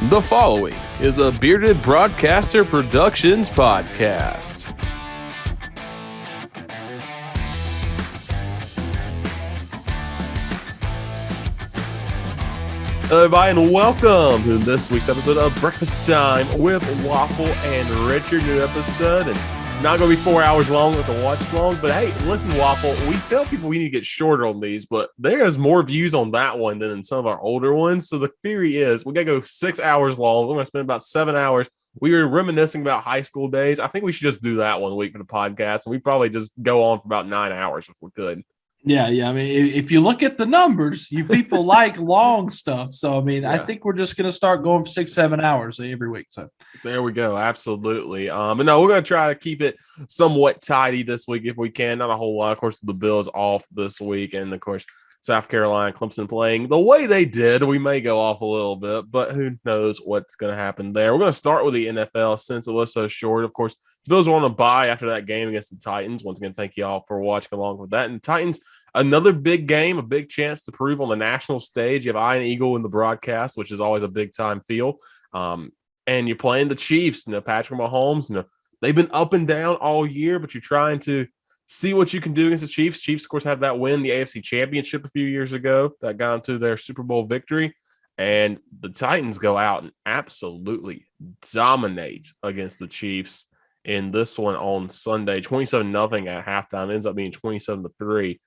The following is a Bearded Broadcaster Productions podcast. Hello, everybody, and welcome to this week's episode of Breakfast Time with Waffle and Richard. New episode, and not going to be 4 hours long with the watch long, but hey, listen, Waffle, we tell people we need to get shorter on these, but there's more views on that one than in some of our older ones. So the theory is we got to go 6 hours long. We're going to spend about 7 hours. We were reminiscing about high school days. I think we should just do that one week for the podcast, and we probably just go on for about 9 hours if we could. Yeah. I mean, if you look at the numbers, you people like long stuff. So, I mean, I think we're just going to start going for 6-7 hours every week. So there we go. Absolutely. And no, we're going to try to keep it somewhat tidy this week if we can. Not a whole lot. Of course, the Bills off this week. And of course, South Carolina and Clemson playing the way they did. We may go off a little bit, but who knows what's going to happen there. We're going to start with the NFL since it was so short. Of course, Bills were on a bye after that game against the Titans. Once again, thank you all for watching along with that. And Titans, another big game, a big chance to prove on the national stage. You have Iron Eagle in the broadcast, which is always a big time feel. And you're playing the Chiefs, Patrick Mahomes. They've been up and down all year, but you're trying to see what you can do against the Chiefs. Chiefs, of course, have that win, the AFC Championship a few years ago that got into their Super Bowl victory. And the Titans go out and absolutely dominate against the Chiefs in this one on Sunday, 27-0 at halftime. It ends up being 27-3.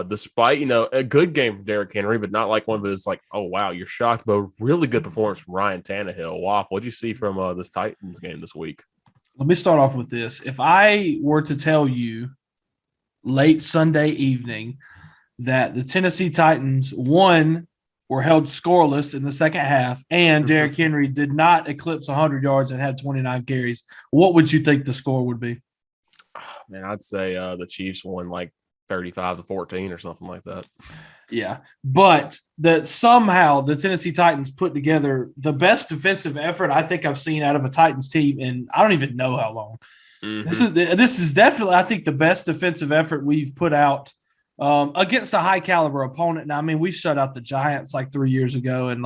Despite, a good game from Derrick Henry, but not like one of those like, oh, wow, you're shocked, but a really good performance from Ryan Tannehill. Waffle, what'd you see from this Titans game this week? Let me start off with this. If I were to tell you late Sunday evening that the Tennessee Titans were held scoreless in the second half, and Derrick Henry did not eclipse 100 yards and had 29 carries, what would you think the score would be? Man, I'd say the Chiefs won like 35-14 or something like that. Yeah, but that somehow the Tennessee Titans put together the best defensive effort I think I've seen out of a Titans team in I don't even know how long. This is definitely, I think, the best defensive effort we've put out against a high caliber opponent. Now, I mean, we shut out the Giants like 3 years ago and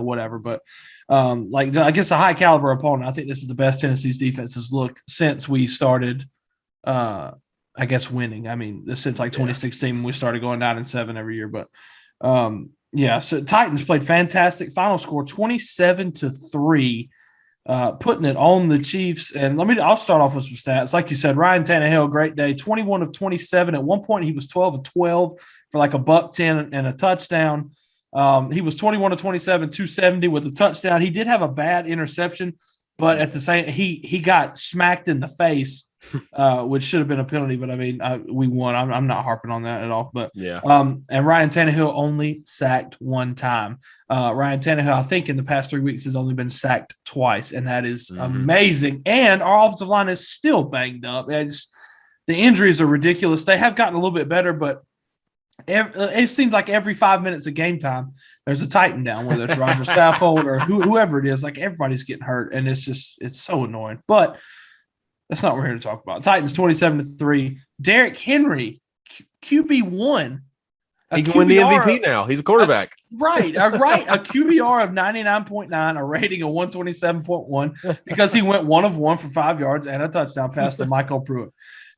whatever, but against a high caliber opponent, I think this is the best Tennessee's defense has looked since we started, winning. I mean, since like 2016, when we started going 9-7 every year, but so Titans played fantastic. Final score 27-3. Putting it on the Chiefs. And I'll start off with some stats. Like you said, Ryan Tannehill, great day, 21 of 27. At one point, he was 12 of 12 for like $110 and a touchdown. He was 21 of 27, 270 with a touchdown. He did have a bad interception, but at the same, he got smacked in the face, which should have been a penalty. But I mean, we won. I'm not harping on that at all. But and Ryan Tannehill only sacked one time. Ryan Tannehill, I think, in the past 3 weeks has only been sacked twice, and that is amazing. And our offensive line is still banged up. The injuries are ridiculous. They have gotten a little bit better, but it seems like every 5 minutes of game time, there's a Titan down, whether it's Roger Saffold or whoever it is. Like, everybody's getting hurt, and it's so annoying. But that's not what we're here to talk about. Titans 27-3. Derrick Henry, QB1. He can win the MVP now. He's a quarterback. Right. A QBR of 99.9, a rating of 127.1 because he went 1 of 1 for 5 yards and a touchdown pass to Michael Pruitt.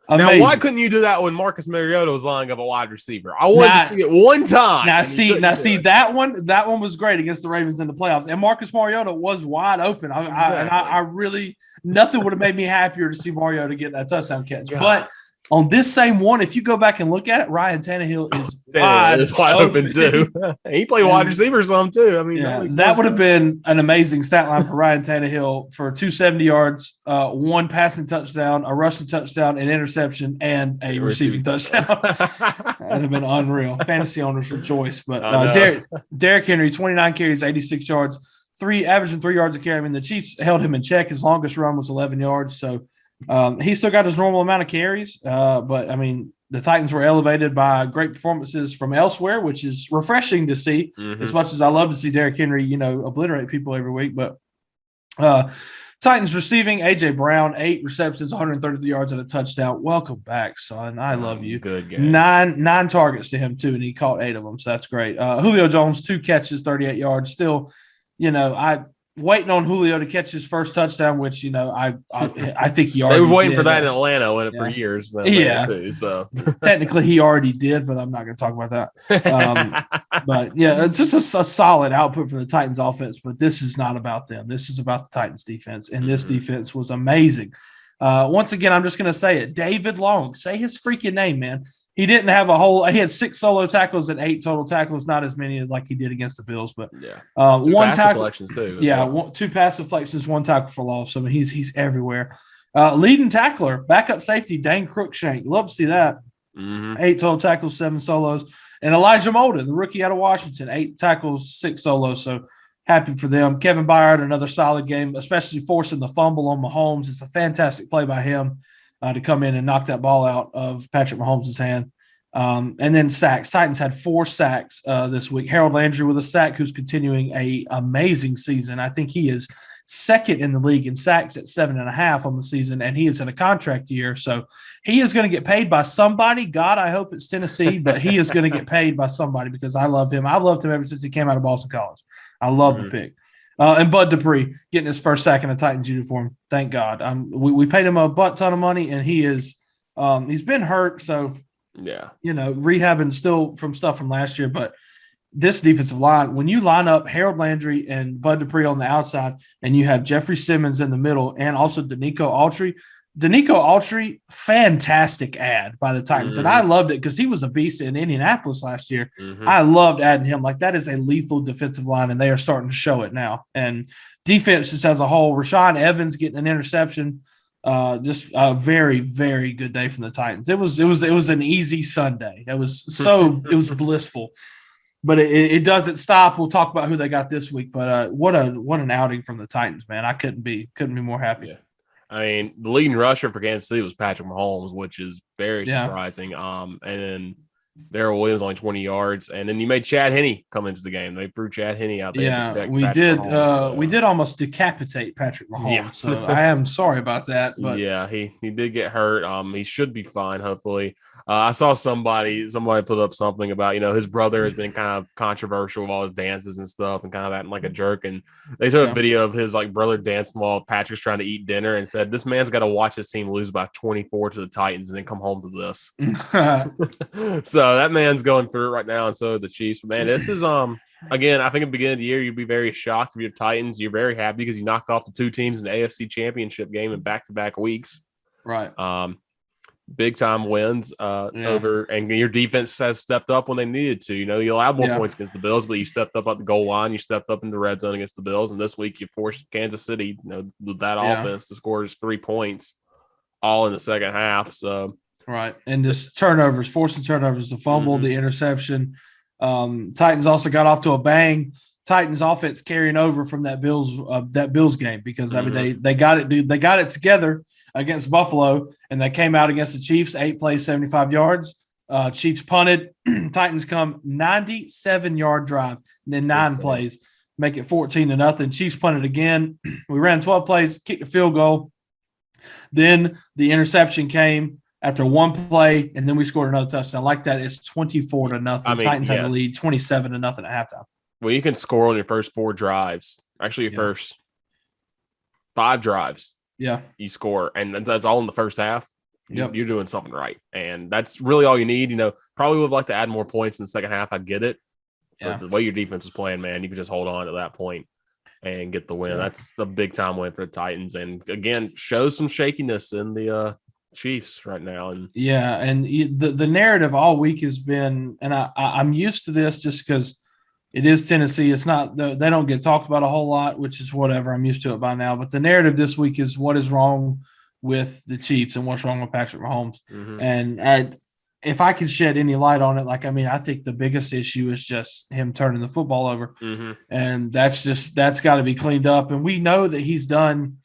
Amazing. Now, why couldn't you do that when Marcus Mariota was lining up a wide receiver? I wanted to see it one time. That one was great against the Ravens in the playoffs, and Marcus Mariota was wide open. I really, nothing would have made me happier to see Mariota get that touchdown catch. God. But on this same one, if you go back and look at it, Ryan Tannehill is wide open too. He played wide receiver some too. I mean, that would have been an amazing stat line for Ryan Tannehill for 270 yards, 1 passing touchdown, a rushing touchdown, an interception, and a receiving touchdown. That would have been unreal. Fantasy owners rejoice. But Derrick Henry, 29 carries, 86 yards, averaging 3 yards a carry. I mean, the Chiefs held him in check. His longest run was 11 yards. So he still got his normal amount of carries, but I mean, the Titans were elevated by great performances from elsewhere, which is refreshing to see. As much as I love to see Derrick Henry, obliterate people every week. But Titans receiving, A.J. Brown, 8 receptions, 133 yards and a touchdown. Welcome back, son. I love you. Good game. Nine targets to him, too, and he caught 8 of them, so that's great. Julio Jones, 2 catches, 38 yards. Still, waiting on Julio to catch his first touchdown, which I think he already. They were waiting did. for that in Atlanta for years. Too, so technically he already did, but I'm not going to talk about that. But yeah, just a solid output for the Titans offense. But this is not about them. This is about the Titans defense, and this defense was amazing. Once again, I'm just going to say it. David Long, say his freaking name, man. He didn't have he had 6 solo tackles and 8 total tackles, not as many as like he did against the Bills, but one tackle deflections too. Yeah, 2 pass deflections, 1 tackle for loss. So he's everywhere. Leading tackler, backup safety, Dane Cruikshank. Love to see that. 8 total tackles, 7 solos. And Elijah Molden, the rookie out of Washington, 8 tackles, 6 solos. So happy for them. Kevin Byard, another solid game, especially forcing the fumble on Mahomes. It's a fantastic play by him to come in and knock that ball out of Patrick Mahomes' hand. And then sacks. Titans had 4 sacks this week. Harold Landry with a sack, who's continuing an amazing season. I think he is second in the league in sacks at 7.5 on the season, and he is in a contract year. So he is going to get paid by somebody. God, I hope it's Tennessee, but he is going to get paid by somebody because I love him. I've loved him ever since he came out of Boston College. I love the pick. And Bud Dupree getting his first sack in a Titans uniform. Thank God. We paid him a butt ton of money, and he is he's been hurt. So, rehabbing still from stuff from last year. But this defensive line, when you line up Harold Landry and Bud Dupree on the outside, and you have Jeffrey Simmons in the middle and also Danico Autry, fantastic ad by the Titans. And I loved it because he was a beast in Indianapolis last year. I loved adding him. Like, that is a lethal defensive line, and they are starting to show it now. And defense just as a whole, Rashaan Evans getting an interception, just a very, very good day from the Titans. It was an easy Sunday. It was blissful. But it doesn't stop. We'll talk about who they got this week. But what an outing from the Titans, man! I couldn't be more happy. Yeah. I mean, the leading rusher for Kansas City was Patrick Mahomes, which is very surprising. And then Darrell Williams only 20 yards, and then you made Chad Henne come into the game. They threw Chad Henne out there. Yeah, we did. We did almost decapitate Patrick Mahomes. Yeah. So I am sorry about that. But yeah, he did get hurt. He should be fine, hopefully. I saw somebody put up something about, his brother has been kind of controversial with all his dances and stuff and kind of acting like a jerk. And they took a video of his brother dancing while Patrick's trying to eat dinner and said, this man's got to watch his team lose by 24 to the Titans and then come home to this. So that man's going through it right now. And so are the Chiefs. But man, this is, again, I think at the beginning of the year, you'd be very shocked if you're Titans. You're very happy because you knocked off the 2 teams in the AFC Championship game in back-to-back weeks. Right. Big time wins over, and your defense has stepped up when they needed to. You allowed more points against the Bills, but you stepped up at the goal line. You stepped up in the red zone against the Bills, and this week you forced Kansas City, with that offense to score 3 points, all in the second half. So right, and just forcing turnovers, the fumble, the interception. Titans also got off to a bang. Titans offense carrying over from that Bills game because I mean they got it together against Buffalo, and they came out against the Chiefs, 8 plays, 75 yards. Chiefs punted. Titans come 97-yard drive, and then 9 plays, make it 14-0. Chiefs punted again. We ran 12 plays, kicked a field goal. Then the interception came after 1 play, and then we scored another touchdown. Like that, it's 24-0. Titans had the lead, 27-0 at halftime. Well, you can score on your first 4 drives. Actually, your first 5 drives. Yeah, you score, and that's all in the first half. You're doing something right, and that's really all you need. Probably would like to add more points in the second half. I get it. But the way your defense is playing, man, you can just hold on to that point and get the win. Yeah. That's a big time win for the Titans, and again, shows some shakiness in the Chiefs right now. And the narrative all week has been, and I'm used to this just because it is Tennessee. It's not, they don't get talked about a whole lot, which is whatever. I'm used to it by now. But the narrative this week is what is wrong with the Chiefs and what's wrong with Patrick Mahomes. And if I can shed any light on it, I think the biggest issue is just him turning the football over. And that's got to be cleaned up. And we know that he's done,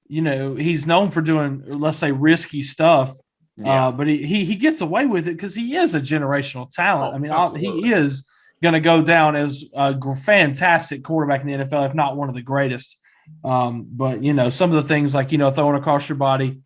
he's known for doing, let's say, risky stuff. But he gets away with it because he is a generational talent. He is going to go down as a fantastic quarterback in the NFL, if not one of the greatest. But some of the things like, throwing across your body,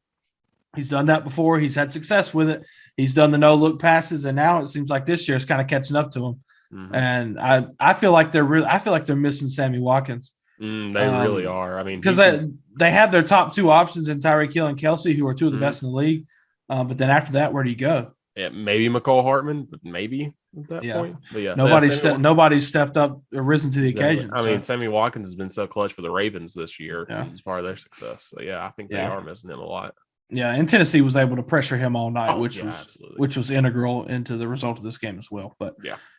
he's done that before. He's had success with it. He's done the no-look passes, and now it seems like this year is kind of catching up to him. And I feel like they're missing Sammy Watkins. They really are. I mean, because they have their top two options in Tyreek Hill and Kelsey, who are two of the best in the league. But then after that, where do you go? Yeah, maybe McCall Hartman, but maybe at that point. But yeah, nobody's stepped up or risen to the occasion. I mean, Sammy Watkins has been so clutch for the Ravens this year as part of their success. So yeah, I think they are missing him a lot. Yeah, and Tennessee was able to pressure him all night, which was integral into the result of this game as well. But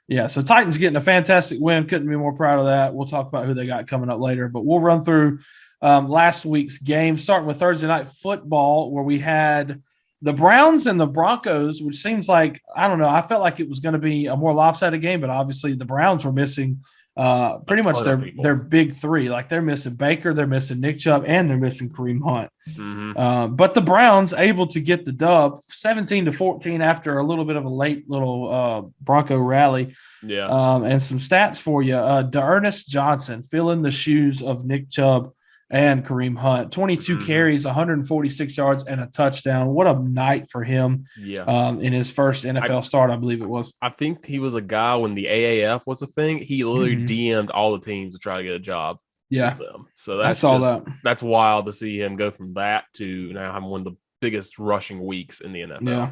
yeah. So Titans getting a fantastic win. Couldn't be more proud of that. We'll talk about who they got coming up later, but we'll run through last week's game, starting with Thursday Night Football, where we had the Browns and the Broncos, which seems like, I don't know, I felt like it was going to be a more lopsided game, but obviously the Browns were missing pretty much their big three. Like they're missing Baker, they're missing Nick Chubb, and they're missing Kareem Hunt. But the Browns able to get the dub 17-14 after a little bit of a late little Bronco rally. And some stats for you. D'Ernest Johnson filling the shoes of Nick Chubb and Kareem Hunt. 22 carries, 146 yards, and a touchdown. What a night for him in his first NFL start, I believe it was. I think he was a guy when the AAF was a thing. He literally DM'd all the teams to try to get a job with them. So that's wild to see him go from that to now having one of the biggest rushing weeks in the NFL. Yeah.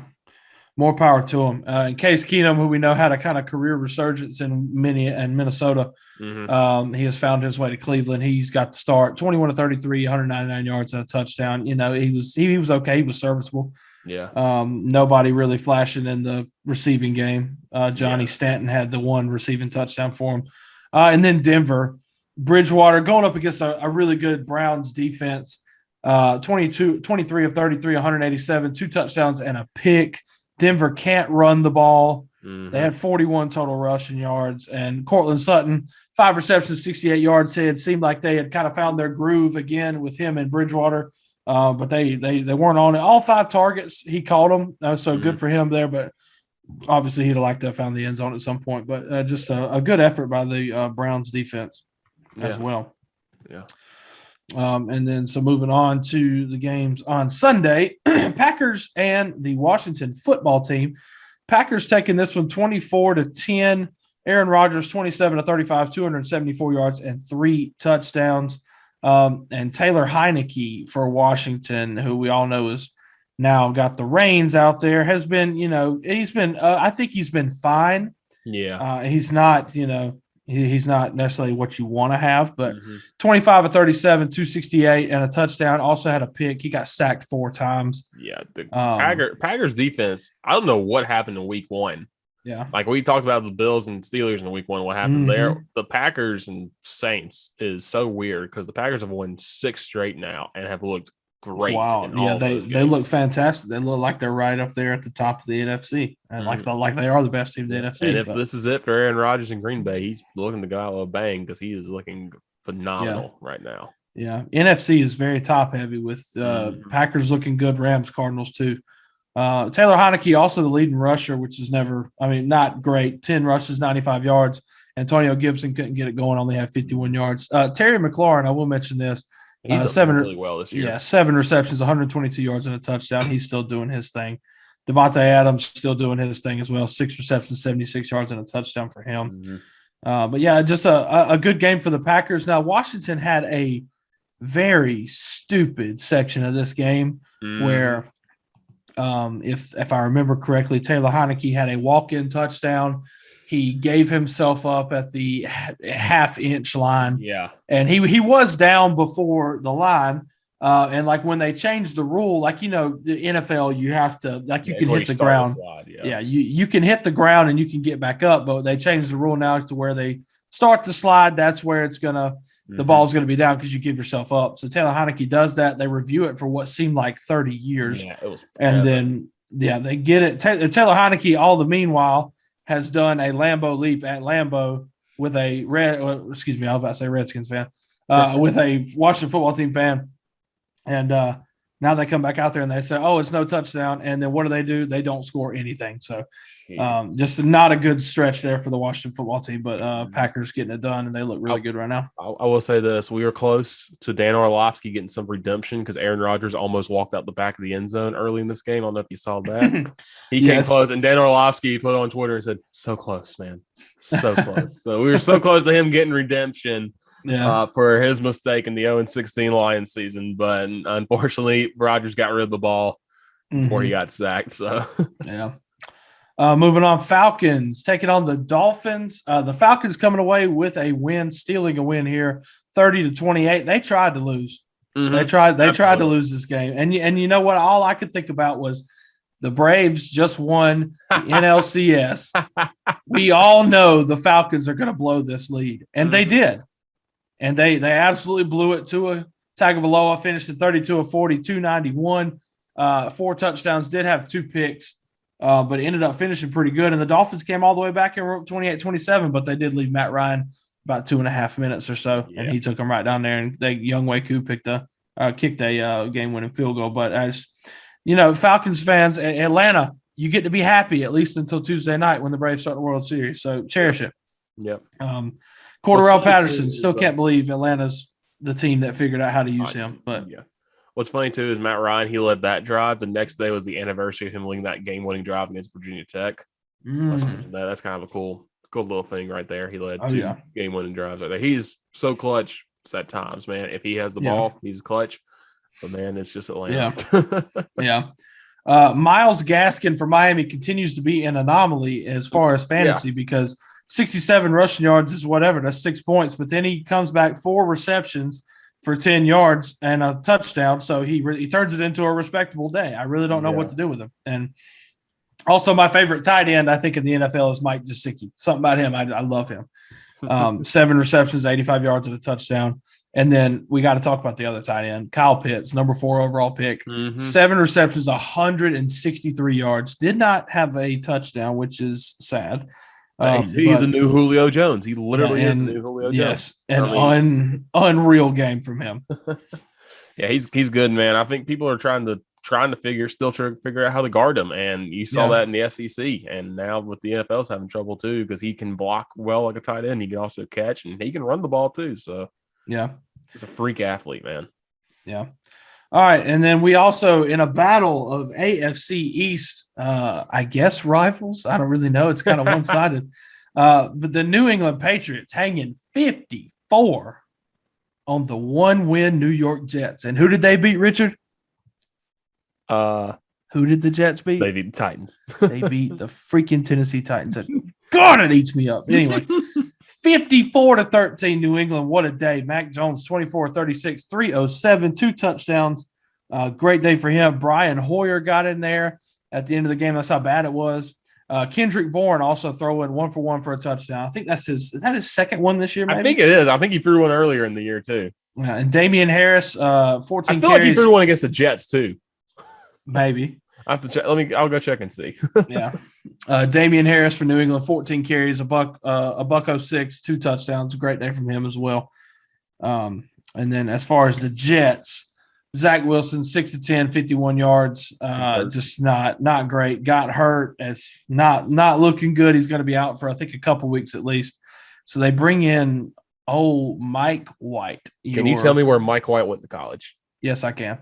More power to him. Case Keenum, who we know had a kind of career resurgence in Minnesota, he has found his way to Cleveland. He's got the start, 21-33, 199 yards and a touchdown. You know, he was okay. He was serviceable. Yeah. Nobody really flashing in the receiving game. Johnny Stanton had the one receiving touchdown for him. And then Denver, Bridgewater going up against a really good Browns defense. 23 of 33, 187, 2 touchdowns and a pick. Denver can't run the ball. They had 41 total rushing yards. And Cortland Sutton, 5 receptions, 68 yards. It seemed like they had kind of found their groove again with him and Bridgewater. But they weren't on it. All 5 targets, he caught them. So good for him there. But obviously he'd have liked to have found the end zone at some point. But just a good effort by the Browns defense as well. Yeah. And then so moving on to the games on Sunday, Packers and the Washington football team. Packers taking this one 24-10. Aaron Rodgers 27-35, 274 yards and 3 touchdowns. And Taylor Heineke for Washington, who we all know is now got the reins out there, has been, I think he's been fine. Yeah. He's not, he's not necessarily what you want to have, but 25 of 37, 268 and a touchdown. Also had a pick. He got sacked 4 times. Yeah. The Packers defense, I don't know what happened in week 1. Yeah. Like we talked about the Bills and Steelers in week 1, what happened there. The Packers and Saints is so weird because the Packers have won 6 straight now and have looked great. Wow. Yeah, they look fantastic. They look like they're right up there at the top of the NFC, and like they are the best team in the NFC. And if this is it for Aaron Rodgers in Green Bay, he's looking to go out with a bang because he is looking phenomenal right now. Yeah, NFC is very top heavy with Packers looking good, Rams, Cardinals too. Taylor Heineke also the leading rusher, which is not great. 10 rushes, 95 yards. Antonio Gibson couldn't get it going, only had 51 yards. Terry McLaurin, I will mention this. He's done really well this year. Yeah, 7 receptions, 122 yards and a touchdown. He's still doing his thing. Devontae Adams still doing his thing as well. 6 receptions, 76 yards and a touchdown for him. But yeah, just a good game for the Packers. Now, Washington had a very stupid section of this game where, if I remember correctly, Taylor Heineke had a walk-in touchdown. He gave himself up at the half-inch line. Yeah. And he was down before the line. And, like, when they changed the rule, like, the NFL, you have to – like, you can hit the ground. You can hit the ground and you can get back up. But they changed the rule now to where they start the slide. That's where it's going to – the ball's going to be down because you give yourself up. So Taylor Heineke does that. They review it for what seemed like 30 years. Yeah, it was and then, they get it. Taylor Heineke, all the meanwhile – has done a Lambeau leap at Lambeau with a I was about to say Redskins fan, with a Washington football team fan. And now they come back out there and they say, oh, it's no touchdown. And then what do? They don't score anything. So just not a good stretch there for the Washington football team, but Packers getting it done and they look really good right now. I will say this. We were close to Dan Orlovsky getting some redemption because Aaron Rodgers almost walked out the back of the end zone early in this game. I don't know if you saw that. He came close and Dan Orlovsky put on Twitter and said, so close, man. So close. So we were so close to him getting redemption. for his mistake in the 0-16 Lions season. But unfortunately, Rodgers got rid of the ball before he got sacked. So yeah. Moving on, Falcons taking on the Dolphins. The Falcons coming away with a win, stealing a win here, 30-28. They tried to lose. They tried to lose this game. And you know what? All I could think about was the Braves just won the NLCS. We all know the Falcons are going to blow this lead, and they did. And they absolutely blew it. Tua Tagovailoa finished at 32 of 40, 291, 4 touchdowns, did have 2 picks. But ended up finishing pretty good. And the Dolphins came all the way back and were 28-27, but they did leave Matt Ryan about 2.5 minutes or so, and he took them right down there. And Young Wei Koo kicked a game-winning field goal. But as you know, Falcons fans, Atlanta, you get to be happy at least until Tuesday night when the Braves start the World Series. So cherish it. Yep. Cordarrelle Patterson still can't believe Atlanta's the team that figured out how to use him. But yeah. What's funny, too, is Matt Ryan, he led that drive. The next day was the anniversary of him leading that game-winning drive against Virginia Tech. That's kind of a cool little thing right there. He led 2 game-winning drives right there. He's so clutch at times, man. If he has the ball, he's clutch. But, man, it's just Atlanta. Yeah. Myles Gaskin for Miami continues to be an anomaly as far as fantasy because 67 rushing yards is whatever. That's 6 points. But then he comes back 4 receptions for 10 yards and a touchdown. So he turns it into a respectable day. I really don't know what to do with him. And also my favorite tight end, I think, in the NFL is Mike Gesicki. Something about him. I love him. 7 receptions, 85 yards and a touchdown. And then we got to talk about the other tight end, Kyle Pitts, number 4 overall pick, 7 receptions, 163 yards. Did not have a touchdown, which is sad. He's the new Julio Jones. He literally is the new Julio Jones. Yes, an unreal game from him. Yeah, he's good, man. I think people are trying to figure out how to guard him, and you saw that in the SEC. And now with the NFL's having trouble too because he can block well like a tight end. He can also catch, and he can run the ball too. So he's a freak athlete, man. Yeah. All right, and then we also, in a battle of AFC East, I guess rivals. I don't really know. It's kind of one-sided. But the New England Patriots hanging 54 on the 1-win New York Jets. And who did they beat, Richard? Who did the Jets beat? They beat the Titans. They beat the freaking Tennessee Titans. God, it eats me up. Anyway, 54-13 New England. What a day. Mac Jones, 24-36, 307, 2 touchdowns. Great day for him. Brian Hoyer got in there at the end of the game. That's how bad it was. Kendrick Bourne also throwing 1-for-1 for a touchdown. I think is that his second one this year, maybe? I think it is. I think he threw one earlier in the year, too. And Damian Harris, 14 carries. I feel like he threw one against the Jets, too. Maybe. I have to check. I'll go check and see. Yeah. Damian Harris for New England, 14 carries, a buck 06, 2 touchdowns. A great day from him as well. And then as far as the Jets, Zach Wilson, 6-10, 51 yards. Just not great. Got hurt. It's not looking good. He's going to be out for, I think, a couple weeks at least. So they bring in Mike White. Can you tell me where Mike White went to college? Yes, I can.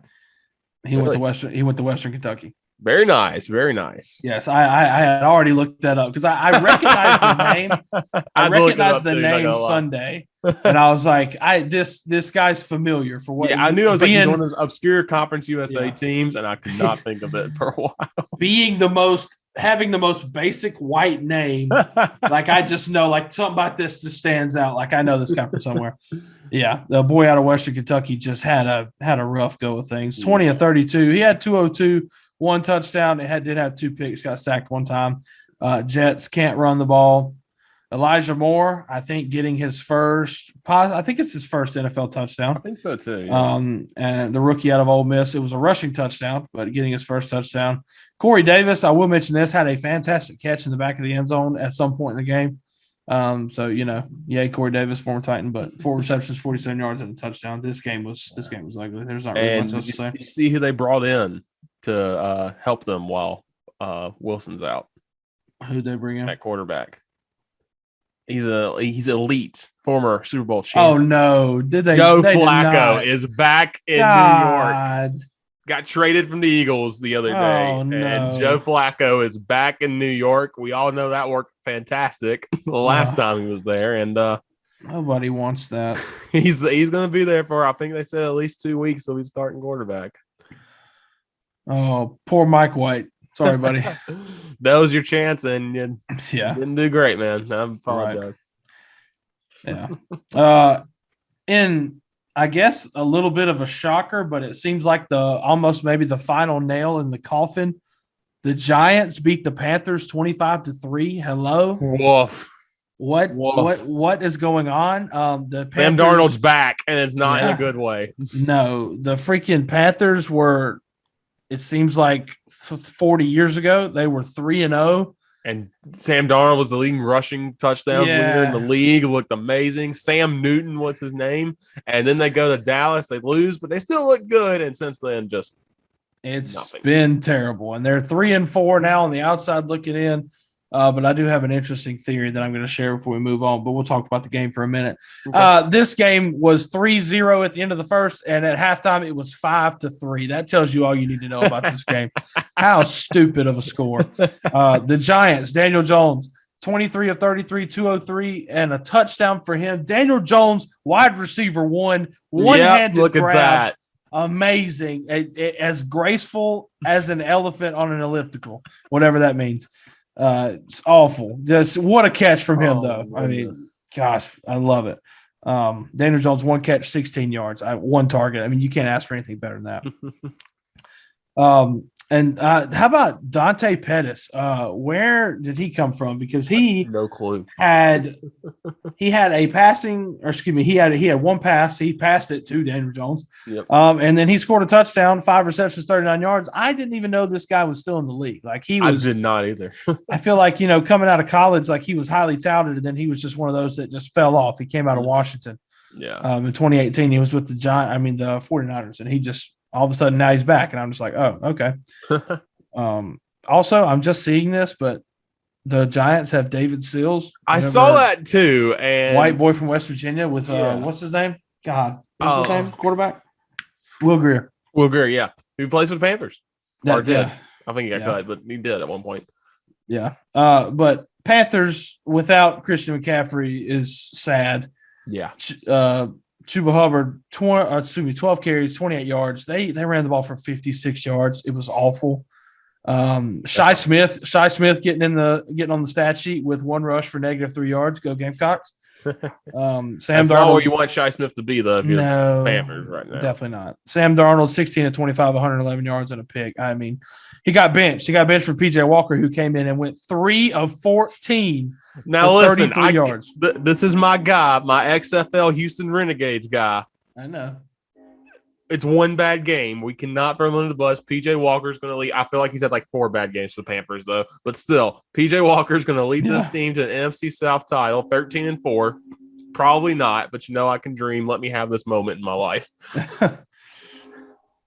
He went to Western Kentucky. Very nice. Very nice. Yes, I had already looked that up because I recognized the name. I recognized the name Sunday, and I was like, this guy's familiar for what. Yeah, I knew it was like he's one of those obscure Conference USA teams, and I could not think of it for a while. Having the most basic white name, like I just know, like something about this just stands out. Like I know this guy from somewhere. Yeah, the boy out of Western Kentucky just had a rough go of things. 20 of 32. He had 202, 1 touchdown. Did have 2 picks. Got sacked 1 time. Jets can't run the ball. Elijah Moore, I think, getting his first. I think it's his first NFL touchdown. I think so too. Yeah. And the rookie out of Ole Miss, it was a rushing touchdown, but getting his first touchdown. Corey Davis, I will mention this, had a fantastic catch in the back of the end zone at some point in the game. So yay, Corey Davis, former Titan, but 4 receptions, 47 yards, and a touchdown. This game was ugly. There's not really much else to say. You see who they brought in to help them while Wilson's out. Who'd they bring in? At quarterback. He's elite, former Super Bowl champion. Oh no! Did they? Joe Flacco is back in New York. Got traded from the Eagles the other day, and Joe Flacco is back in New York. We all know that worked fantastic the last time he was there, and Nobody wants that. He's going to be there for, I think they said, at least 2 weeks. He'll be starting quarterback. Oh, poor Mike White. Sorry, buddy. That was your chance, and you didn't do great, man. I apologize. Right. Yeah. And I guess a little bit of a shocker, but it seems like almost maybe the final nail in the coffin. The Giants beat the Panthers 25-3. Hello. Woof. What is going on? The Sam Panthers, Darnold's back, and it's not in a good way. No, the freaking Panthers were, it seems like 40 years ago, they were 3-0. And Sam Darnold was the leading rushing touchdowns leader in the league. Looked amazing. Sam Newton was his name. And then they go to Dallas. They lose, but they still look good. And since then, it's nothing. Been terrible. And they're 3-4 now on the outside looking in. But I do have an interesting theory that I'm going to share before we move on. But we'll talk about the game for a minute. Okay. This game was 3-0 at the end of the first, and at halftime it was 5-3. That tells you all you need to know about this game. How stupid of a score! The Giants, Daniel Jones, 23 of 33, 203, and a touchdown for him. Daniel Jones, wide receiver one-handed look grab. At that. Amazing, as graceful as an elephant on an elliptical, whatever that means. It's awful. Just what a catch from him, though. Goodness. I mean, gosh, I love it. Daniel Jones, 1 catch, 16 yards, 1 target. I mean, you can't ask for anything better than that. And how about Dante Pettis? Where did he come from? Because no clue. He had a passing, or excuse me, he had 1 pass. He passed it to Daniel Jones. Yep. And then he scored a touchdown, 5 receptions, 39 yards. I didn't even know this guy was still in the league. Like I did not either. I feel like, coming out of college, like he was highly touted, and then he was just one of those that just fell off. He came out of Washington. Yeah. In 2018, he was with the 49ers, and he just all of a sudden now he's back, and I'm just like, oh, okay. Also, I'm just seeing this, but the Giants have David Sills. I saw that too, and white boy from West Virginia with what's his name? What's his name? Quarterback? Will Grier. Will Grier, yeah, who plays for the Panthers. Or did. Yeah. I think he got cut, but he did at one point. Yeah. But Panthers without Christian McCaffrey is sad. Yeah. Chuba Hubbard, 12 carries, 28 yards. They ran the ball for 56 yards. It was awful. Shi Smith getting on the stat sheet with 1 rush for -3 yards. Go Gamecocks. Sam That's Darnold, not what you want Shi Smith to be, though. If you're no, the Panthers right now, definitely not. Sam Darnold, 16 of 25, 111 yards and a pick. I mean, he got benched. He got benched for PJ Walker, who came in and went 3 of 14. Now listen, 33 yards. This is my guy, my XFL Houston Renegades guy. I know. It's 1 bad game. We cannot throw him under the bus. PJ Walker's going to lead. I feel like he's had like 4 bad games for the Panthers, though. But still, PJ Walker's going to lead this team to an NFC South title, 13-4. Probably not, but I can dream. Let me have this moment in my life.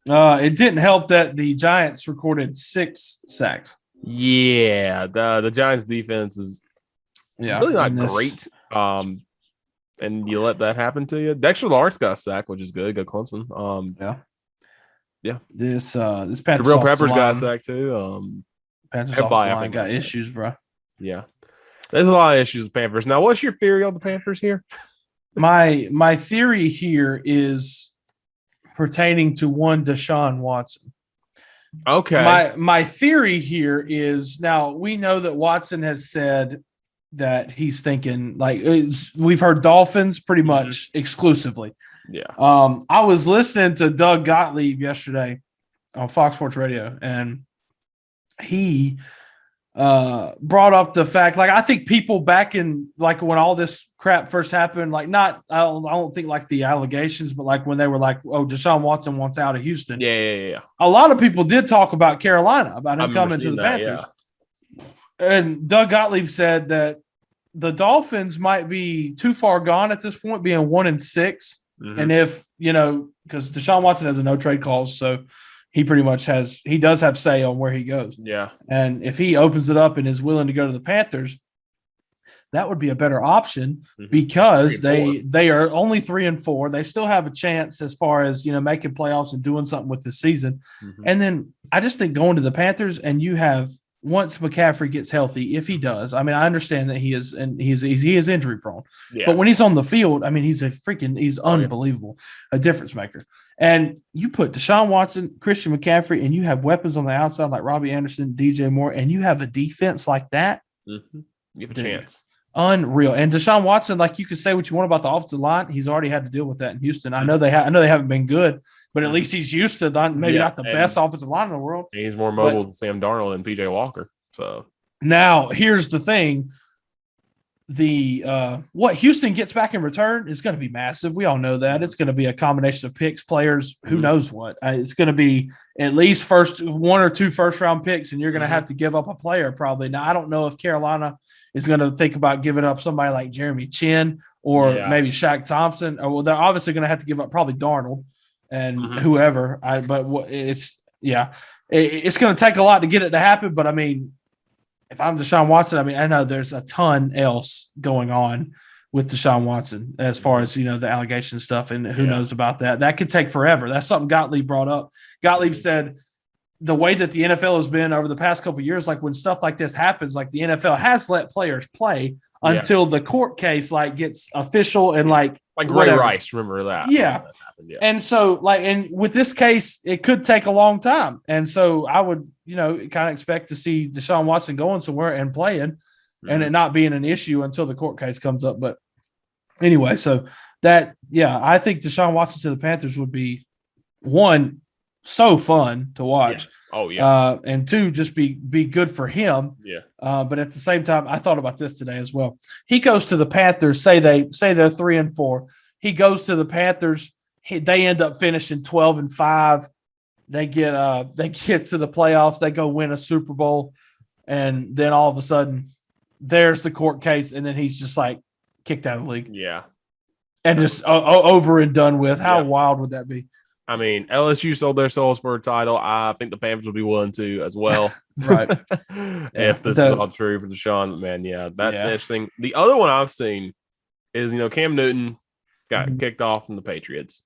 It didn't help that the Giants recorded 6 sacks. Yeah, the Giants' defense is really not great. And you let that happen to you. Dexter Lawrence got a sack, which is good. Go Clemson. Yeah. This Patrick Real Peppers got a sack too. Everybody got issues, bro. Yeah, there's a lot of issues with Panthers. Now, what's your theory on the Panthers here? My theory here is pertaining to one Deshaun Watson. Okay. My theory here is, now we know that Watson has said that he's thinking, like, we've heard Dolphins pretty much exclusively. Yeah. I was listening to Doug Gottlieb yesterday on Fox Sports Radio, and he brought up the fact, like, I think people back in, like, when all this crap first happened, like, I don't think like the allegations, but like when they were like, oh, Deshaun Watson wants out of Houston. Yeah. A lot of people did talk about Carolina, about him coming to the Panthers. Yeah. And Doug Gottlieb said that the Dolphins might be too far gone at this point, being 1-6. Mm-hmm. And if, because Deshaun Watson has a no trade clause, so he pretty much does have say on where he goes. Yeah. And if he opens it up and is willing to go to the Panthers, that would be a better option, because they are only 3-4. They still have a chance as far as, making playoffs and doing something with this season. Mm-hmm. And then I just think going to the Panthers, and you have once McCaffrey gets healthy, if he does, I mean, I understand that he is injury prone, Yeah. but when he's on the field, I mean, he's unbelievable, a difference maker. And you put Deshaun Watson, Christian McCaffrey, and you have weapons on the outside like Robbie Anderson, DJ Moore, and you have a defense like that. Mm-hmm. You have a chance. Unreal. And Deshaun Watson, like you can say what you want about the offensive line, he's already had to deal with that in Houston. I know they haven't been good, but at least he's used to not the best offensive line in the world. He's more mobile than Sam Darnold and PJ Walker. So now here's the thing. What Houston gets back in return is going to be massive. We all know that. It's going to be a combination of picks, players, who knows what. It's going to be at least one or two first-round picks, and you're going to have to give up a player probably. Now, I don't know if Carolina is going to think about giving up somebody like Jeremy Chin or maybe Shaq Thompson. They're obviously going to have to give up probably Darnold and whoever. It's going to take a lot to get it to happen, but I mean, if I'm Deshaun Watson, I mean, I know there's a ton else going on with Deshaun Watson as far as, the allegation stuff, and who knows about that. That could take forever. That's something Gottlieb brought up. Gottlieb said the way that the NFL has been over the past couple of years, like when stuff like this happens, like the NFL has let players play until the court case gets official and like Ray Rice, remember that? Yeah. That happened, and so and with this case, it could take a long time. And so I would, kind of expect to see Deshaun Watson going somewhere and playing and it not being an issue until the court case comes up. But anyway, so I think Deshaun Watson to the Panthers would be one, so fun to watch. Yeah. Oh yeah. And two, just be good for him. Yeah. But at the same time, I thought about this today as well. He goes to the Panthers. Say they're 3-4. He goes to the Panthers. They end up finishing 12-5. They get to the playoffs. They go win a Super Bowl, and then all of a sudden, there's the court case, and then he's just kicked out of the league. Yeah. And just over and done with. How wild would that be? I mean, LSU sold their souls for a title. I think the Panthers would be willing to as well. Right. If this is all true for Deshaun, man, that's interesting. The other one I've seen is, Cam Newton got kicked off from the Patriots.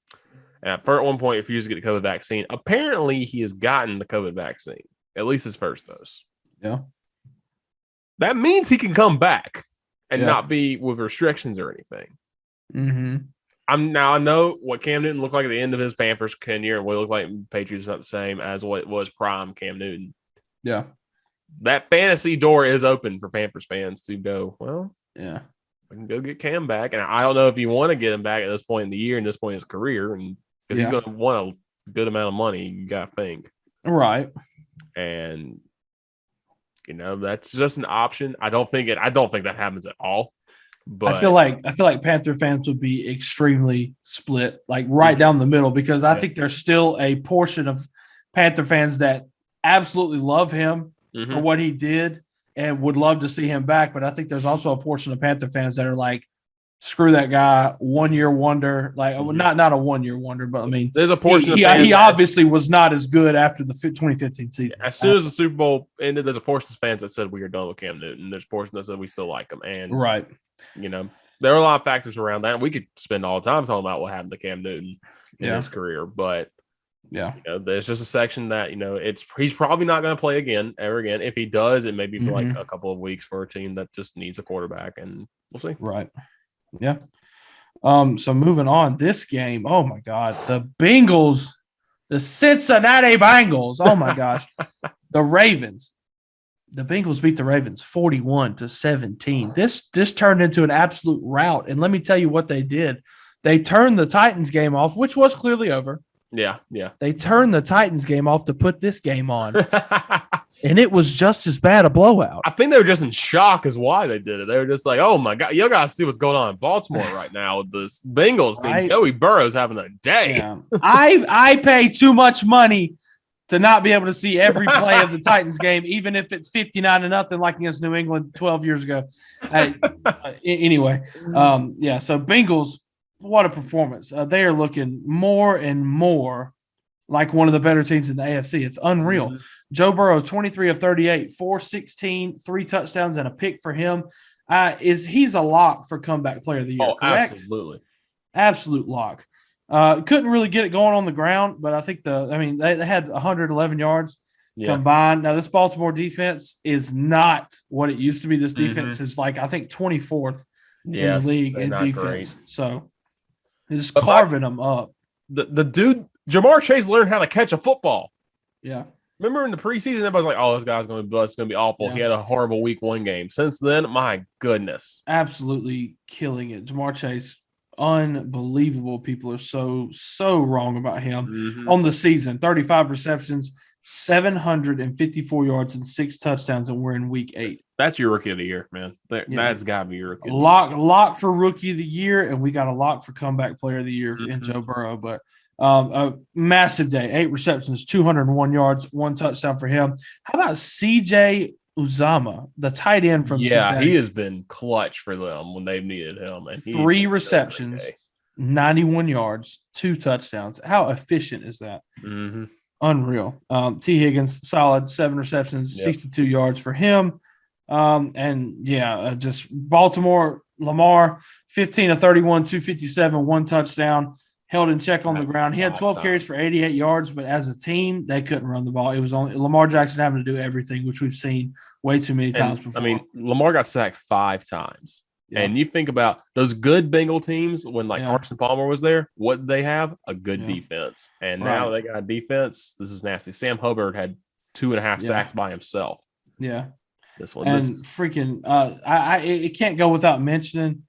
And at one point, refused to get the COVID vaccine. Apparently, he has gotten the COVID vaccine, at least his first dose. Yeah. That means he can come back and not be with restrictions or anything. Mm-hmm. I know what Cam Newton looked like at the end of his Panthers tenure and what it looked like in Patriots is not the same as what was prime Cam Newton. Yeah. That fantasy door is open for Panthers fans to go, well, yeah, we can go get Cam back. And I don't know if you want to get him back at this point in the year and this point in his career. And because he's going to want a good amount of money, you got to think. Right. And, that's just an option. I don't think that happens at all. But I feel like Panther fans would be extremely split, right down the middle, because I think there's still a portion of Panther fans that absolutely love him for what he did and would love to see him back. But I think there's also a portion of Panther fans that are like, screw that guy, 1 year wonder. Not a 1 year wonder, but I mean, there's a portion he obviously was not as good after the 2015 season. As soon as the Super Bowl ended, there's a portion of fans that said we are done with Cam Newton. There's a portion that said we still like him. And right. There are a lot of factors around that. We could spend all the time talking about what happened to Cam Newton in his career, but there's just a section that he's probably not going to play ever again. If he does, it may be for a couple of weeks for a team that just needs a quarterback, and we'll see. Right. Yeah. So moving on, this game. Oh my God, the Bengals, the Cincinnati Bengals. Oh my gosh, the Ravens. The Bengals beat the Ravens 41-17. This turned into an absolute rout. And let me tell you what they did. They turned the Titans game off, which was clearly over. Yeah. They turned the Titans game off to put this game on. And it was just as bad a blowout. I think they were just in shock as why they did it. They were just like, oh my God, you got to see what's going on in Baltimore right now with this Bengals team. Joey Burrow's having a day. Yeah. I pay too much money to not be able to see every play of the Titans game, even if it's 59-0 like against New England 12 years ago. Anyway, so Bengals, what a performance. They are looking more and more like one of the better teams in the AFC. It's unreal. Mm-hmm. Joe Burrow, 23 of 38, 416, 3 touchdowns and a pick for him. He's a lock for comeback player of the year, correct? Absolutely. Absolute lock. Couldn't really get it going on the ground, but I think they had 111 yards. combined. Now, this Baltimore defense is not what it used to be. This defense is like, I think, 24th in the league in defense. Great. So it's carving them up. The dude, Jamar Chase, learned how to catch a football. Yeah. Remember in the preseason, everybody's like, oh, this guy's going to be bust. It's going to be awful. Yeah. He had a horrible week 1 game. Since then, my goodness. Absolutely killing it. Jamar Chase, unbelievable. People are so wrong about him on the season. 35 receptions, 754 yards, and 6 touchdowns, and we're in week 8. That's your rookie of the year, man. That's got to be your rookie of the year. Lock for rookie of the year, and we got a lock for comeback player of the year in Joe Burrow. But a massive day, 8 receptions, 201 yards, 1 touchdown for him. How about CJ Uzama, the tight end from Cincinnati? He has been clutch for them when they've needed him. And 3 receptions, 91 yards, 2 touchdowns. How efficient is that? Unreal. T. Higgins, solid, 7 receptions, 62 yards for him. Just Baltimore, Lamar, 15 of 31, 257, 1 touchdown. Held in check on the ground. He had 12 carries for 88 yards, but as a team, they couldn't run the ball. It was only Lamar Jackson having to do everything, which we've seen way too many times before. I mean, Lamar got sacked 5 times. Yeah. And you think about those good Bengal teams when Carson Palmer was there, what did they have? A good defense. And now they got a defense. This is nasty. Sam Hubbard had 2.5 sacks by himself. Yeah. This one. And it can't go without mentioning.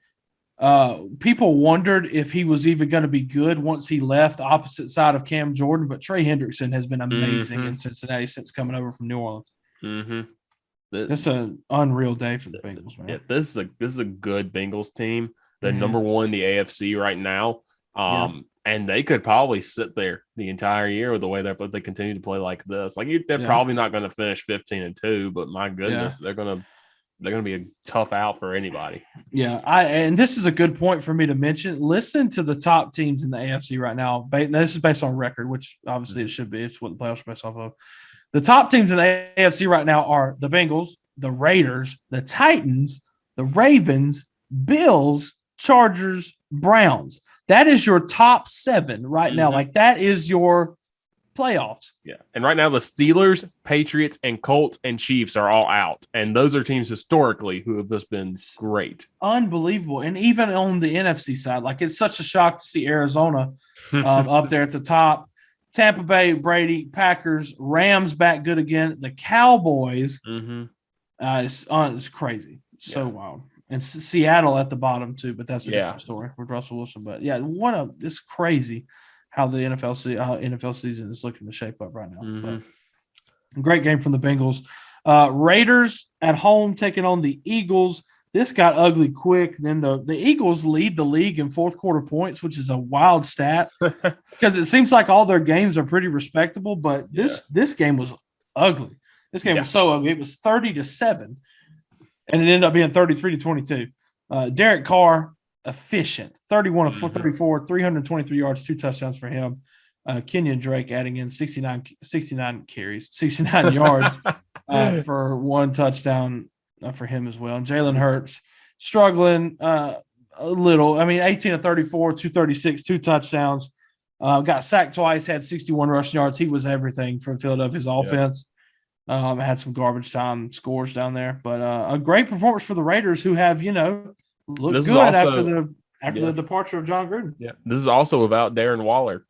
People wondered if he was even going to be good once he left the opposite side of Cam Jordan, but Trey Hendrickson has been amazing in Cincinnati since coming over from New Orleans. It's an unreal day for the Bengals, man. Yeah, this is a good Bengals team. They're number 1 in the AFC right now. And they could probably sit there the entire year with the way they continue to play like this. They're probably not going to finish 15-2, but my goodness, they're going to be a tough out for anybody. Yeah, and this is a good point for me to mention. Listen to the top teams in the AFC right now. This is based on record, which obviously it should be. It's what the playoffs are based off of. The top teams in the AFC right now are the Bengals, the Raiders, the Titans, the Ravens, Bills, Chargers, Browns. That is your top 7 right now. That is your playoffs. Yeah. And right now the Steelers, Patriots, and Colts and Chiefs are all out. And those are teams historically who have just been great. Unbelievable. And even on the NFC side, it's such a shock to see Arizona up there at the top. Tampa Bay, Brady, Packers, Rams back good again. The Cowboys, it's crazy. So wild. And Seattle at the bottom too, but that's a different story with Russell Wilson. But it's crazy how the NFL season is looking to shape up right now. But great game from the Bengals. Raiders at home taking on the Eagles. This got ugly quick. Then the Eagles lead the league in fourth quarter points, which is a wild stat because it seems like all their games are pretty respectable, but this game was ugly. This game was so ugly. It was 30-7, and it ended up being 33-22. Derek Carr, efficient, 31 of 34, 323 yards, 2 touchdowns for him. Kenyon Drake adding in 69 carries, 69 yards for 1 touchdown for him as well. And Jalen Hurts struggling a little. 18 of 34, 236, 2 touchdowns. Got sacked twice, had 61 rushing yards. He was everything for Philadelphia's offense. Had some garbage time scores down there. But a great performance for the Raiders, who have, looked good after the departure of John Gruden. Yeah, this is also without Darren Waller.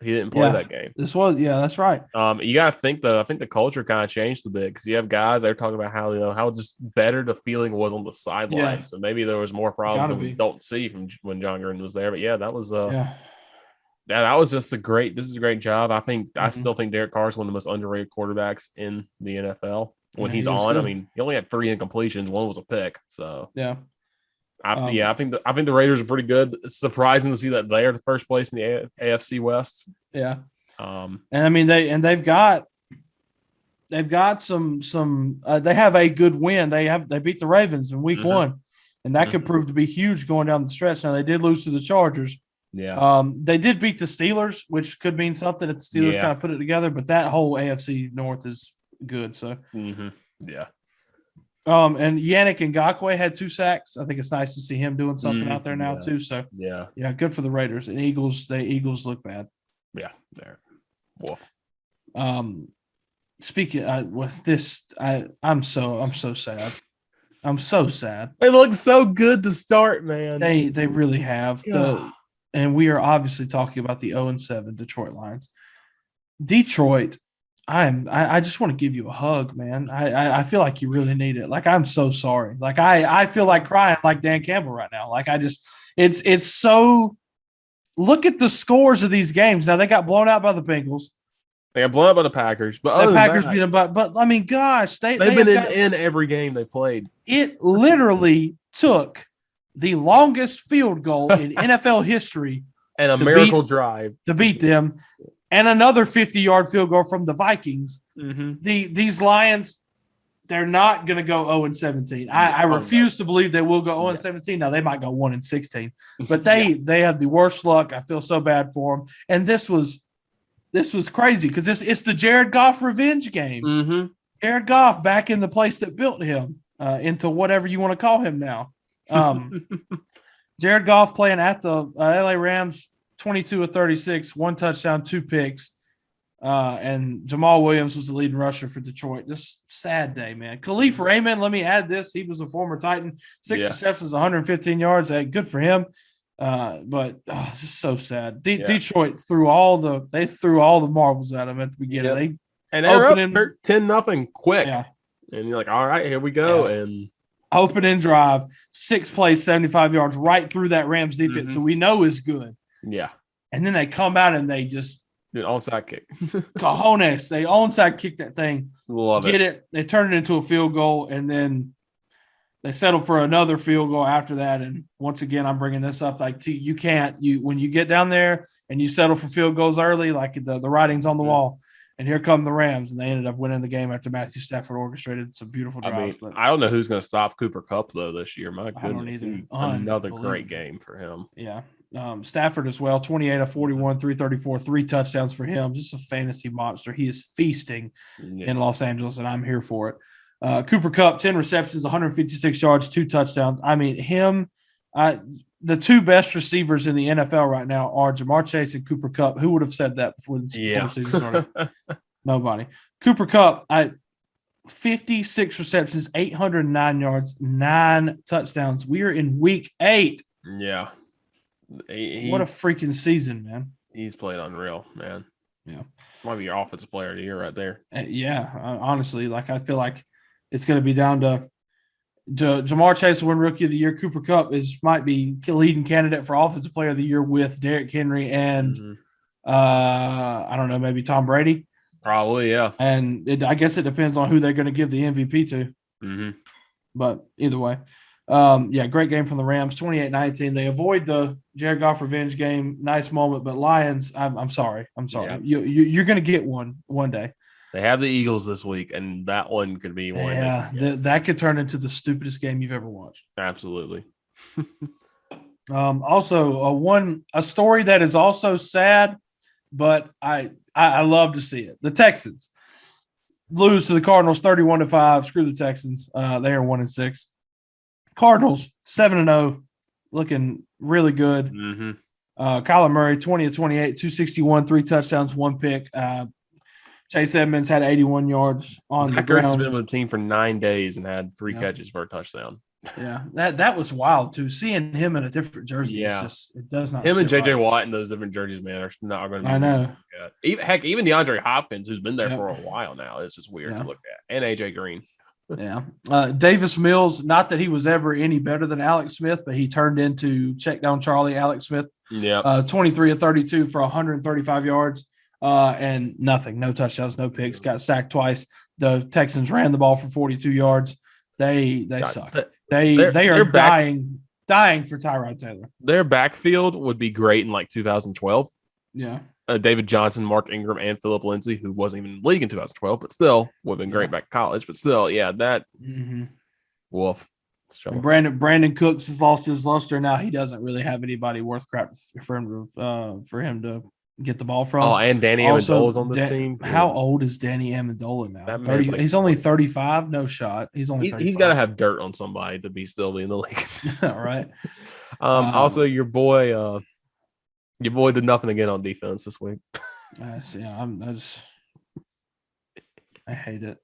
He didn't play that game. That's right. You got to think I think the culture kind of changed a bit because you have guys that are talking about how just better the feeling was on the sideline. Yeah. So maybe there was more problems that we don't see from when John Gruden was there. But that was that was just a great job. I still think Derek Carr is one of the most underrated quarterbacks in the NFL when he's on. Good. He only had 3 incompletions. 1 was a pick. So I think the Raiders are pretty good. It's surprising to see that they are the first place in the AFC West. Yeah. They've got some they have a good win. They beat the Ravens in week 1, and that could prove to be huge going down the stretch. Now they did lose to the Chargers. Yeah. They did beat the Steelers, which could mean something if the Steelers kind of put it together, but that whole AFC North is good. So yeah. And Yannick Ngakoue had 2 sacks. I think it's nice to see him doing something out there now too. So good for the Raiders. And Eagles look bad. Yeah, they're wolf. speaking with this, I'm so sad. I'm so sad. They look so good to start, man. They really have Yeah. and we are obviously talking about the 0-7 Detroit Lions. Detroit, I just want to give you a hug, man. I feel like you really need it. Like, I'm so sorry. Like, I feel like crying like Dan Campbell right now. Like, it's so. Look at the scores of these games. Now, they got blown out by the Bengals. They got blown up by the Packers, but The Packers beat them, but I mean, gosh, they've been in every game they played. It literally took the longest field goal in NFL history and a miracle drive to beat them, and another 50-yard field goal from the Vikings. Mm-hmm. These Lions, they're not going to go 0-17. I refuse to believe they will go 0-17. Now, they might go 1-16, but they have the worst luck. I feel so bad for them. And this was crazy because it's the Jared Goff revenge game. Mm-hmm. Jared Goff back in the place that built him into whatever you want to call him now. Jared Goff playing at the LA Rams, 22 of 36, 1 touchdown, 2 picks. And Jamal Williams was the leading rusher for Detroit. This sad day, man. Khalif Raymond, let me add this. He was a former Titan. 6 receptions, 115 yards. Hey, good for him. But it's just so sad. Detroit threw all the marbles at him at the beginning. They were up 10-0 quick. Yeah. And you're like, all right, here we go. Yeah. And opening drive, 6 plays, 75 yards right through that Rams defense, who we know is good. Yeah. And then they come out and they just onside kick. Cojones. They onside kick that thing. Love it. They turn it into a field goal, and then they settle for another field goal after that. And once again, I'm bringing this up. Like, when you get down there and you settle for field goals early, like the writing's on the wall. And here come the Rams, and they ended up winning the game after Matthew Stafford orchestrated some beautiful drives. I don't know who's going to stop Cooper Kupp, though, this year. My goodness. Another great game for him. Yeah. Stafford as well, 28 of 41, 334, 3 touchdowns for him. Just a fantasy monster. He is feasting in Los Angeles, and I'm here for it. Cooper Kupp, 10 receptions, 156 yards, 2 touchdowns. I mean, the 2 best receivers in the NFL right now are Jamar Chase and Cooper Kupp. Who would have said that before the season started? Nobody. Cooper Kupp, 56 receptions, 809 yards, 9 touchdowns. We are in week 8. Yeah. What a freaking season, man. He's played unreal, man. Yeah. Might be your offensive player of the year right there. Honestly, like, I feel like it's going to be down to Jamar Chase will win Rookie of the Year. Cooper Kupp might be leading candidate for Offensive Player of the Year with Derrick Henry and I don't know, maybe Tom Brady. Probably, yeah. And I guess it depends on who they're going to give the MVP to. Mm-hmm. But either way, great game from the Rams, 28-19. They avoid the Jared Goff revenge game. Nice moment, but Lions, I'm sorry. Yeah. You're going to get one day. They have the Eagles this week, and that one could be one. Yeah, that could turn into the stupidest game you've ever watched. Absolutely. Also, a story that is also sad, but I love to see it. The Texans lose to the Cardinals 31-5. Screw the Texans. They are 1-6. Cardinals 7-0, looking really good. Mm-hmm. Kyler Murray 20 of 28, 261, 3 touchdowns, 1 pick. Chase Edmonds had 81 yards on the ground. Has been with the team for 9 days and had 3 catches for a touchdown. Yeah, that was wild too. Seeing him in a different jersey, it does not. Him and JJ Watt in those different jerseys, man, are not going to be. I know. Even DeAndre Hopkins, who's been there for a while now, it's just weird to look at. And AJ Green. Yeah, Davis Mills. Not that he was ever any better than Alex Smith, but he turned into check down Charlie Alex Smith. Yeah, 23 of 32 for 135 yards. And nothing, no touchdowns, no picks, got sacked twice. The Texans ran the ball for 42 yards. They suck. They are dying for Tyrod Taylor. Their backfield would be great in like 2012. Yeah. David Johnson, Mark Ingram, and Philip Lindsay, who wasn't even in the league in 2012, but still would have been great back in college. But still, that wolf. Brandon Cooks has lost his luster now. He doesn't really have anybody worth crap for him to get the ball from. Oh, and Danny Amendola's on this team. How old is Danny Amendola now? He's only 35. No shot. He's got to have dirt on somebody to be still in the league. All right. Also, your boy did nothing again on defense this week. I hate it.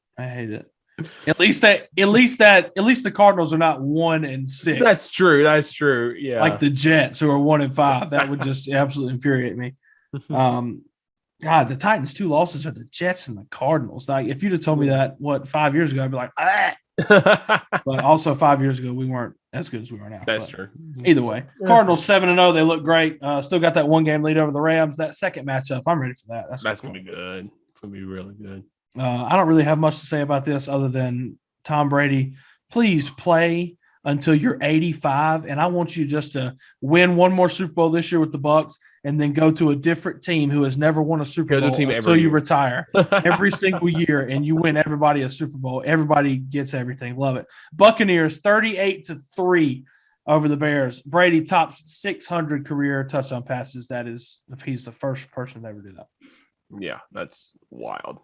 At least the Cardinals are not 1-6. That's true. Yeah. Like the Jets, who are 1-5. That would just absolutely infuriate me. God, the Titans' 2 losses are the Jets and the Cardinals. Like, if you'd have told me that 5 years ago, I'd be like, ah. But also 5 years ago, we weren't as good as we are now. That's true. Either way, Cardinals 7-0. They look great. Still got that 1-game lead over the Rams. That second matchup, I'm ready for that. That's gonna be good. It's gonna be really good. I don't really have much to say about this other than Tom Brady, please play until you're 85, and I want you just to win one more Super Bowl this year with the Bucs, and then go to a different team who has never won a Super Bowl until you retire every single year, and you win everybody a Super Bowl. Everybody gets everything. Love it. Buccaneers 38-3 over the Bears. Brady tops 600 career touchdown passes. That is, if he's the first person to ever do that. Yeah, that's wild.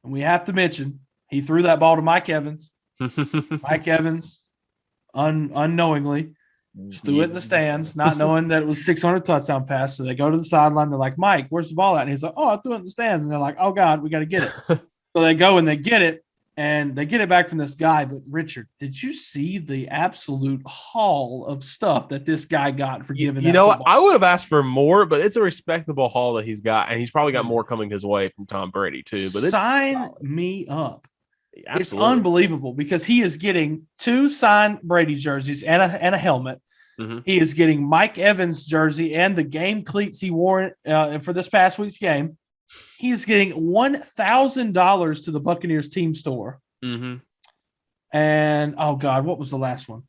And we have to mention he threw that ball to Mike Evans. Mike Evans, unknowingly, just threw it in the stands, not knowing that it was 600 touchdown pass. So they go to the sideline. They're like, Mike, where's the ball at? And he's like, oh, I threw it in the stands. And they're like, oh, God, we got to get it. So they go and they get it, and they get it back from this guy. But, Richard, did you see the absolute haul of stuff that this guy got for giving that football? I would have asked for more, but it's a respectable haul that he's got, and he's probably got more coming his way from Tom Brady, too. But Sign me up. Absolutely. It's unbelievable because he is getting 2 signed Brady jerseys and a helmet. Mm-hmm. He is getting Mike Evans' jersey and the game cleats he wore for this past week's game. He is getting $1,000 to the Buccaneers team store. Mm-hmm. And, oh, God, what was the last one?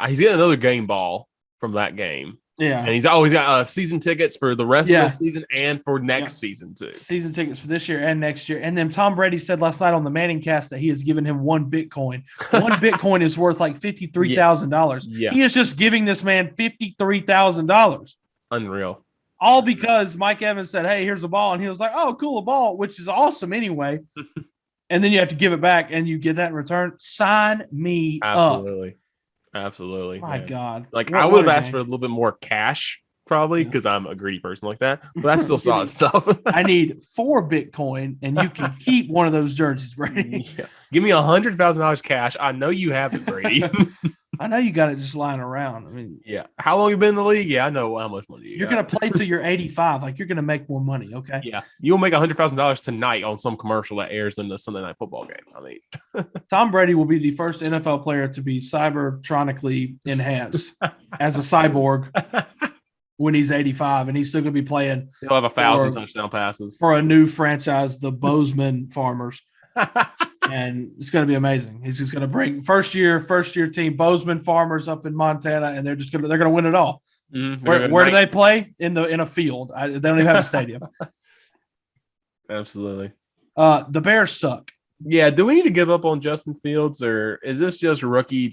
He's getting another game ball from that game. Yeah. And he's always got season tickets for the rest of the season and for next season, too. Season tickets for this year and next year. And then Tom Brady said last night on the Manning cast that he has given him 1 Bitcoin. 1 Bitcoin is worth like $53,000. Yeah. He is just giving this man $53,000. Unreal. All because Mike Evans said, hey, here's the ball. And he was like, oh, cool, a ball, which is awesome anyway. And then you have to give it back and you get that in return. Sign me up. Absolutely. My God. Like, I would have asked for a little bit more cash, probably, because I'm a greedy person like that. But that's still solid stuff. I need 4 Bitcoin, and you can keep one of those jerseys, Brady. Yeah. Give me $100,000 cash. I know you have it, Brady. I know you got it just lying around. I mean, yeah. How long you been in the league? Yeah, I know how much money you're going to play till you're 85. Like, you're going to make more money, okay? Yeah. You'll make $100,000 tonight on some commercial that airs in the Sunday Night Football game. I mean, Tom Brady will be the first NFL player to be cybertronically enhanced as a cyborg when he's 85, and he's still going to be playing. He'll have 1,000 touchdown passes for a new franchise, the Bozeman Farmers. And it's going to be amazing. He's just going to bring first year team Bozeman Farmers up in Montana, and they're going to win it all. Mm-hmm. Where do they play? In a field. They don't even have a stadium. Absolutely. The Bears suck. Yeah. Do we need to give up on Justin Fields, or is this just rookie?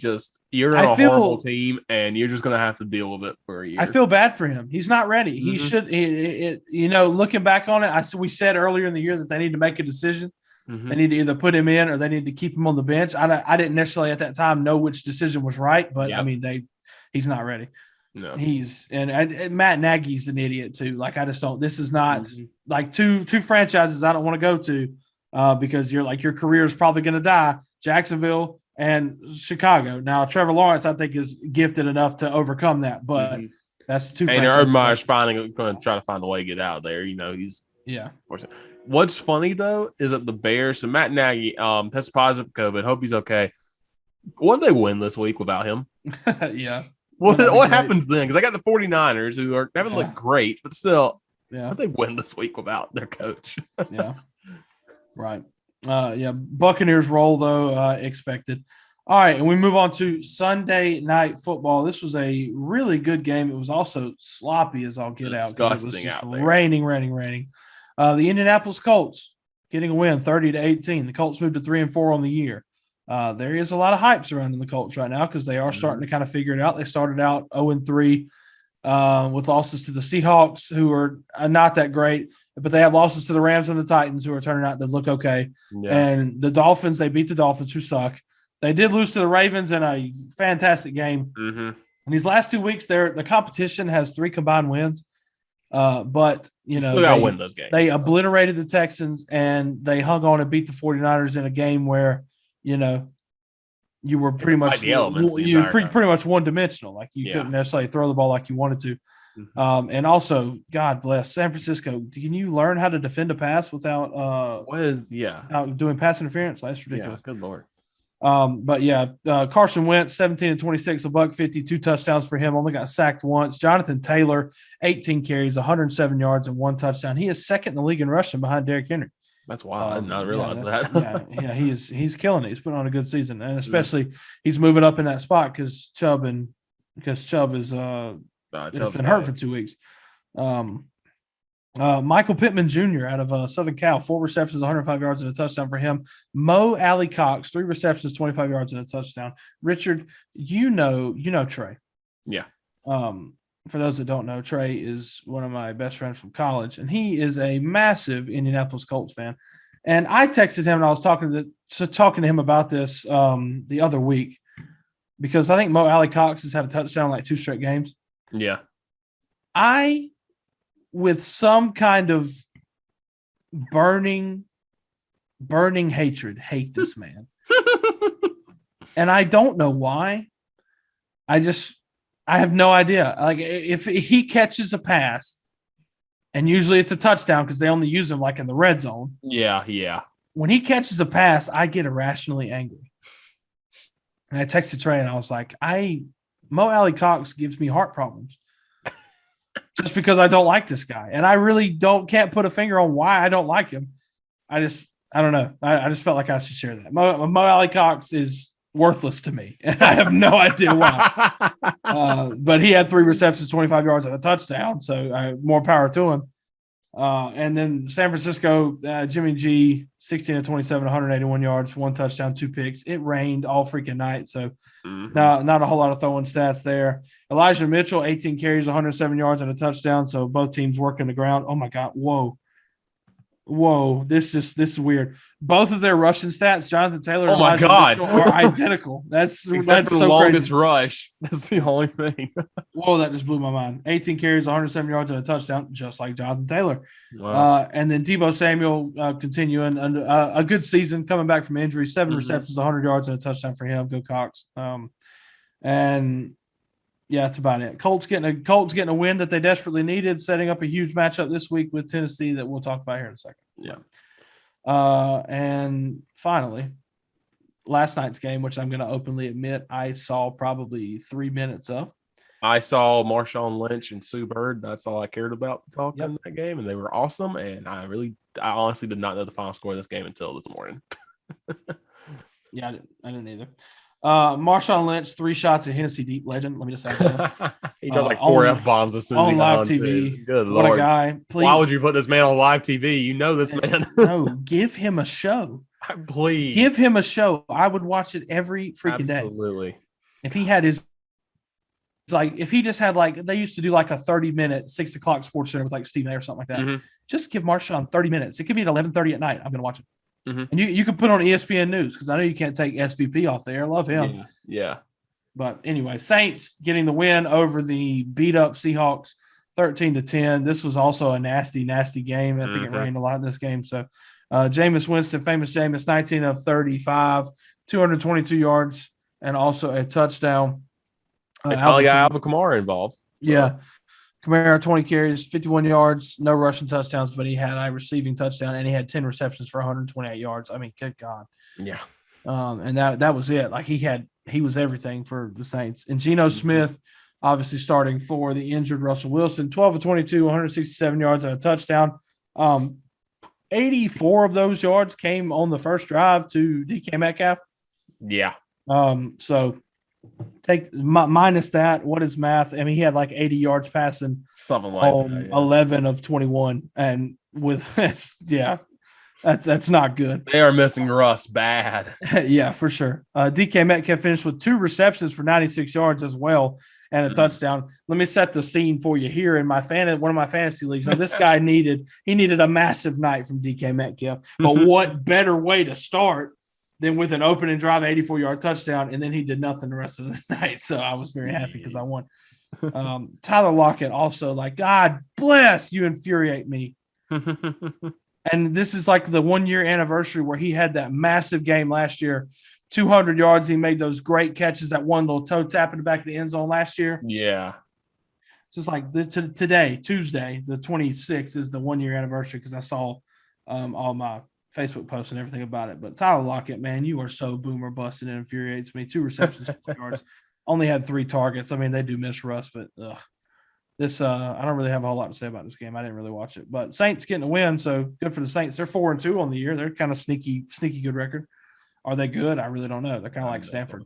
You're on a horrible team, and you're just going to have to deal with it for a year. I feel bad for him. He's not ready. Mm-hmm. He should. Looking back on it, we said earlier in the year that they need to make a decision. Mm-hmm. They need to either put him in or they need to keep him on the bench. I didn't necessarily at that time know which decision was right, but I mean, he's not ready. No, and Matt Nagy's an idiot too. Like, I just don't. This is not like two franchises I don't want to go to because your career is probably going to die. Jacksonville and Chicago. Now, Trevor Lawrence, I think, is gifted enough to overcome that, but that's 2 franchises. And Urban Meyer's finally going to try to find a way to get out of there. He's What's funny, though, is that the Bears, so Matt Nagy tested positive for COVID. Hope he's okay. What they win this week without him? Yeah. What happens then? Because I got the 49ers who haven't looked great, but still, what they win this week without their coach? Yeah. Right. Buccaneers roll, though, expected. All right, and we move on to Sunday Night Football. This was a really good game. It was also sloppy as all get out. Disgusting it was out there. Raining. The Indianapolis Colts getting a win, 30-18. The Colts moved to 3-4 on the year. There is a lot of hype surrounding the Colts right now because they are starting to kind of figure it out. They started out 0-3 with losses to the Seahawks, who are not that great, but they have losses to the Rams and the Titans, who are turning out to look okay. Yeah. And the Dolphins, they beat the Dolphins, who suck. They did lose to the Ravens in a fantastic game. Mm-hmm. In these last 2 weeks, the competition has 3 combined wins. But, you know, still got to win those games. They obliterated the Texans, and they hung on and beat the 49ers in a game where, you know, you were pretty much pretty much one dimensional. Like you couldn't necessarily throw the ball like you wanted to. Mm-hmm. And also, God bless San Francisco. Can you learn how to defend a pass without without doing pass interference? That's ridiculous. Yeah, good Lord. But Carson Wentz, 17-26, $150, 2 touchdowns for him. Only got sacked once. Jonathan Taylor, 18 carries, 107 yards, and 1 touchdown. He is second in the league in rushing behind Derrick Henry. That's wild. I did not realize that. He's killing it. He's putting on a good season, and especially he's moving up in that spot because Chubb is Chubb's been hurt for 2 weeks. Michael Pittman Jr. out of Southern Cal, 4 receptions, 105 yards, and a touchdown for him. Mo Alley Cox, 3 receptions, 25 yards, and a touchdown. Richard, you know Trey. Yeah. For those that don't know, Trey is one of my best friends from college, and he is a massive Indianapolis Colts fan. And I texted him, and I was talking to him about this the other week because I think Mo Alley Cox has had a touchdown like 2 straight games. Yeah. With some kind of burning hatred, hate this man. And I don't know why. I have no idea. Like if he catches a pass, and usually it's a touchdown because they only use him like in the red zone. Yeah. When he catches a pass, I get irrationally angry. And I texted Trey and I was like, Mo Alley Cox gives me heart problems. Just because I don't like this guy. And I really can't put a finger on why I don't like him. I don't know. I just felt like I should share that. Mo Alley Cox is worthless to me. And I have no idea why. But he had 3 receptions, 25 yards, and a touchdown. So more power to him. And then San Francisco, Jimmy G, 16-27, 181 yards, 1 touchdown, 2 picks. It rained all freaking night. So not a whole lot of throwing stats there. Elijah Mitchell, 18 carries, 107 yards, and a touchdown. So both teams working the ground. Oh my God. Whoa. This is weird. Both of their rushing stats, Jonathan Taylor and Elijah Mitchell, are identical. That's for so the longest crazy. rush. That's the only thing. Whoa, that just blew my mind. 18 carries, 107 yards, and a touchdown, just like Jonathan Taylor. Wow. And then Deebo Samuel continuing a good season, coming back from injury, 7 receptions, 100 yards, and a touchdown for him. Go Cox. And yeah, that's about it. Colts getting a win that they desperately needed, setting up a huge matchup this week with Tennessee that we'll talk about here in a second. Yeah. And finally, last night's game, which I'm going to openly admit I saw probably 3 minutes of. I saw Marshawn Lynch and Sue Bird. That's all I cared about to talk in that game, and they were awesome. And I honestly did not know the final score of this game until this morning. Yeah, I didn't either. Marshawn Lynch, 3 shots at Hennessy Deep legend. Let me just say that. He dropped like 4 F-bombs as soon as he got on TV. Good Lord. What a guy. Please. Why would you put this man on live TV? You know this man. No, give him a show. Please. Give him a show. I would watch it every freaking day. Absolutely. If he had if he just had they used to do like a 30-minute 6 o'clock Sports Center with like Stephen A or something like that. Just give Marshawn 30 minutes. It could be at 11:30 at night. I'm going to watch it. And you can put on ESPN News because I know you can't take SVP off there. I love him. Yeah. But anyway, Saints getting the win over the beat-up Seahawks, 13-10. This was also a nasty, nasty game. I think it rained a lot in this game. So Jameis Winston, famous Jameis, 19 of 35, 222 yards, and also a touchdown. They probably got Alvin Kamara involved. So. Yeah. Kamara, 20 carries, 51 yards, no rushing touchdowns, but he had a receiving touchdown, and he had 10 receptions for 128 yards. I mean, good God. Yeah. And that was it. Like he was everything for the Saints. And Geno Smith, obviously starting for the injured Russell Wilson, 12 of 22, 167 yards and a touchdown. 84 of those yards came on the first drive to DK Metcalf. Yeah. So take minus that. What is math? I mean, he had like 80 yards passing, something like that, 11 of 21, and with that's not good. They are missing Russ bad. Yeah, for sure. DK Metcalf finished with 2 receptions for 96 yards as well and a touchdown. Let me set the scene for you here in one of my fantasy leagues. Now, this guy needed a massive night from DK Metcalf, but what better way to start than with an opening drive, 84-yard touchdown, and then he did nothing the rest of the night. So I was very happy because I won. Tyler Lockett also, like, God bless, you infuriate me. And this is like the 1 year anniversary where he had that massive game last year, 200 yards. He made those great catches, that one little toe tap in the back of the end zone last year. Yeah. It's just like today, Tuesday, the 26th is the 1 year anniversary because I saw all my Facebook posts and everything about it. But Tyler Lockett, man, you are so boomer busted and infuriates me. 2 receptions, 2 yards, only had 3 targets. I mean, they do miss Russ, but this I don't really have a whole lot to say about this game. I didn't really watch it, but Saints getting a win, so good for the Saints. They're 4-2 on the year. They're kind of sneaky good record. Are they good? I really don't know. They're kind of like Stanford.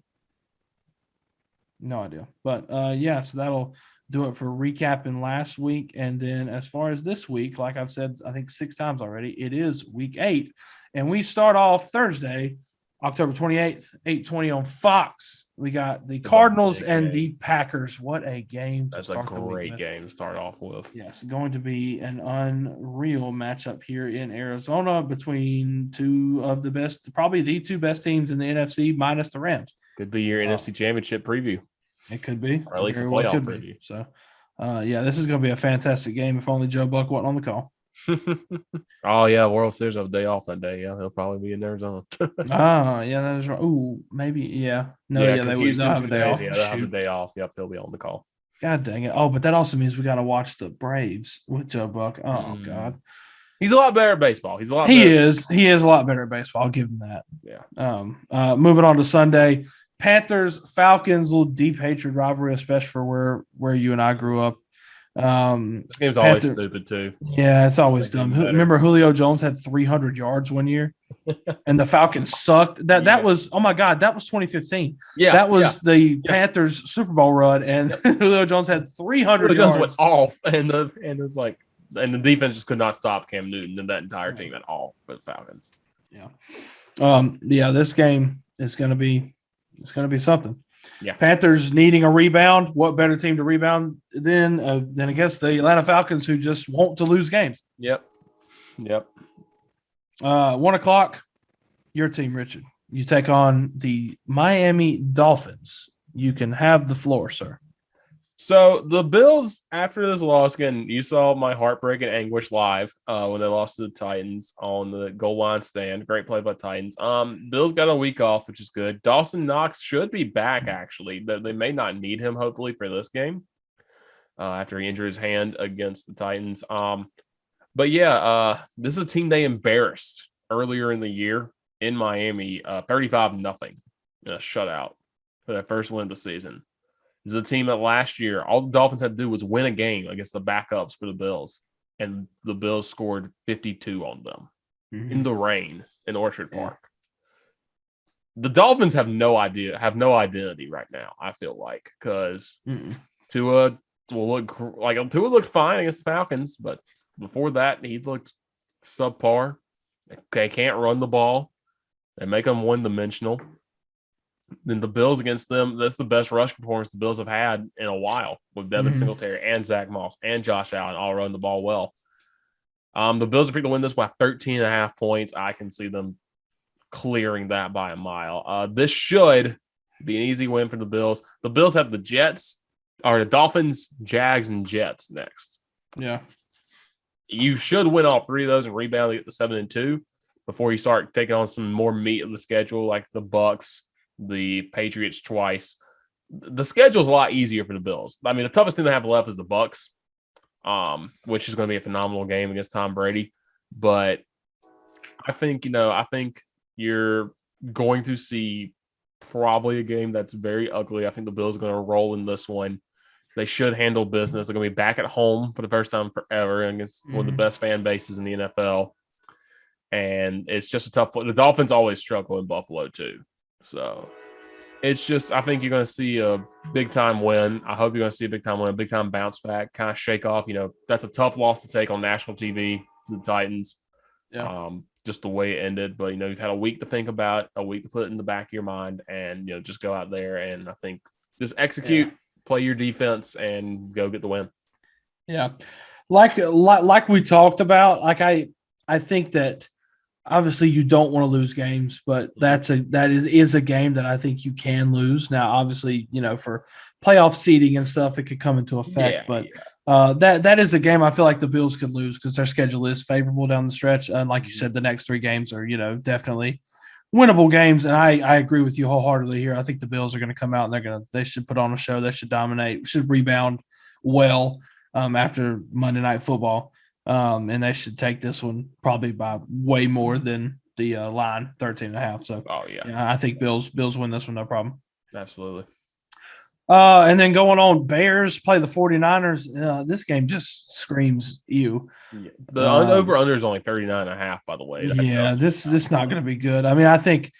No idea, but yeah. So that'll do it for recapping last week, and then as far as this week, like I've said, I think 6 times already, it is week 8, and we start off Thursday, October 28th, 8:20 on Fox. We got the Cardinals and the Packers. What a game. That's a great game to start off with. Yes, going to be an unreal matchup here in Arizona between 2 of the best, probably the 2 best teams in the NFC minus the Rams. Could be your NFC Championship preview. It could be. Or at least a playoff preview. So, yeah, this is going to be a fantastic game if only Joe Buck wasn't on the call. Oh, yeah, World Series have a day off that day. Yeah, he'll probably be in Arizona. Yeah, that is right. Ooh, maybe, yeah. No, yeah, they would have a day off. Yeah, they'll have a day off. Yep, they'll be on the call. God dang it. Oh, but that also means we got to watch the Braves with Joe Buck. Oh, God. He's a lot better at baseball. He is a lot better at baseball. I'll give him that. Yeah. Moving on to Sunday. Panthers, Falcons, little deep hatred rivalry, especially for where you and I grew up. This game's always stupid too. Yeah, it's always dumb. Remember Julio Jones had 300 yards one year, and the Falcons sucked. That was, oh my God, that was 2015. Yeah, that was the Panthers Super Bowl run, and Julio Jones had 300 yards. Jones went off, and it's like, and the defense just could not stop Cam Newton and that entire team at all for the Falcons. Yeah, yeah, this game is going to be. It's going to be something. Yeah. Panthers needing a rebound. What better team to rebound than against the Atlanta Falcons, who just want to lose games? Yep. 1 o'clock, your team, Richard. You take on the Miami Dolphins. You can have the floor, sir. So the Bills, after this loss, again, you saw my heartbreak and anguish live when they lost to the Titans on the goal line stand. Great play by Titans. Bills got a week off, which is good. Dawson Knox should be back, actually, but they may not need him, hopefully, for this game after he injured his hand against the Titans. But yeah, this is a team they embarrassed earlier in the year in Miami, 35-0 in a shutout for their first win of the season. This is a team that last year, all the Dolphins had to do was win a game against the backups for the Bills, and the Bills scored 52 on them in the rain in Orchard Park. The Dolphins have no identity right now, I feel like, because Tua looked fine against the Falcons, but before that, he looked subpar. They can't run the ball. They make them one-dimensional. Then the Bills against them, that's the best rush performance the Bills have had in a while with Devin Singletary and Zach Moss and Josh Allen all running the ball well. The Bills are picked to win this by 13.5 points. I can see them clearing that by a mile. This should be an easy win for the Bills. The Bills have the Dolphins, Jags, and Jets next. Yeah. You should win all 3 of those and rebound to get to 7-2 before you start taking on some more meat of the schedule, like the Bucs, the Patriots twice. The schedule's a lot easier for the Bills. I mean, the toughest thing they have left is the Bucs, which is going to be a phenomenal game against Tom Brady. But I think you're going to see probably a game that's very ugly. I think the Bills are going to roll in this one. They should handle business. They're going to be back at home for the first time forever against one of the best fan bases in the NFL. And it's just a tough one. The Dolphins always struggle in Buffalo too. So it's just, I think you're going to see a big-time win. I hope you're going to see a big-time win, a big-time bounce back, kind of shake off. That's a tough loss to take on national TV to the Titans. Yeah. Just the way it ended. But, you've had a week to think about, a week to put it in the back of your mind, and, just go out there and I think just execute, play your defense, and go get the win. Yeah. Like we talked about, I think that obviously you don't want to lose games, but that is a game that I think you can lose. Now, obviously, for playoff seeding and stuff, it could come into effect. That is a game I feel like the Bills could lose because their schedule is favorable down the stretch. And like you said, the next 3 games are, definitely winnable games. And I agree with you wholeheartedly here. I think the Bills are going to come out and they should put on a show. They should dominate, should rebound well after Monday Night Football. And they should take this one probably by way more than the line 13.5. So I think Bills win this one, no problem. Absolutely. And then going on, Bears play the 49ers. This game just screams you. Yeah. The over-under is only 39.5, by the way. This is not going to be good. I mean, I think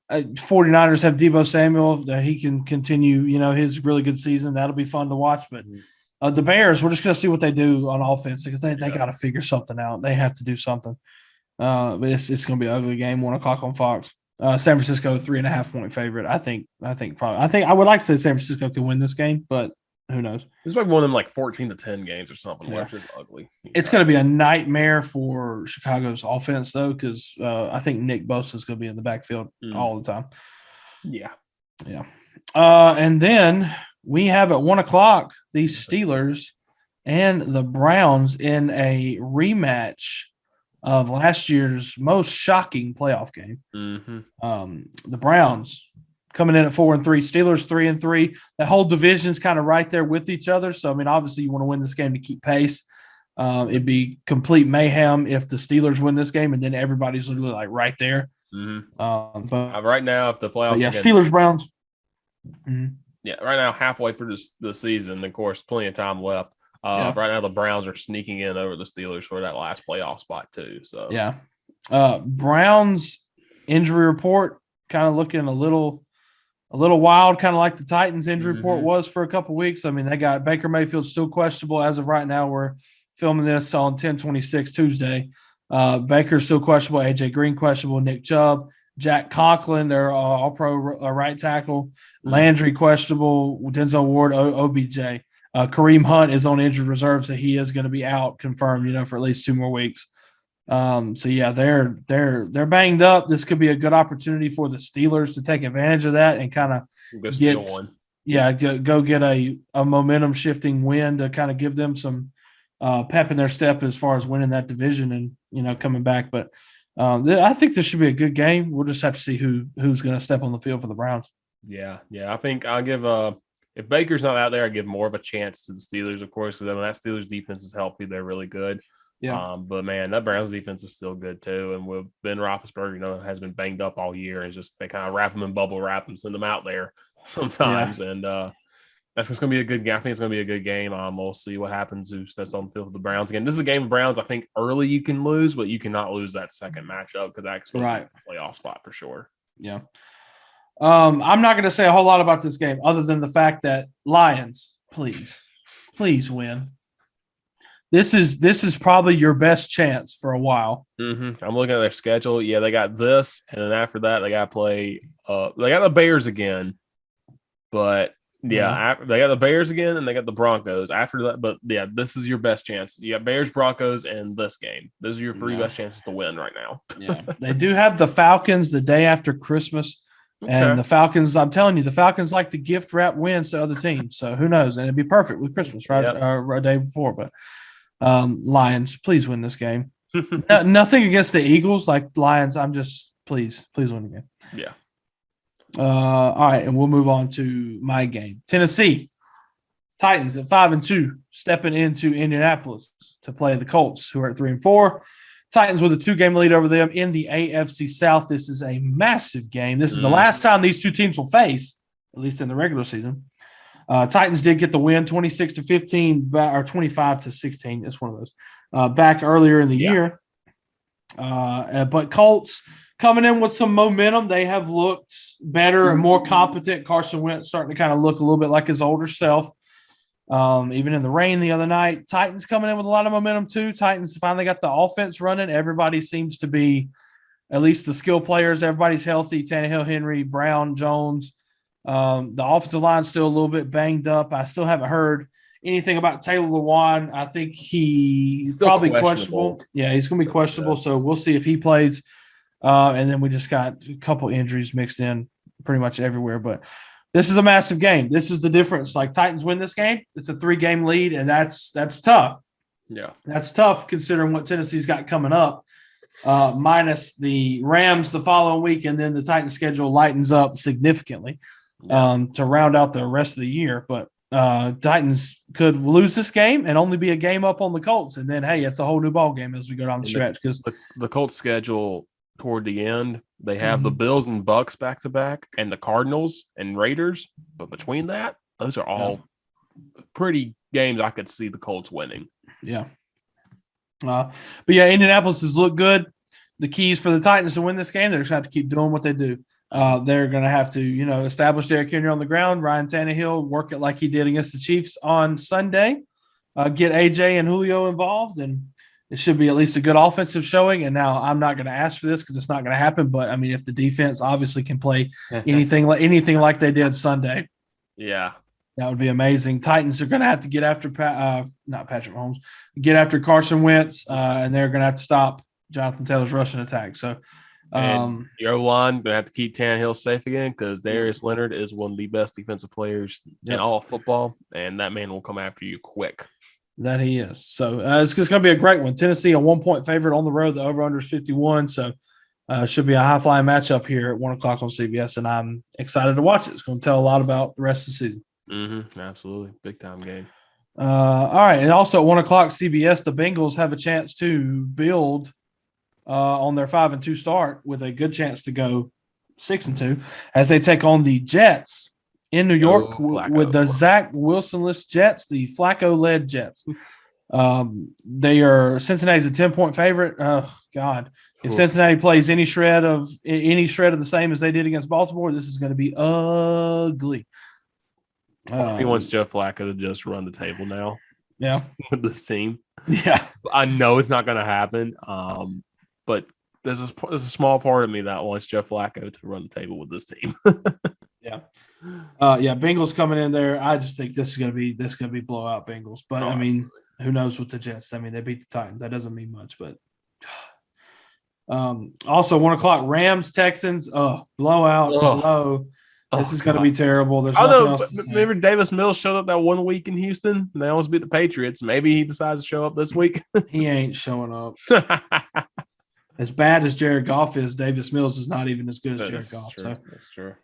49ers have Deebo Samuel, that he can continue, his really good season. That'll be fun to watch. But the Bears, we're just going to see what they do on offense because they got to figure something out. They have to do something. But it's going to be an ugly game, 1 o'clock on Fox. San Francisco 3.5-point favorite. I think I would like to say San Francisco can win this game, but who knows? It's like one of them like 14-10 games or something. Where it's just ugly. It's going to be a nightmare for Chicago's offense though, because I think Nick Bosa is going to be in the backfield all the time. Yeah. And then we have at 1 o'clock the Steelers and the Browns in a rematch of last year's most shocking playoff game. The Browns coming in at 4-3, Steelers 3-3. That whole division's kind of right there with each other. So, I mean, obviously you want to win this game to keep pace. It'd be complete mayhem if the Steelers win this game and then everybody's literally like right there. But right now, if the playoffs, Steelers, Browns. Yeah, right now halfway through the season, of course, plenty of time left. Right now, the Browns are sneaking in over the Steelers for that last playoff spot too. So Browns injury report kind of looking a little wild, kind of like the Titans injury report was for a couple weeks. I mean, they got Baker Mayfield still questionable as of right now. We're filming this on 10/26 Tuesday. Baker's still questionable. AJ Green questionable. Nick Chubb, Jack Conklin, their All-Pro right tackle. Landry questionable. Denzel Ward, OBJ. Kareem Hunt is on injured reserve, so he is going to be out confirmed, for at least 2 more weeks. They're banged up. This could be a good opportunity for the Steelers to take advantage of that and kind of go get a momentum shifting win to kind of give them some pep in their step as far as winning that division and coming back. But I think this should be a good game. We'll just have to see who's going to step on the field for the Browns. Yeah. I think I'll give if Baker's not out there, I give more of a chance to the Steelers, of course, because that Steelers defense is healthy. They're really good. Yeah. But man, that Browns defense is still good too. And with Ben Roethlisberger, has been banged up all year. It's just they kind of wrap him in bubble wrap and send him out there sometimes. Yeah. And that's just going to be a good game. I think it's going to be a good game. We'll see what happens. Who steps on the field for the Browns again? This is a game of Browns. I think early you can lose, but you cannot lose that second matchup because that's going to be a playoff spot for sure. Yeah. I'm not going to say a whole lot about this game other than the fact that Lions, please win. This is probably your best chance for a while. I'm looking at their schedule. Yeah, they got this, and then after that, they got to play. They got the Bears again, but they got the Bears again, and they got the Broncos after that. But yeah, this is your best chance. You got Bears, Broncos, and this game. Those are your 3 best chances to win right now. They do have the Falcons the day after Christmas. Okay. And the Falcons, I'm telling you, the Falcons like to gift wrap wins to other teams. So who knows? And it'd be perfect with Christmas, right? A day before. But Lions, please win this game. Nothing against the Eagles. Like Lions, I'm just please win the game. Yeah. All right, and we'll move on to my game. Tennessee Titans at 5-2, stepping into Indianapolis to play the Colts, who are at 3-4. Titans with a 2-game lead over them in the AFC South. This is a massive game. This is the last time these 2 teams will face, at least in the regular season. Titans did get the win, 26-15 or 25-16. It's one of those back earlier in the year. But Colts coming in with some momentum. They have looked better and more competent. Carson Wentz starting to kind of look a little bit like his older self. Even in the rain the other night. Titans coming in with a lot of momentum too. Titans finally got the offense running. Everybody seems to be, at least the skill players, everybody's healthy. Tannehill, Henry, Brown, Jones. The offensive line's still a little bit banged up. I still haven't heard anything about Taylor Lewan. I think he's probably questionable. Yeah, he's going to be questionable, so we'll see if he plays. And then we just got a couple injuries mixed in pretty much everywhere. But This is a massive game. This is the difference. Like Titans win this game, it's a 3-game lead, and that's tough. Yeah. That's tough considering what Tennessee's got coming up, minus the Rams the following week, and then the Titans schedule lightens up significantly to round out the rest of the year. But Titans could lose this game and only be a game up on the Colts, and then hey, it's a whole new ball game as we go down the stretch. Because the Colts schedule toward the end, they have the Bills and Bucks back to back, and the Cardinals and Raiders. But between that, those are all pretty games I could see the Colts winning. Yeah. But yeah, Indianapolis has looked good. The keys for the Titans to win this game, they're just going to have to keep doing what they do. They're going to have to, establish Derrick Henry on the ground. Ryan Tannehill work it like he did against the Chiefs on Sunday. Get AJ and Julio involved, and it should be at least a good offensive showing. And now I'm not going to ask for this because it's not going to happen. But I mean, if the defense obviously can play anything like they did Sunday, yeah, that would be amazing. Titans are going to have to get after not Patrick Mahomes, get after Carson Wentz, and they're going to have to stop Jonathan Taylor's rushing attack. So, your line going to have to keep Tannehill safe again because Darius Leonard is one of the best defensive players in all of football, and that man will come after you quick. That he is. So it's going to be a great one. Tennessee, a 1-point favorite on the road. The over-under is 51. So should be a high-flying matchup here at 1 o'clock on CBS, and I'm excited to watch it. It's going to tell a lot about the rest of the season. Absolutely. Big-time game. All right. And also at 1 o'clock CBS, the Bengals have a chance to build on their 5-2 start with a good chance to go 6-2 as they take on the Jets in New York with the Zach Wilson-less Jets, the Flacco-led Jets. Cincinnati's a 10-point favorite. Oh God. If Cincinnati plays any shred of the same as they did against Baltimore, this is going to be ugly. He wants Joe Flacco to just run the table now. Yeah. With this team. Yeah. I know it's not going to happen. But there's a small part of me that wants Joe Flacco to run the table with this team. Yeah. Bengals coming in there. I just think this is going to be blowout Bengals. But I mean, who knows with the Jets? I mean, they beat the Titans. That doesn't mean much, but also 1 o'clock Rams Texans. Blowout. Low. This is going to be terrible. There's nothing else to say. Remember Davis Mills showed up that 1 week in Houston and they almost beat the Patriots. Maybe he decides to show up this week. He ain't showing up. As bad as Jared Goff is, Davis Mills is not even as good as Jared Goff. True. So, that's true.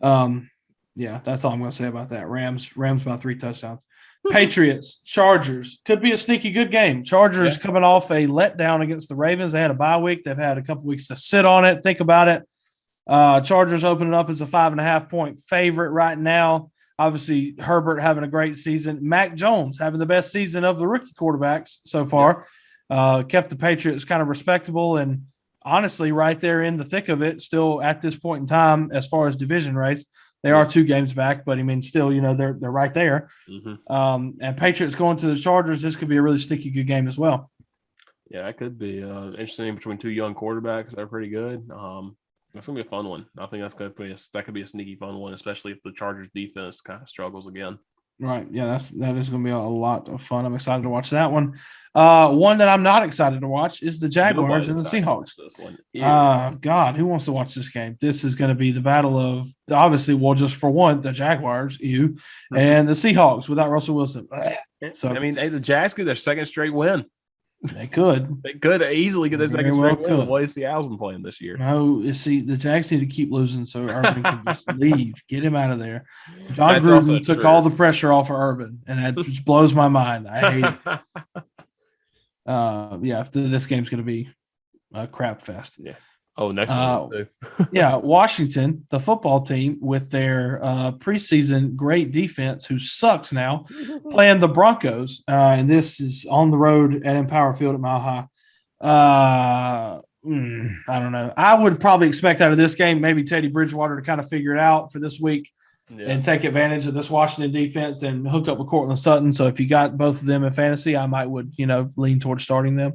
Yeah, that's all I'm going to say about that. Rams by 3 touchdowns. Patriots, Chargers. Could be a sneaky good game. Chargers coming off a letdown against the Ravens. They had a bye week. They've had a couple weeks to sit on it, think about it. Chargers opening up as a 5.5-point favorite right now. Obviously, Herbert having a great season. Mac Jones having the best season of the rookie quarterbacks so far. Kept the Patriots kind of respectable and honestly right there in the thick of it still at this point in time as far as division race. They are 2 games back, but I mean, still, they're right there. And Patriots going to the Chargers, this could be a really sneaky good game as well. Yeah, it could be interesting between 2 young quarterbacks. They're pretty good. That's gonna be a fun one. I think that could be a sneaky fun one, especially if the Chargers defense kind of struggles again. Right. Yeah, that is going to be a lot of fun. I'm excited to watch that one. One that I'm not excited to watch is the Jaguars and the Seahawks. God, who wants to watch this game? This is going to be the battle of, obviously, just for one, the Jaguars, and the Seahawks without Russell Wilson. So I mean, the Jags get their second straight win. They could easily get their second straight win. The way Seattle's been playing this year. No, the Jags need to keep losing so Urban can just leave. Get him out of there. John Gruden took all the pressure off of Urban, and that just blows my mind. I hate it. This game's going to be a crap fest. Yeah. Oh, next one too. Washington, the football team with their preseason great defense, who sucks now, playing the Broncos. And this is on the road at Empower Field at Mile High. I don't know. I would probably expect out of this game maybe Teddy Bridgewater to kind of figure it out for this week and take advantage of this Washington defense and hook up with Cortland Sutton. So if you got both of them in fantasy, I would lean towards starting them.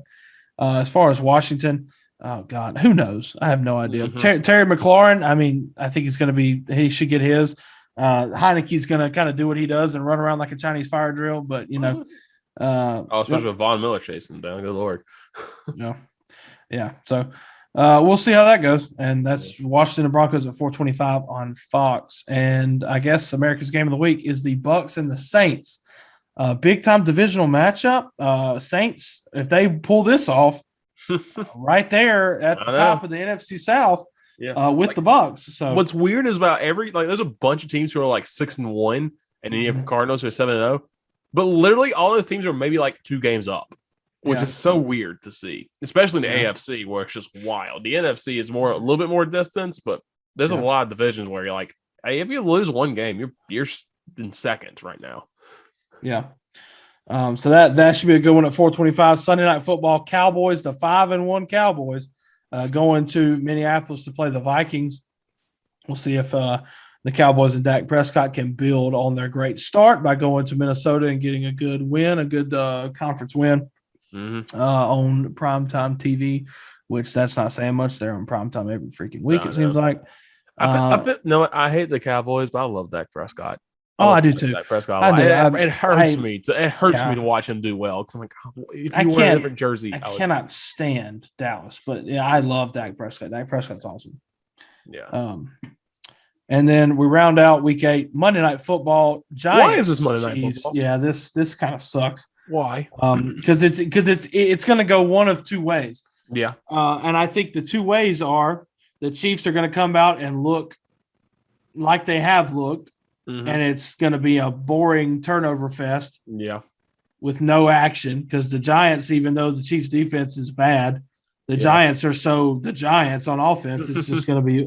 As far as Washington, oh God, who knows? I have no idea. Terry McLaurin, I think he should get his. Heineke's going to kind of do what he does and run around like a Chinese fire drill, but especially with Von Miller chasing down. Good Lord. Yeah. So We'll see how that goes. And that's Washington and Broncos at 4:25 on Fox. And I guess America's game of the week is the Bucks and the Saints. Big time divisional matchup. Saints, if they pull this off, right there at the top of the NFC South, with the Bucks. So what's weird is about there's a bunch of teams who are like 6-1, and then you have Cardinals who are 7-0, but literally all those teams are maybe like 2 games up, which is so weird to see, especially in the AFC where it's just wild. The NFC is a little bit more distance, but there's a lot of divisions where you're like, hey, if you lose one game, you're in second right now. Yeah. So that should be a good one at 4:25. Sunday Night Football. Cowboys, the 5-1 Cowboys, going to Minneapolis to play the Vikings. We'll see if the Cowboys and Dak Prescott can build on their great start by going to Minnesota and getting a good win, a good conference win on primetime TV, which that's not saying much. They're on primetime every freaking week, it seems like. I hate the Cowboys, but I love Dak Prescott. I do too. Dak Prescott. It hurts me. It hurts me to watch him do well. Because I'm like, if you wear a different jersey, I cannot stand Dallas. But I love Dak Prescott. Dak Prescott's awesome. Yeah. And then we round out week 8, Monday Night Football. Giants. Why is this Monday Night Football? Yeah, this kind of sucks. Why? Because it's going to go one of 2 ways. Yeah. And I think the 2 ways are the Chiefs are going to come out and look like they have looked. And it's going to be a boring turnover fest. Yeah. With no action, because the Giants, even though the Chiefs' defense is bad, the Giants are the Giants on offense. It's just going to be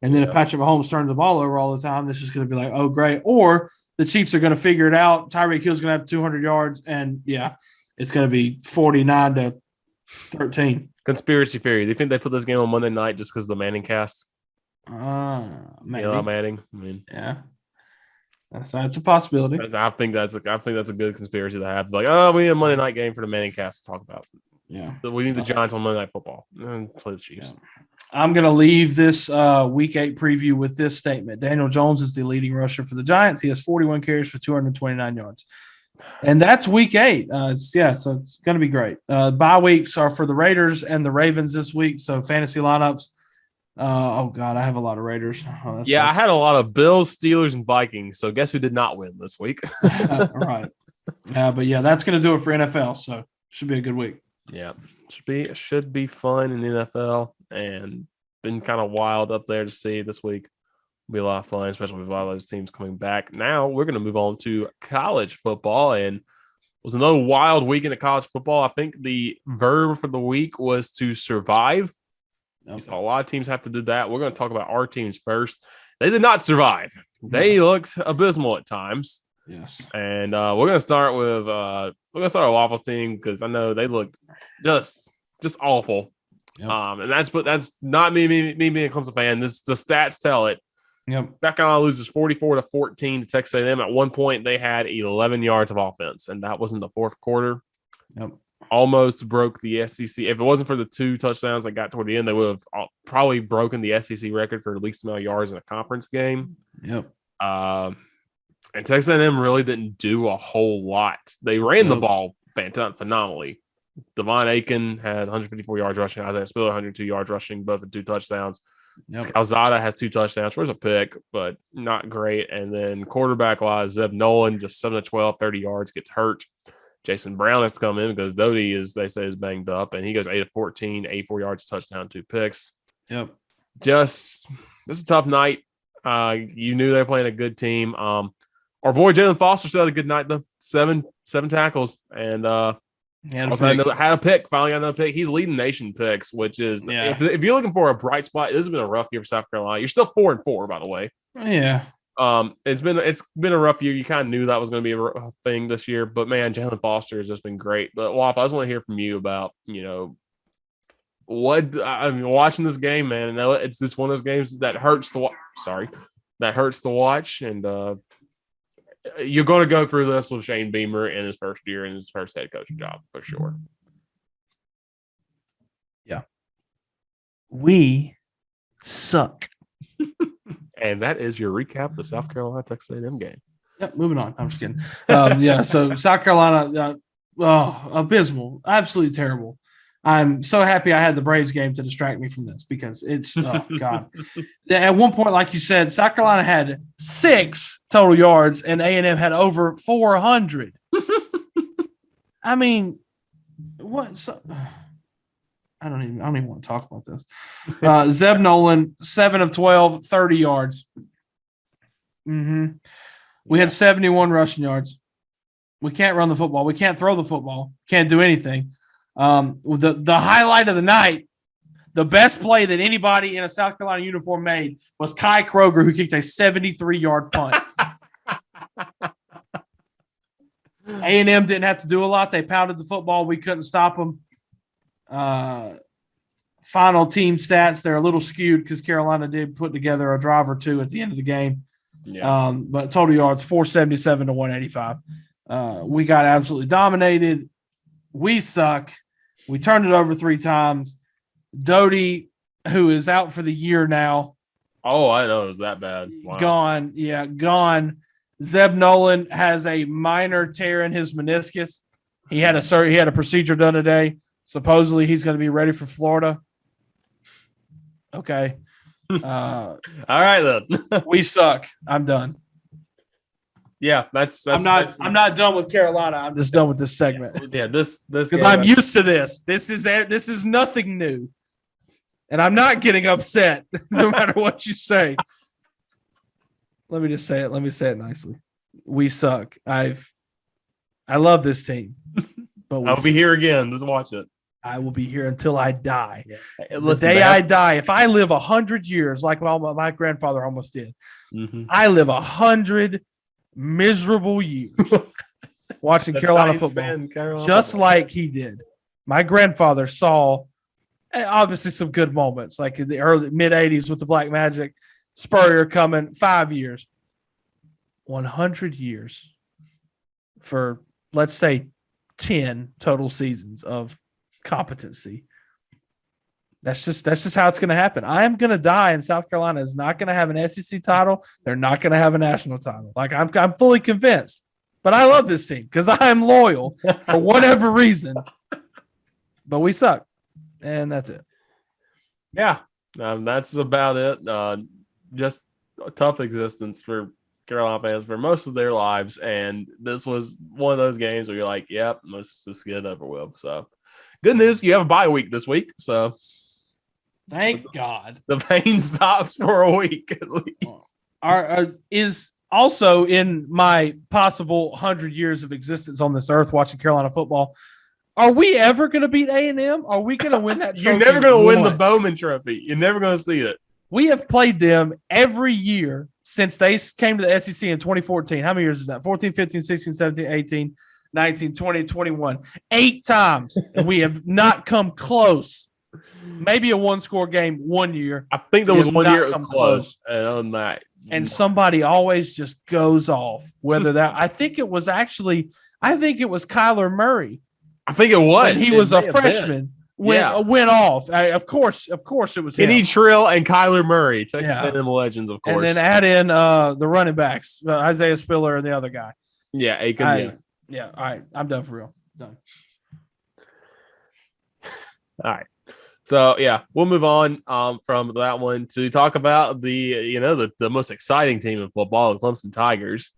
And then if Patrick Mahomes turns the ball over all the time, this is going to be like, oh, great. Or the Chiefs are going to figure it out. Tyreek Hill's going to have 200 yards, and it's going to be 49-13. Conspiracy theory. Do you think they put this game on Monday night just because of the Manning cast? Maybe. Manning. I mean, that's a possibility. I think that's a good conspiracy to have. Like, oh, we need a Monday night game for the Manning cast to talk about. Yeah, we need the Giants on Monday Night Football and play the Chiefs. Yeah. I'm going to leave this Week 8 preview with this statement. Daniel Jones is the leading rusher for the Giants. He has 41 carries for 229 yards. And that's Week 8. So it's going to be great. Bye weeks are for the Raiders and the Ravens this week. So fantasy lineups. Oh, God, I have a lot of Raiders. I had a lot of Bills, Steelers, and Vikings. So guess who did not win this week? All right. But, that's going to do it for NFL. So should be a good week. Yeah, should be fun in the NFL, and been kind of wild up there to see this week. Be a lot of fun, especially with a lot of those teams coming back. Now we're going to move on to college football, and it was another wild weekend of college football. I think the verb for the week was to survive. Okay. So a lot of teams have to do that. We're going to talk about our teams first. They did not survive. They looked abysmal at times. Yes, and we're gonna start with Waffle's team because I know they looked just awful. Yep. And that's not me being a Clemson fan. The stats tell it. Yep. South Carolina loses 44-14 to Texas A&M. At one point, they had 11 yards of offense, and that was in the fourth quarter. Yep. Almost broke the SEC. If it wasn't for the 2 touchdowns they got toward the end, they would have probably broken the SEC record for the least amount of yards in a conference game. Yep. And Texas A&M really didn't do a whole lot. They ran the ball phenomenally. Devon Aiken has 154 yards rushing. Isaiah Spiller 102 yards rushing, both with 2 touchdowns. Yep. Calzada has 2 touchdowns. There's a pick, but not great. And then quarterback-wise, Zeb Nolan, just 7 of 12, 30 yards, gets hurt. Jason Brown has to come in because Doty is banged up, and he goes 8 of 14, 84 yards, touchdown, 2 picks. Yep. Just a tough night. You knew they were playing a good team. Our boy Jalen Foster still had a good night though. 7 tackles and had a pick. Finally got another pick. He's leading nation picks, which is if you're looking for a bright spot, this has been a rough year for South Carolina. You're still 4-4, by the way. Yeah. It's been a rough year. You kind of knew that was going to be a thing this year, but man, Jalen Foster has just been great. But Waffle, I just want to hear from you about watching this game, man. And it's just one of those games that hurts to watch. That hurts to watch, and you're going to go through this with Shane Beamer in his first year and his first head coaching job for sure. Yeah, we suck. And that is your recap of the South Carolina Texas A&M game. Yep, moving on. I'm just kidding. So South Carolina, abysmal, absolutely terrible. I'm so happy I had the Braves game to distract me from this because it's oh God. At one point, like you said, South Carolina had 6 total yards and A&M had over 400. I mean, what? So, I don't even want to talk about this. Zeb Nolan, 7 of 12, 30 yards. We had 71 rushing yards. We can't run the football. We can't throw the football. Can't do anything. The highlight of the night, the best play that anybody in a South Carolina uniform made was Kai Kroger, who kicked a 73-yard punt. A&M didn't have to do a lot. They pounded the football. We couldn't stop them. Final team stats, they're a little skewed because Carolina did put together a drive or two at the end of the game. Yeah. But total yards, 477 to 185. We got absolutely dominated. We suck. We turned it over 3 times. Doty, who is out for the year now. Oh, I know it was that bad. Wow. Gone. Yeah, gone. Zeb Nolan has a minor tear in his meniscus. He had a procedure done today. Supposedly he's going to be ready for Florida. Okay. All right then. We suck. I'm done. Yeah, that's I'm not done with Carolina. I'm just done with this segment. Yeah, this because I'm used to this. This is nothing new, and I'm not getting upset no matter what you say. Let me just say it. Let me say it nicely. We suck. I love this team, but I'll be here again. Just watch it. I will be here until I die. Yeah. The day I die, if I live 100 years, like my grandfather almost did, I live 100 miserable years watching Carolina football, just like he did. My grandfather saw obviously some good moments, like in the early mid 80s with the Black Magic, Spurrier coming 5 years, 100 years for, let's say, 10 total seasons of competency. That's just how it's going to happen. I am going to die, and South Carolina is not going to have an SEC title. They're not going to have a national title. Like I'm fully convinced. But I love this team because I am loyal for whatever reason. But we suck, and that's it. Yeah, that's about it. Just a tough existence for Carolina fans for most of their lives, and this was one of those games where you're like, "Yep, let's just get it over with." So, good news, you have a bye week this week, so. Thank God. The pain stops for a week at least. Is also in my possible 100 years of existence on this earth watching Carolina football. Are we ever going to beat A&M? Are we going to win that trophy? You're never going to win the Bowman Trophy. You're never going to see it. We have played them every year since they came to the SEC in 2014. How many years is that? 14, 15, 16, 17, 18, 19, 20, 21. 8 times. And we have not come close. Maybe a 1-score game one year. I think there was one year it was close. And on that, and somebody always just goes off. Whether that, I think it was Kyler Murray. I think it was. When he was a freshman. Went off. Of course, it was Kenny him. Trill and Kyler Murray, Texas A&M legends, of course. And then add in the running backs, Isaiah Spiller and the other guy. Yeah, Aiken. Yeah. All right, I'm done for real. Done. All right. So yeah, we'll move on from that one to talk about the most exciting team in football, the Clemson Tigers,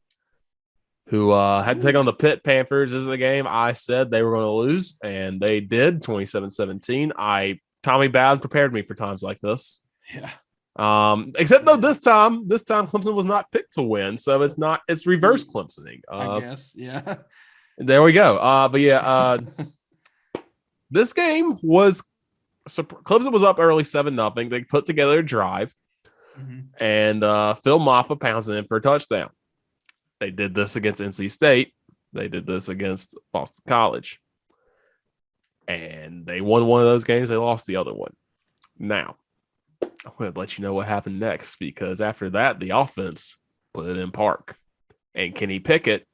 who had to take on the Pitt Panthers. This is the game I said they were going to lose, and they did, 27-17. Tommy Bowden prepared me for times like this. Yeah. Except though this time Clemson was not picked to win, so it's reverse Clemsoning. I guess, yeah. There we go. But yeah, this game was. So Clemson was up early 7-0. They put together a drive, and Phil Maffa pounds in for a touchdown. They did this against NC State. They did this against Boston College. And they won one of those games. They lost the other one. Now, I'm going to let you know what happened next, because after that, the offense put it in park. And Kenny Pickett,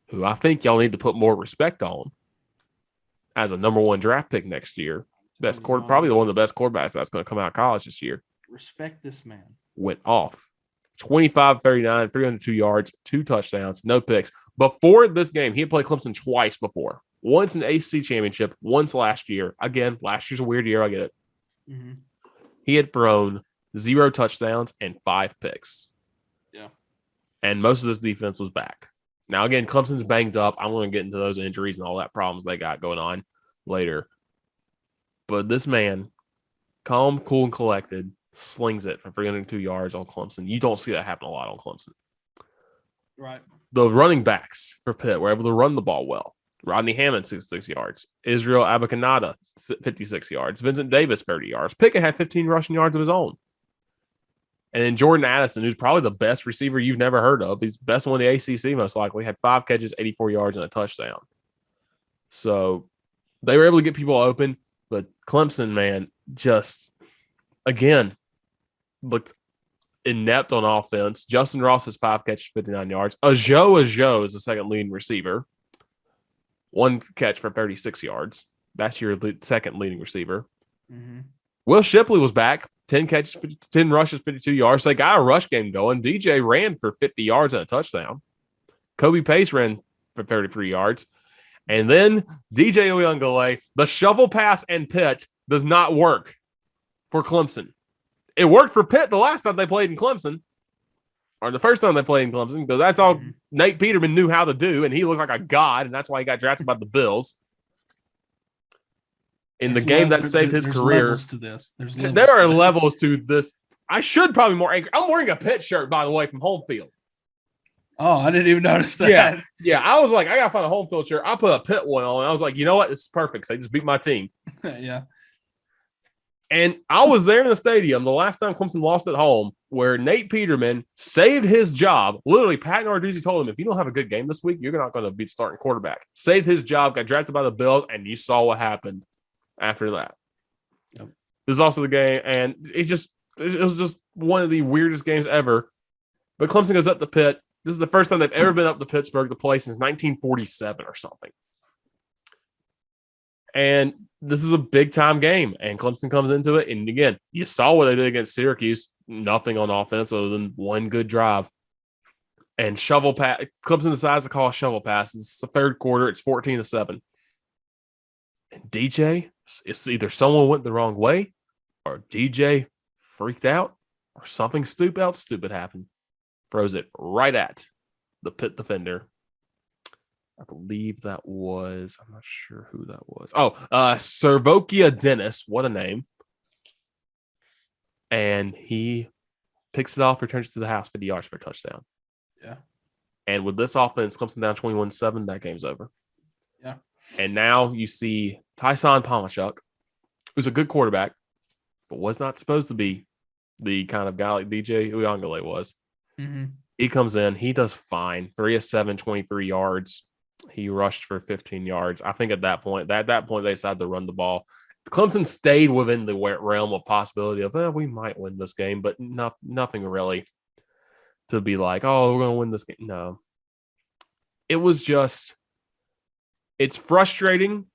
who I think y'all need to put more respect on as a number 1 draft pick next year, probably one of the best quarterbacks that's going to come out of college this year. Respect this man. Went off. 25-39, 302 yards, 2 touchdowns, no picks. Before this game, he had played Clemson twice before. once an ACC championship, once last year. Again, last year's a weird year. I get it. Mm-hmm. He had thrown 0 touchdowns and 5 picks. Yeah. And most of this defense was back. Now, again, Clemson's banged up. I'm going to get into those injuries and all that problems they got going on later. But this man, calm, cool, and collected, slings it for 302 yards on Clemson. You don't see that happen a lot on Clemson. Right. The running backs for Pitt were able to run the ball well. Rodney Hammond, 66 yards. Israel Abakanada, 56 yards. Vincent Davis, 30 yards. Pickett had 15 rushing yards of his own. And then Jordan Addison, who's probably the best receiver you've never heard of. He's best one in the ACC, most likely. Had 5 catches, 84 yards, and a touchdown. So they were able to get people open. But Clemson, man, just, again, looked inept on offense. Justin Ross has 5 catches, 59 yards. Ajo is the second leading receiver. 1 catch for 36 yards. That's your second leading receiver. Mm-hmm. Will Shipley was back. 10 catches, 10 rushes, 52 yards. So they got a rush game going. DJ ran for 50 yards and a touchdown. Kobe Pace ran for 33 yards. And then DJ Uyunglele, the shovel pass and Pitt does not work for Clemson. It worked for Pitt the last time they played in Clemson, or the first time they played in Clemson, because that's all Nate Peterman knew how to do, and he looked like a god, and that's why he got drafted by the Bills. In the game that saved his career, there are levels to this. I should probably more angry. I'm wearing a Pitt shirt, by the way, from home field. Oh, I didn't even notice that. Yeah. I was like, I gotta find a home field shirt. I put a Pitt one on. I was like, you know what? This is perfect. So they just beat my team. Yeah. And I was there in the stadium the last time Clemson lost at home, where Nate Peterman saved his job. Literally, Pat Narduzzi told him, if you don't have a good game this week, you're not going to be the starting quarterback. Saved his job, got drafted by the Bills, and you saw what happened after that. Yep. This is also the game, and it was just one of the weirdest games ever. But Clemson goes up to Pitt. This is the first time they've ever been up to Pittsburgh to play since 1947 or something. And this is a big-time game, and Clemson comes into it. And, again, you saw what they did against Syracuse. Nothing on offense other than one good drive. And shovel pass. Clemson decides to call a shovel pass. It's the third quarter. It's 14-7. And DJ, it's either someone went the wrong way or DJ freaked out or something stupid happened. Throws it right at the Pitt defender. I believe that was, I'm not sure who that was. Oh, Servokia Dennis. What a name. And he picks it off, returns it to the house, 50 yards for a touchdown. Yeah. And with this offense, Clemson down 21-7, that game's over. Yeah. And now you see Tyson Pomachuk, who's a good quarterback, but was not supposed to be the kind of guy like DJ Uyunglele was. Mm-hmm. He comes in. He does fine. 3 of 7, 23 yards. He rushed for 15 yards. I think at that point they decided to run the ball. Clemson stayed within the realm of possibility of, we might win this game, but nothing really to be like, oh, we're going to win this game. No. It was just, it's frustrating.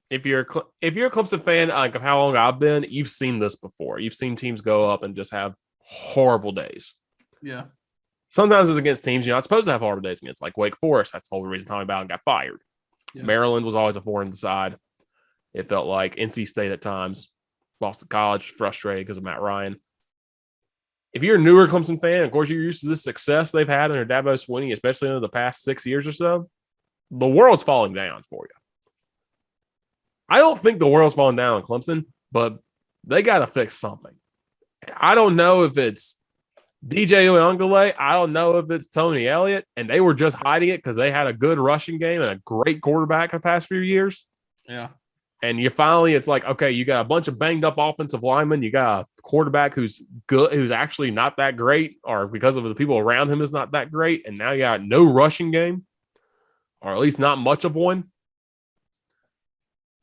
If you're a Clemson fan, like of how long I've been, you've seen this before. You've seen teams go up and just have horrible days. Yeah. Sometimes it's against teams you're not supposed to have horrible days against, like Wake Forest. That's the whole reason Tommy Bowden got fired. Yeah. Maryland was always a four in the side. It felt like NC State at times. Boston College, frustrated because of Matt Ryan. If you're a newer Clemson fan, of course, you're used to the success they've had under Dabo Swinney, especially over the past 6 years or so, the world's falling down for you. I don't think the world's falling down on Clemson, but they got to fix something. I don't know if it's DJ Uyunglele. I don't know if it's Tony Elliott, and they were just hiding it because they had a good rushing game and a great quarterback the past few years. Yeah. And it's like, okay, you got a bunch of banged up offensive linemen. You got a quarterback who's good, who's actually not that great, or because of the people around him is not that great. And now you got no rushing game, or at least not much of one.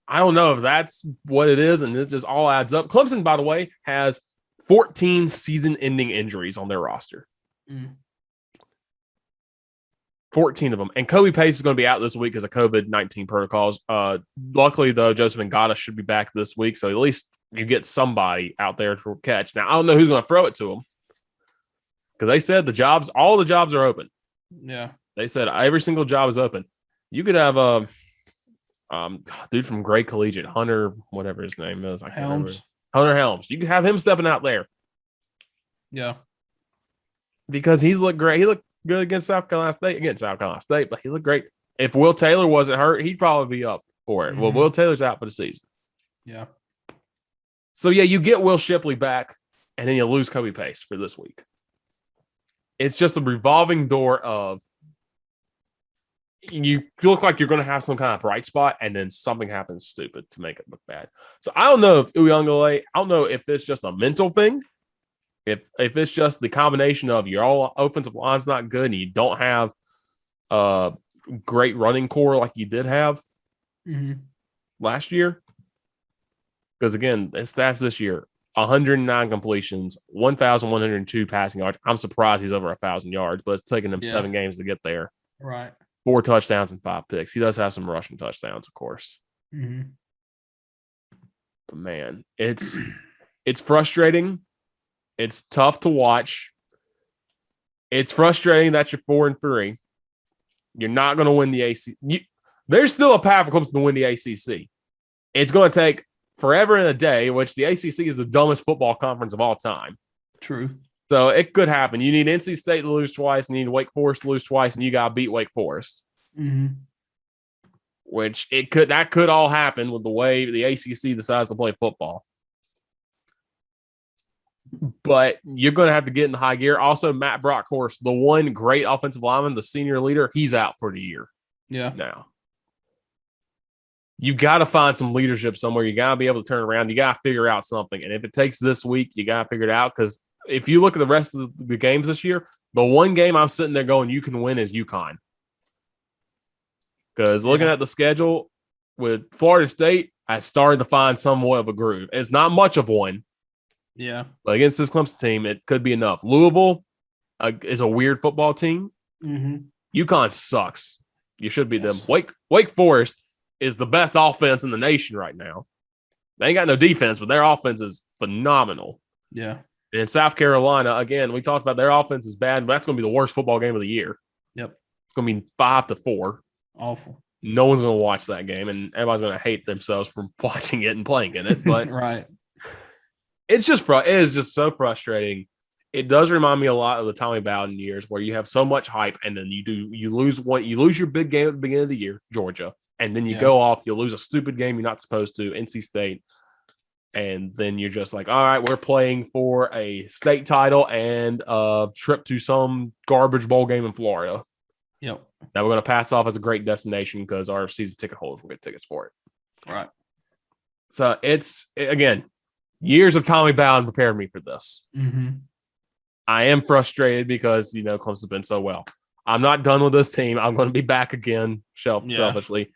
I don't know if that's what it is, and it just all adds up. Clemson, by the way, has 14 season-ending injuries on their roster. 14 of them. And Kobe Pace is going to be out this week because of COVID-19 protocols. Luckily, though, Joseph Ngata should be back this week, so at least you get somebody out there to catch. Now, I don't know who's going to throw it to them because they said all the jobs are open. Yeah. They said every single job is open. You could have Dude from Gray Collegiate, Hunter, whatever his name is, I can't remember. Helms. Hunter Helms. You can have him stepping out there. Yeah. Because he's looked great. He looked good against South Carolina State, but he looked great. If Will Taylor wasn't hurt, he'd probably be up for it. Well, Will Taylor's out for the season. Yeah. So, yeah, you get Will Shipley back, and then you lose Kobe Pace for this week. It's just a revolving door of you look like you're going to have some kind of bright spot, and then something happens stupid to make it look bad. So, I don't know if Uyunglele, I don't know if it's just a mental thing. If it's just the combination of your all offensive line's not good and you don't have a great running core like you did have last year. Because, again, the stats this year, 109 completions, 1,102 passing yards. I'm surprised he's over 1,000 yards, but it's taken him 7 games to get there. Right. 4 touchdowns and 5 picks. He does have some rushing touchdowns, of course. Mm-hmm. But, man, it's frustrating. It's tough to watch. It's frustrating that you're 4-3. You're not going to win the ACC. There's still a path for Clemson to win the ACC. It's going to take forever and a day, which the ACC is the dumbest football conference of all time. True. So it could happen. You need NC State to lose twice, and you need Wake Forest to lose twice, and you got to beat Wake Forest. Mm-hmm. Which that could all happen with the way the ACC decides to play football. But you're going to have to get in high gear. Also, Matt Brockhorst, the one great offensive lineman, the senior leader, he's out for the year. Yeah. Now, you got to find some leadership somewhere. You got to be able to turn around. You got to figure out something. And if it takes this week, you got to figure it out. Because if you look at the rest of the games this year, the one game I'm sitting there going, you can win is UConn. Because looking at the schedule with Florida State, I started to find somewhat of a groove. It's not much of one. Yeah. But against this Clemson team, it could be enough. Louisville is a weird football team. Mm-hmm. UConn sucks. You should be them. Wake Forest is the best offense in the nation right now. They ain't got no defense, but their offense is phenomenal. Yeah. And in South Carolina, again, we talked about their offense is bad, but that's going to be the worst football game of the year. Yep. It's going to be 5-4. Awful. No one's going to watch that game, and everybody's going to hate themselves for watching it and playing in it. But right. it is just so frustrating. It does remind me a lot of the Tommy Bowden years where you have so much hype and then you lose your big game at the beginning of the year, Georgia, and then you go off, you lose a stupid game you're not supposed to, NC State, and then you're just like, all right, we're playing for a state title and a trip to some garbage bowl game in Florida. Yep. Now we're going to pass off as a great destination because our season ticket holders will get tickets for it. Right. So again, years of Tommy Bowden prepared me for this. Mm-hmm. I am frustrated because, Clemson's been so well. I'm not done with this team. I'm going to be back again, selfishly,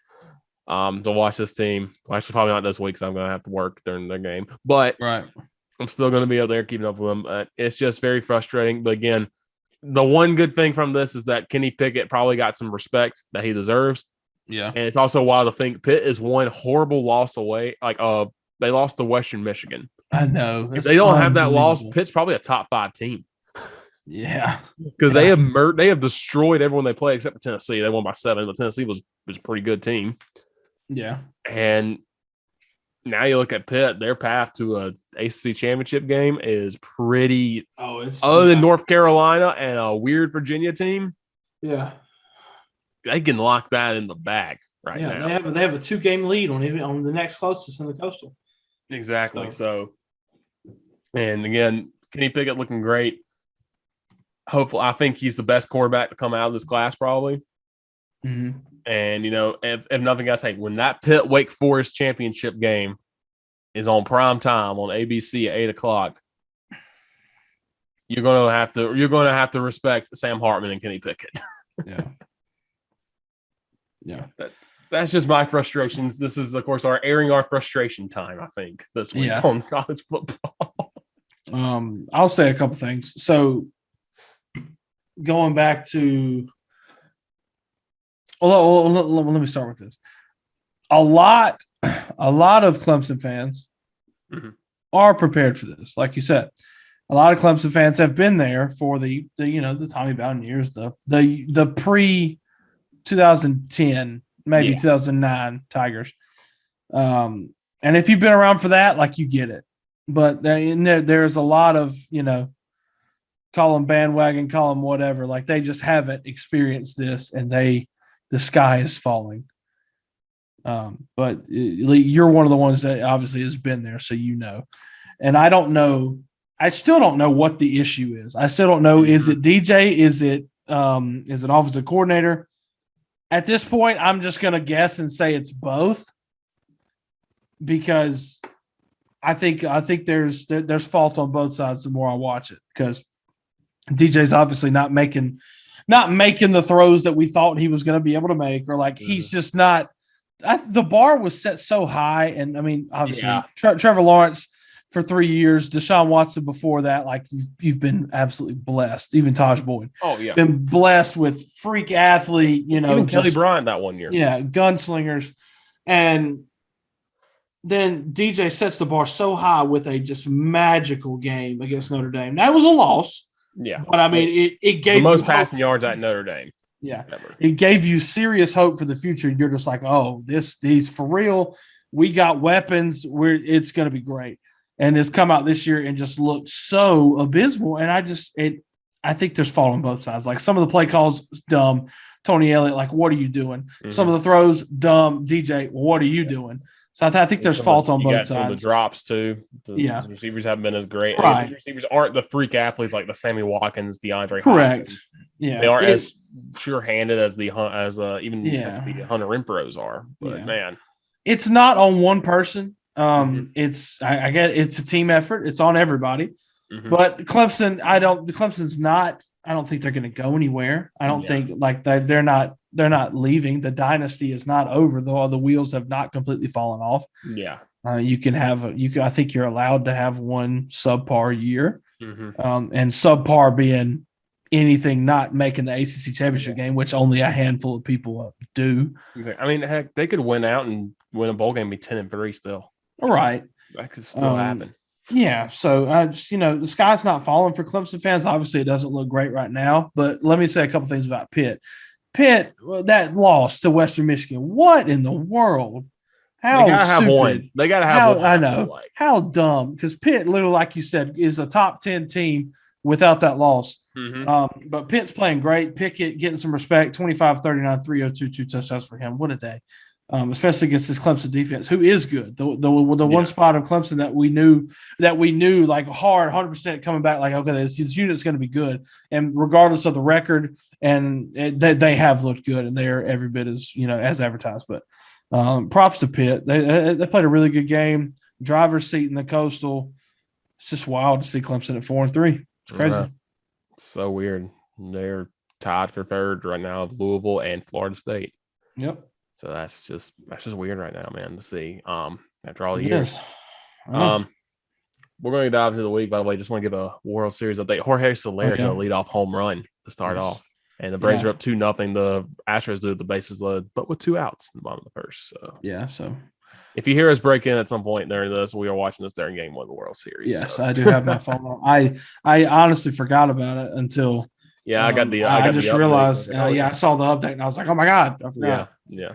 to watch this team. Well, actually, probably not this week, so I'm going to have to work during the game. But I'm still going to be out there keeping up with them. It's just very frustrating. But again, the one good thing from this is that Kenny Pickett probably got some respect that he deserves. Yeah. And it's also wild to think Pitt is one horrible loss away. They lost to Western Michigan. I know. If they don't have that loss, Pitt's probably a top 5 team. Yeah, because they have destroyed everyone they play except for Tennessee. They won by 7, but Tennessee was a pretty good team. Yeah, and now you look at Pitt; their path to a ACC championship game is pretty. Other than North Carolina and a weird Virginia team. Yeah, they can lock that in the bag right now. They have a 2-game lead on the next closest in the Coastal. Exactly. So, and again, Kenny Pickett looking great. Hopefully, I think he's the best quarterback to come out of this class, probably. Mm-hmm. And, if nothing else, when that Pitt Wake Forest championship game is on prime time on ABC at 8:00, you're going to have to respect Sam Hartman and Kenny Pickett. Yeah. Yeah. That's just my frustrations. This is, of course, airing our frustration time, I think, this week on college football. I'll say a couple things. So, going back to, let me start with this. A lot of Clemson fans are prepared for this. Like you said, a lot of Clemson fans have been there for the Tommy Bowden years, the pre 2010 maybe 2009 Tigers. And if you've been around for that, like, you get it. But there's a lot of, call them bandwagon, call them whatever. Like, they just haven't experienced this, and the sky is falling. But you're one of the ones that obviously has been there, so And I don't know. I still don't know what the issue is. I still don't know. Is it DJ? Is it offensive coordinator? At this point, I'm just going to guess and say it's both, because I think there's fault on both sides the more I watch it, because DJ's obviously not making the throws that we thought he was going to be able to make, or he's just not. The bar was set so high, and I mean, obviously, Trevor Lawrence for 3 years, Deshaun Watson before that. Like, you've been absolutely blessed. Even Taj Boyd, been blessed with freak athlete. Even Kelly Bryant that 1 year, gunslingers, and then DJ sets the bar so high with a just magical game against Notre Dame. That was a loss, but I mean, it gave the most passing yards at Notre Dame. Yeah, it gave you serious hope for the future. You're just like, oh, he's for real. We got weapons. It's going to be great. And it's come out this year and just looked so abysmal. And I think there's fault on both sides. Like, some of the play calls, dumb. Tony Elliott, like, what are you doing? Mm-hmm. Some of the throws, dumb. DJ, what are you doing? So I think there's fault on both sides. Some of the drops too. The receivers haven't been as great. Right. The receivers aren't the freak athletes like the Sammy Watkins, DeAndre Correct. Hopkins. Yeah. They aren't as sure-handed as the Hunter Renfrows are. But man, it's not on one person. It's I guess it's a team effort. It's on everybody. Mm-hmm. But Clemson, I don't think they're going to go anywhere. I don't think they're not leaving. The dynasty is not over, though. The wheels have not completely fallen off. Yeah. I think you're allowed to have one subpar year. Mm-hmm. And subpar being anything not making the ACC championship game, which only a handful of people do. I mean, heck, they could win out and win a bowl game and be 10-3 still. All right. That could still happen. Yeah, so the sky's not falling for Clemson fans. Obviously, it doesn't look great right now. But let me say a couple things about Pitt. Pitt, that loss to Western Michigan. What in the world? How they gotta stupid. Have one. They gotta have one. I know. How dumb? Because Pitt, literally, like you said, is a top 10 team without that loss. Mm-hmm. But Pitt's playing great. Pickett getting some respect. 25-39, 302, 2 touchdowns for him. What a day. Especially against this Clemson defense, who is good. The one spot of Clemson that we knew like hard 100% coming back, like, okay, this unit's going to be good, and regardless of the record, and they have looked good, and they're every bit as advertised. But props to Pitt. They played a really good game. Driver's seat in the Coastal. It's just wild to see Clemson at 4-3. It's crazy. So weird. They're tied for third right now, Louisville and Florida State. Yep. So that's just weird right now, man, to see after all the years. We're going to dive into the week, by the way. Just want to give a World Series update. Jorge Soler got a leadoff home run to start off. And the Braves are up 2-0. The Astros do the bases loaded, but with 2 outs in the bottom of the first. So if you hear us break in at some point during this, we are watching this during Game 1 of the World Series. Yes, I do have my phone on. I honestly forgot about it until I got the I just realized. I saw the update and I was like, oh my God, I forgot. Yeah.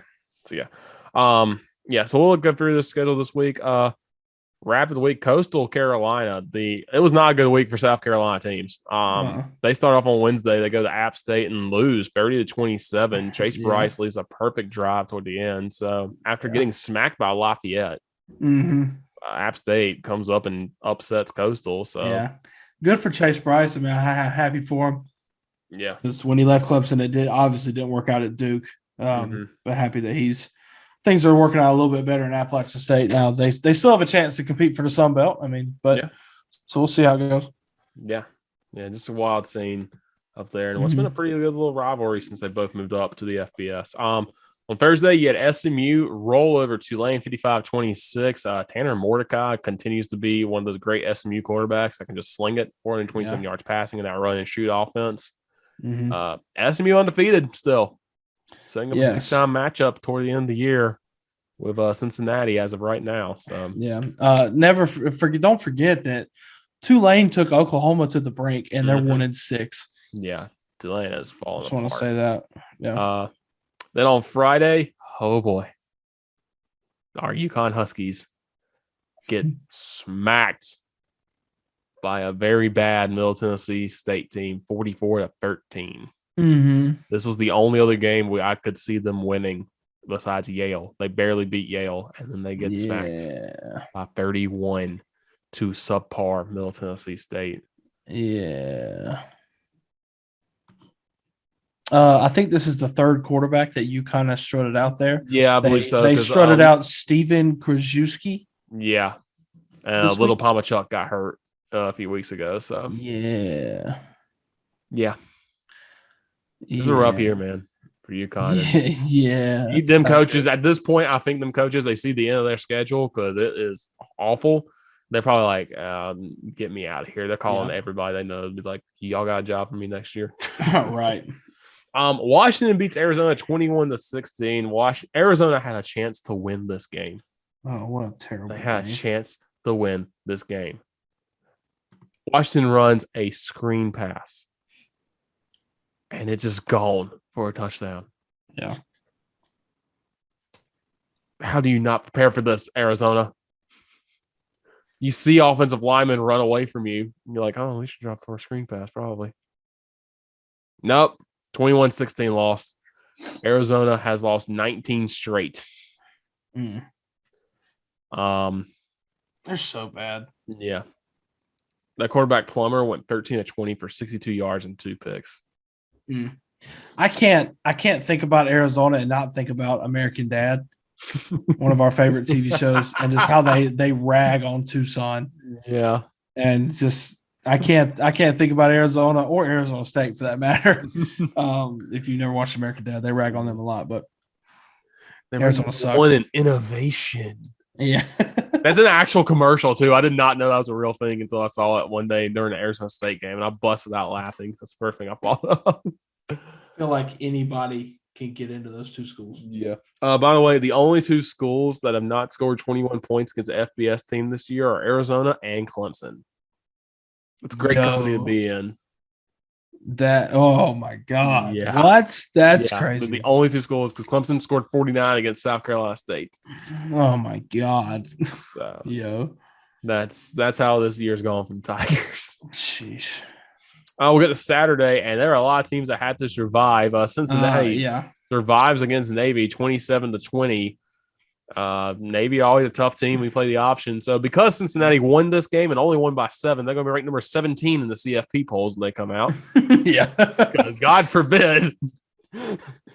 So we'll look through the schedule this week. Wrap of the week, Coastal Carolina. It was not a good week for South Carolina teams. They start off on Wednesday. They go to App State and lose 30-27. Chase Bryce leaves a perfect drive toward the end. So after getting smacked by Lafayette, App State comes up and upsets Coastal. So good for Chase Bryce. I mean, I'm happy for him. Yeah, because when he left Clemson, it obviously didn't work out at Duke. But happy that things are working out a little bit better in Appalachian State now. They still have a chance to compete for the Sun Belt. I mean, so we'll see how it goes. Yeah, just a wild scene up there, and what's been a pretty good little rivalry since they both moved up to the FBS. On Thursday, you had SMU roll over Tulane 55-26. Tanner Mordecai continues to be one of those great SMU quarterbacks that can just sling it, 427 yards passing in that run and shoot offense. SMU undefeated still. Setting up a big-time matchup toward the end of the year with Cincinnati as of right now. So don't forget that Tulane took Oklahoma to the brink and they're 1-6. Yeah, Tulane has fallen. I just want to say that. Yeah. Then on Friday, Oh boy. Our UConn Huskies get smacked by a very bad Middle Tennessee State team, 44-13. Mm-hmm. This was the only other game where I could see them winning besides Yale. They barely beat Yale, and then they get smacked by 31 to subpar Middle Tennessee State. Yeah. I think this is the third quarterback that you kind of strutted out there. Yeah, I believe so. They strutted out Steven Krajewski. Yeah. Little Pomachuk got hurt a few weeks ago. So yeah. This is a rough year, man, for UConn. Yeah. Them coaches at this point, I think them coaches, they see the end of their schedule because it is awful. They're probably like, get me out of here. They're calling everybody they know. Be like, y'all got a job for me next year. Right. Washington beats Arizona 21-16. Arizona had a chance to win this game. Oh, what a terrible They had a chance to win this game. Washington runs a screen pass. And it's just gone for a touchdown. Yeah. How do you not prepare for this, Arizona? You see offensive linemen run away from you. And you're like, oh, we should drop for a screen pass, probably. Nope. 21-16 loss. Arizona has lost 19 straight. They're so bad. Yeah. That quarterback Plummer went 13-20 for 62 yards and 2 picks. I can't think about Arizona and not think about American Dad, one of our favorite TV shows, and just how they rag on Tucson. Yeah. And just I can't think about Arizona or Arizona State for that matter. If you never watched American Dad, they rag on them a lot, but Arizona sucks. One in innovation. Yeah. That's an actual commercial too. I did not know that was a real thing until I saw it one day during the Arizona State game, and I busted out laughing. That's the first thing I thought of. I feel like anybody can get into those two schools. Yeah. By the way, the only two schools that have not scored 21 points against the FBS team this year are Arizona and Clemson. It's a great company to be in. Oh my God. Yeah. What? That's crazy. The only two schools, because Clemson scored 49 against South Carolina State. Oh my God. So, that's how this year's going for the Tigers. Jeez. We'll get to Saturday, and there are a lot of teams that had to survive. Cincinnati survives against Navy 27-20. Navy always a tough team. We play the option. So because Cincinnati won this game and only won by 7, they're going to be ranked number 17 in the CFP polls when they come out. Yeah. Because God forbid.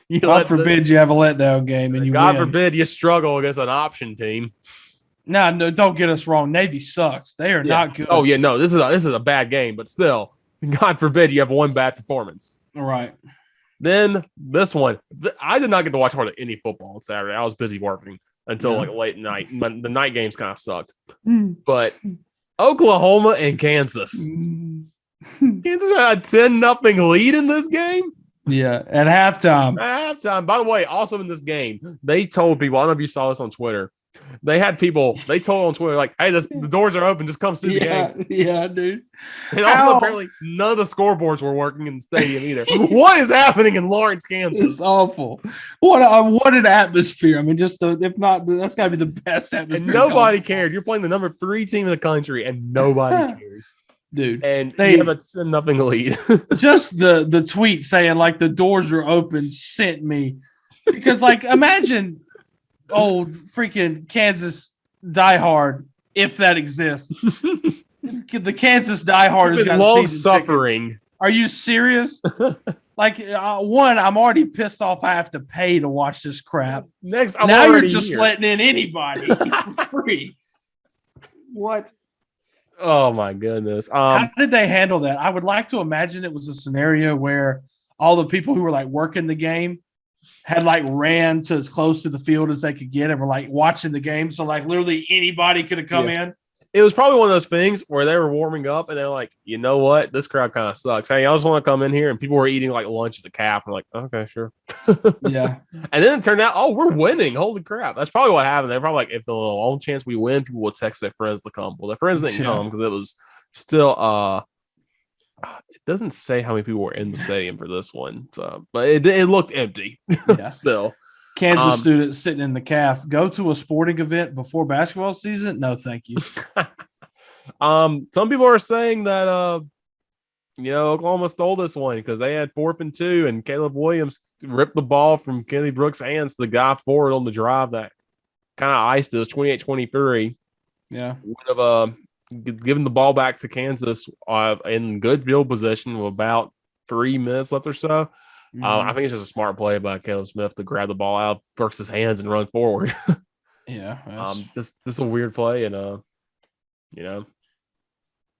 You have a letdown game and you God win. forbid you struggle against an option team. No, don't get us wrong. Navy sucks. They are not good. Oh, yeah, no, this is a bad game, but still, God forbid you have one bad performance. All right. Then this one, I did not get to watch hardly any football on Saturday. I was busy working until like late night. But the night games kind of sucked. But Oklahoma and Kansas. Kansas had a 10-0 lead in this game. Yeah, at halftime. By the way, also in this game, they told people, I don't know if you saw this on Twitter. They told on Twitter, like, hey, the doors are open. Just come see the game. Yeah, dude. And also, apparently, none of the scoreboards were working in the stadium either. What is happening in Lawrence, Kansas? It's awful. What an atmosphere. I mean, if not, that's got to be the best atmosphere. And nobody cared. You're playing the number 3 team in the country, and nobody cares. Dude. And they have a 10-0 lead. Just the tweet saying, like, the doors are open sent me. Because, like, imagine old freaking Kansas diehard, if that exists. The Kansas diehard has got long suffering. Tickets. Are you serious? Like, one, I'm already pissed off. I have to pay to watch this crap. Next, now you're just letting in anybody for free. What? Oh my goodness! How did they handle that? I would like to imagine it was a scenario where all the people who were like working the game had like ran to as close to the field as they could get and were like watching the game. So like literally anybody could have come in. It was probably one of those things where they were warming up and they're like, you know what? This crowd kind of sucks. Hey, I just want to come in here. And people were eating like lunch at the Cap. And like, okay, sure. Yeah. And then it turned out, oh, we're winning. Holy crap. That's probably what happened. They're probably like, if the long chance we win, people will text their friends to come. Well, their friends didn't come because it was still it doesn't say how many people were in the stadium for this one. So, but it looked empty. Yeah. Still. Kansas student sitting in the calf. Go to a sporting event before basketball season? No, thank you. Some people are saying that Oklahoma stole this one because they had 4th and 2, and Caleb Williams ripped the ball from Kenny Brooks' hands to the guy forward on the drive that kind of iced it. It was 28-23. Yeah. Would have given the ball back to Kansas in good field position with about 3 minutes left or so. I think it's just a smart play by Caleb Smith to grab the ball out, Brooks' hands, and run forward. Yeah. Just a weird play, and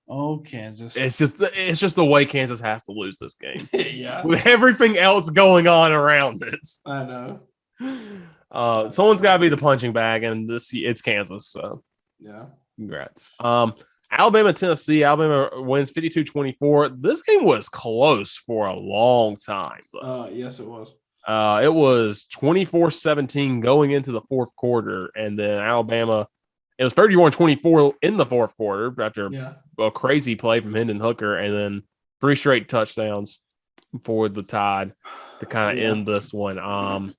Oh, Kansas. It's just the way Kansas has to lose this game. Yeah. With everything else going on around it. I know. Someone's got to be the punching bag, and it's Kansas. So, yeah. Congrats. Alabama, Tennessee. Alabama wins 52-24. This game was close for a long time. Yes, it was. It was 24-17 going into the fourth quarter, and then Alabama, it was 31-24 in the fourth quarter after a crazy play from Hendon Hooker, and then 3 straight touchdowns for the Tide to kind of end this one.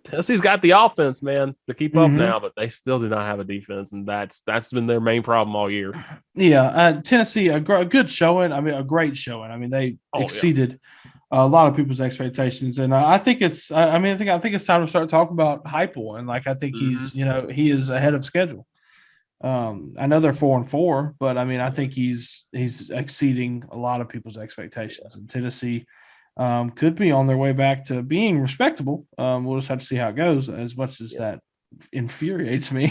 Tennessee's got the offense, man, to keep up now, but they still do not have a defense, and that's been their main problem all year. Yeah, Tennessee, a good showing. I mean, a great showing. I mean, they exceeded a lot of people's expectations, and I think it's. I think it's time to start talking about Heupel, and I think he's, he is ahead of schedule. I know they're 4-4, but I mean, I think he's exceeding a lot of people's expectations, and Tennessee could be on their way back to being respectable. We'll just have to see how it goes, as much as that infuriates me.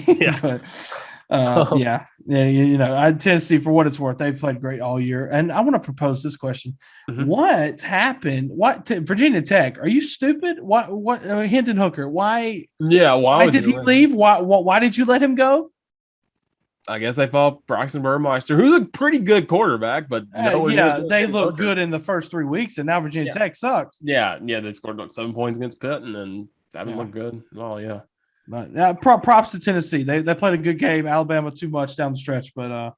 Tennessee, for what it's worth, they've played great all year. And I want to propose this question. What happened? Virginia Tech, are you stupid? What Hendon Hooker, why did he leave? Why did you let him go? I guess they fought Braxton Burmeister, who's a pretty good quarterback, but they looked good in the first 3 weeks, and now Virginia Tech sucks. Yeah, they scored 7 points against Pitt, and then haven't looked good. Oh yeah, but props to Tennessee. They played a good game. Alabama too much down the stretch, but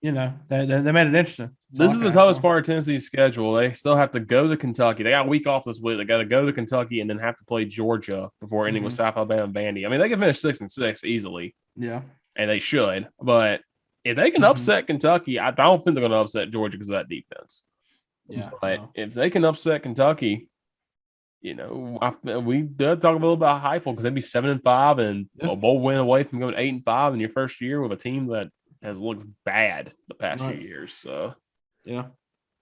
they made it interesting. This is the toughest part of Tennessee's schedule. They still have to go to Kentucky. They got a week off this week. They got to go to Kentucky and then have to play Georgia before ending with South Alabama and Vandy. I mean, they can finish 6-6 easily. Yeah. And they should, but if they can upset Kentucky, I don't think they're going to upset Georgia because of that defense. Yeah, but if they can upset Kentucky, we did talk a little about Heupel because they'd be 7-5 and a bowl win away from going 8-5 in your first year with a team that has looked bad the past few years. So,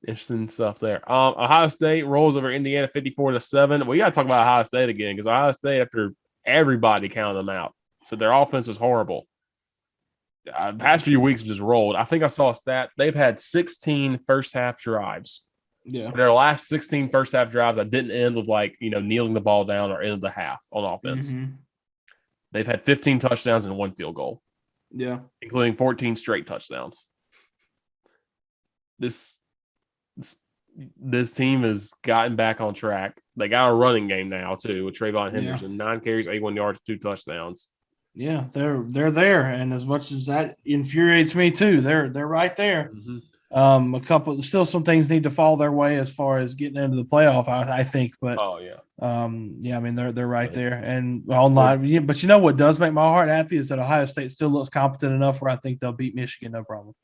interesting stuff there. Ohio State rolls over Indiana 54-7. We got to talk about Ohio State again because Ohio State, after everybody counted them out, said their offense was horrible. The past few weeks have just rolled. I think I saw a stat. They've had 16 first half drives. Yeah. Their last 16 first half drives that didn't end with kneeling the ball down or end of the half on offense. They've had 15 touchdowns and 1 field goal. Yeah. Including 14 straight touchdowns. This team has gotten back on track. They got a running game now too with Trayvon Henderson. 9 carries, 81 yards, 2 touchdowns. Yeah, they're there, and as much as that infuriates me too, they're right there. Still some things need to fall their way as far as getting into the playoff, I think. But I mean they're right there, and online. But you know what does make my heart happy is that Ohio State still looks competent enough where I think they'll beat Michigan no problem.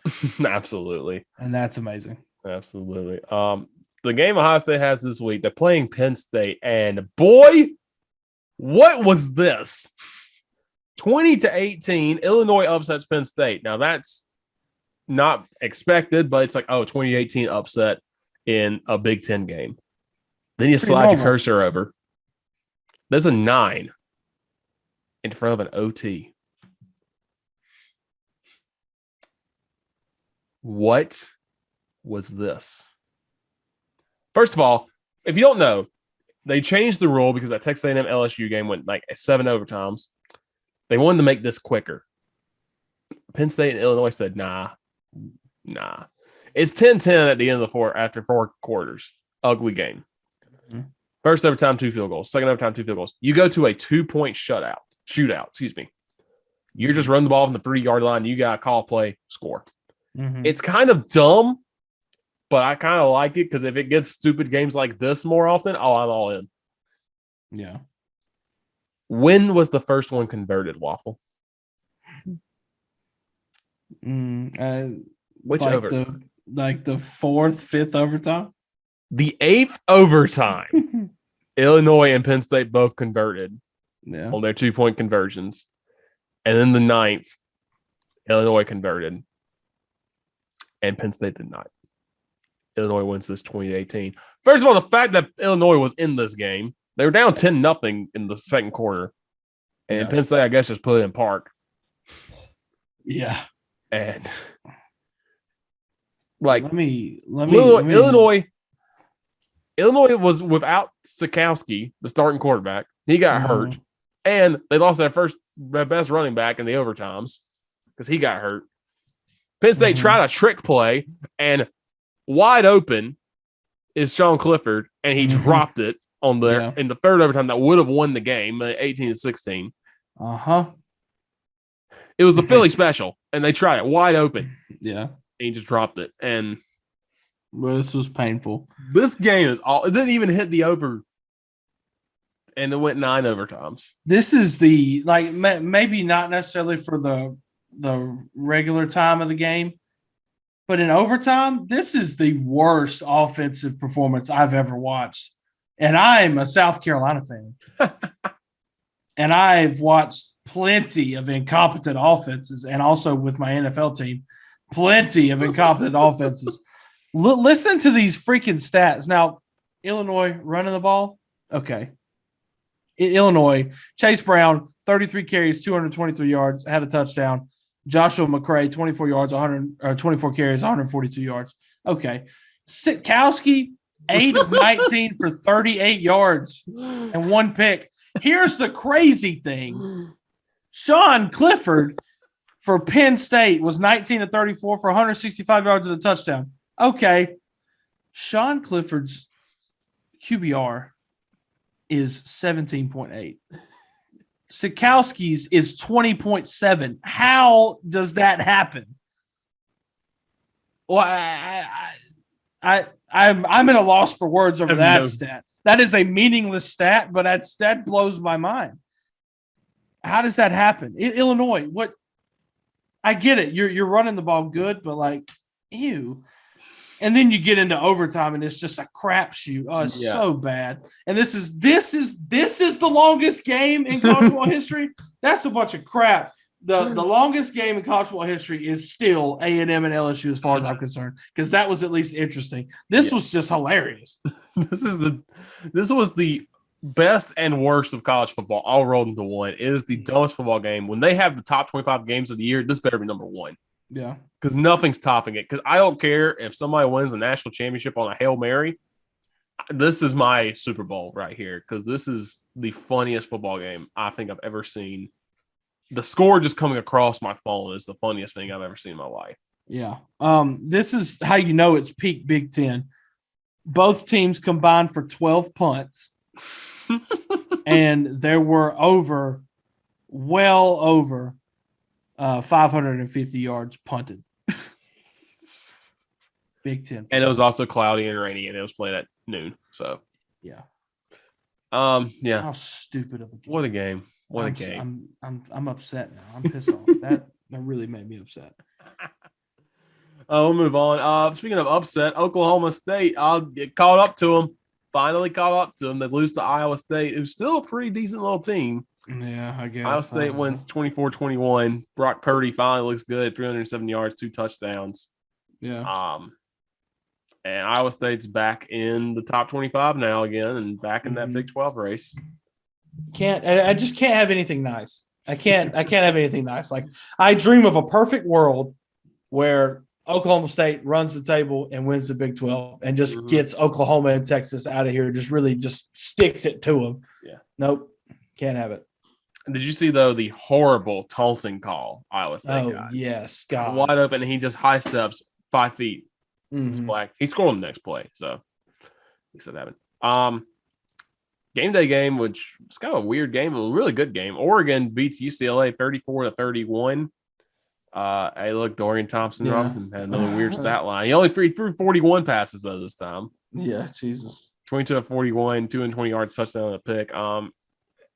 Absolutely, and that's amazing. Absolutely. The game Ohio State has this week, they're playing Penn State, and boy, what was this? 20-18, Illinois upsets Penn State. Now that's not expected, but it's 2018 upset in a Big Ten game. Then you slide your cursor over. There's a 9 in front of an OT. What was this? First of all, if you don't know, they changed the rule because that Texas A&M LSU game went 7 overtimes. They wanted to make this quicker. Penn State and Illinois said, nah. It's 10-10 at the end of after 4 quarters. Ugly game. First overtime, 2 field goals. Second overtime, 2 field goals. You go to a 2-point shootout. You're just running the ball from the 3-yard line. You got to call play, score. It's kind of dumb, but I kind of like it because if it gets stupid games like this more often, I'm all in. Yeah. When was the first one converted, Waffle? Which like overtime? the fourth, fifth overtime. The eighth overtime. Illinois and Penn State both converted on their 2-point conversions. And then the ninth, Illinois converted. And Penn State did not. Illinois wins this 2018. First of all, the fact that Illinois was in this game, they were down 10-0 in the second quarter. And Penn State, I guess, just put it in park. Yeah. And like Illinois was without Sikowski, the starting quarterback. He got hurt. And they lost their best running back in the overtimes because he got hurt. Penn State tried a trick play, and wide open is Sean Clifford, and he dropped it on there in the third overtime that would have won the game, 18-16. It was the Philly special, and they tried it wide open. Yeah. And he just dropped it. And this was painful. This game is all. It didn't even hit the over, and it went 9 overtimes. This is the maybe not necessarily for the regular time of the game, but in overtime, this is the worst offensive performance I've ever watched. And I'm a South Carolina fan. And I've watched plenty of incompetent offenses, and also with my NFL team, plenty of incompetent offenses. Listen to these freaking stats. Now, Illinois running the ball. Okay. Illinois, Chase Brown, 33 carries, 223 yards, had a touchdown. Joshua McCray, 24 yards, 24 carries, 142 yards. Okay. Sitkowski, 8 of 19 for 38 yards and 1 pick. Here's the crazy thing. Sean Clifford for Penn State was 19 of 34 for 165 yards and a touchdown. Okay. Sean Clifford's QBR is 17.8. Sikowski's is 20.7. How does that happen? Well, I'm at a loss for words over that stat. That is a meaningless stat, but that blows my mind. How does that happen? Illinois, what? I get it. You're running the ball good, but like, ew. And then you get into overtime, and it's just a crapshoot. Oh, it's so bad. And this is the longest game in college football history. That's a bunch of crap. The longest game in college football history is still A&M and LSU, as far as I'm concerned, because that was at least interesting. This was just hilarious. This was the best and worst of college football all rolled into one. It is the dumbest football game. When they have the top 25 games of the year, this better be number one. Yeah. Because nothing's topping it. Because I don't care if somebody wins the national championship on a Hail Mary. This is my Super Bowl right here. Because this is the funniest football game I think I've ever seen. The score just coming across my phone is the funniest thing I've ever seen in my life. Yeah. This is how you know it's peak Big Ten. Both teams combined for 12 punts. And there were well over 550 yards punted. Big Ten. And it was also cloudy and rainy, and it was played at noon. So yeah. Yeah. How stupid of a game. What a game. What a game. I'm upset now. I'm pissed off. That really made me upset. We'll move on. Speaking of upset, Oklahoma State, I'll get caught up to them. Finally caught up to them. They lose to Iowa State, who's still a pretty decent little team. Yeah, I guess. Iowa State wins 24-21. Brock Purdy finally looks good, 307 yards, 2 touchdowns. Yeah. And Iowa State's back in the top 25 now again, and back in that Big 12 race. I just can't have anything nice. I can't have anything nice. Like, I dream of a perfect world where Oklahoma State runs the table and wins the Big 12 and just gets Oklahoma and Texas out of here. Just sticks it to them. Yeah. Nope. Can't have it. Did you see, though, the horrible taunting call Iowa State got? Oh, yes. God. Wide open, and he just high steps 5 feet. It's Mm-hmm. black. He scored on the next play, so he said that. Game day game, which is kind of a weird game, a really good game. Oregon beats UCLA 34-31. Hey, look, Dorian Thompson-Robinson had another weird stat line. He only threw 41 passes, though, this time. Yeah, Jesus. 22 of 41, 220 yards, touchdown, and a pick.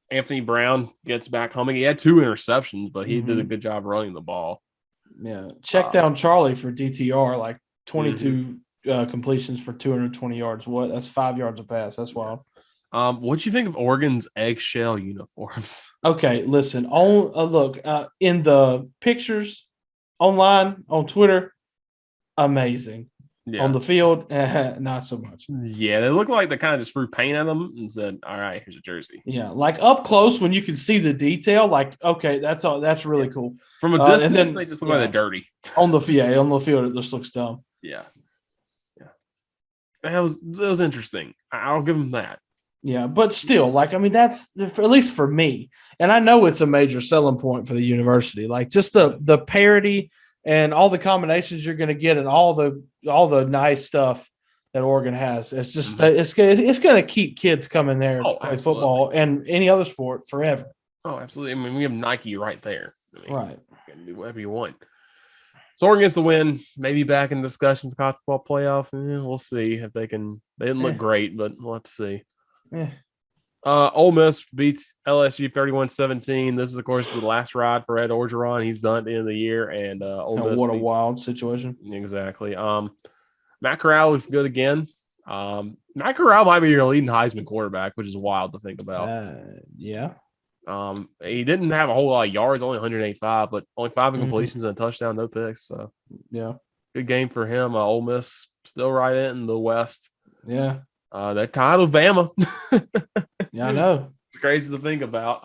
Anthony Brown gets back home. He had 2 interceptions, but he did a good job running the ball. Yeah. Check down Charlie for DTR, like 22 completions for 220 yards. What? That's 5 yards a pass. That's wild. What'd you think of Oregon's eggshell uniforms? Okay, listen. Look in the pictures online on Twitter, amazing. Yeah. On the field, not so much. Yeah, they look like they kind of just threw paint at them and said, "All right, here's a jersey." Yeah, like up close when you can see the detail, like okay, that's all. That's really cool. From a distance, they just look like they're dirty. On the field, it just looks dumb. Yeah. It was interesting. I'll give them that. Yeah, but still, like I mean, that's at least for me, and I know it's a major selling point for the university. Like just the parity and all the combinations you're going to get, and all the nice stuff that Oregon has. It's just it's going to keep kids coming there to play football and any other sport forever. Oh, absolutely. I mean, we have Nike right there. I mean, right. You can do whatever you want. So Oregon gets the win. Maybe back in discussion for college football playoff. We'll see if they can. They didn't look great, but we'll have to see. Yeah. Ole Miss beats LSU 31-17. This is, of course, the last ride for Ed Orgeron. He's done at the end of the year, and Ole Miss. What a wild situation! Exactly. Matt Corral looks good again. Matt Corral might be your leading Heisman quarterback, which is wild to think about. Yeah. He didn't have a whole lot of yards, only 185, but only 5 incompletions and a touchdown, no picks. So yeah, good game for him. Ole Miss still right in the West. Yeah. That kind of Bama. Yeah, I know. It's crazy to think about.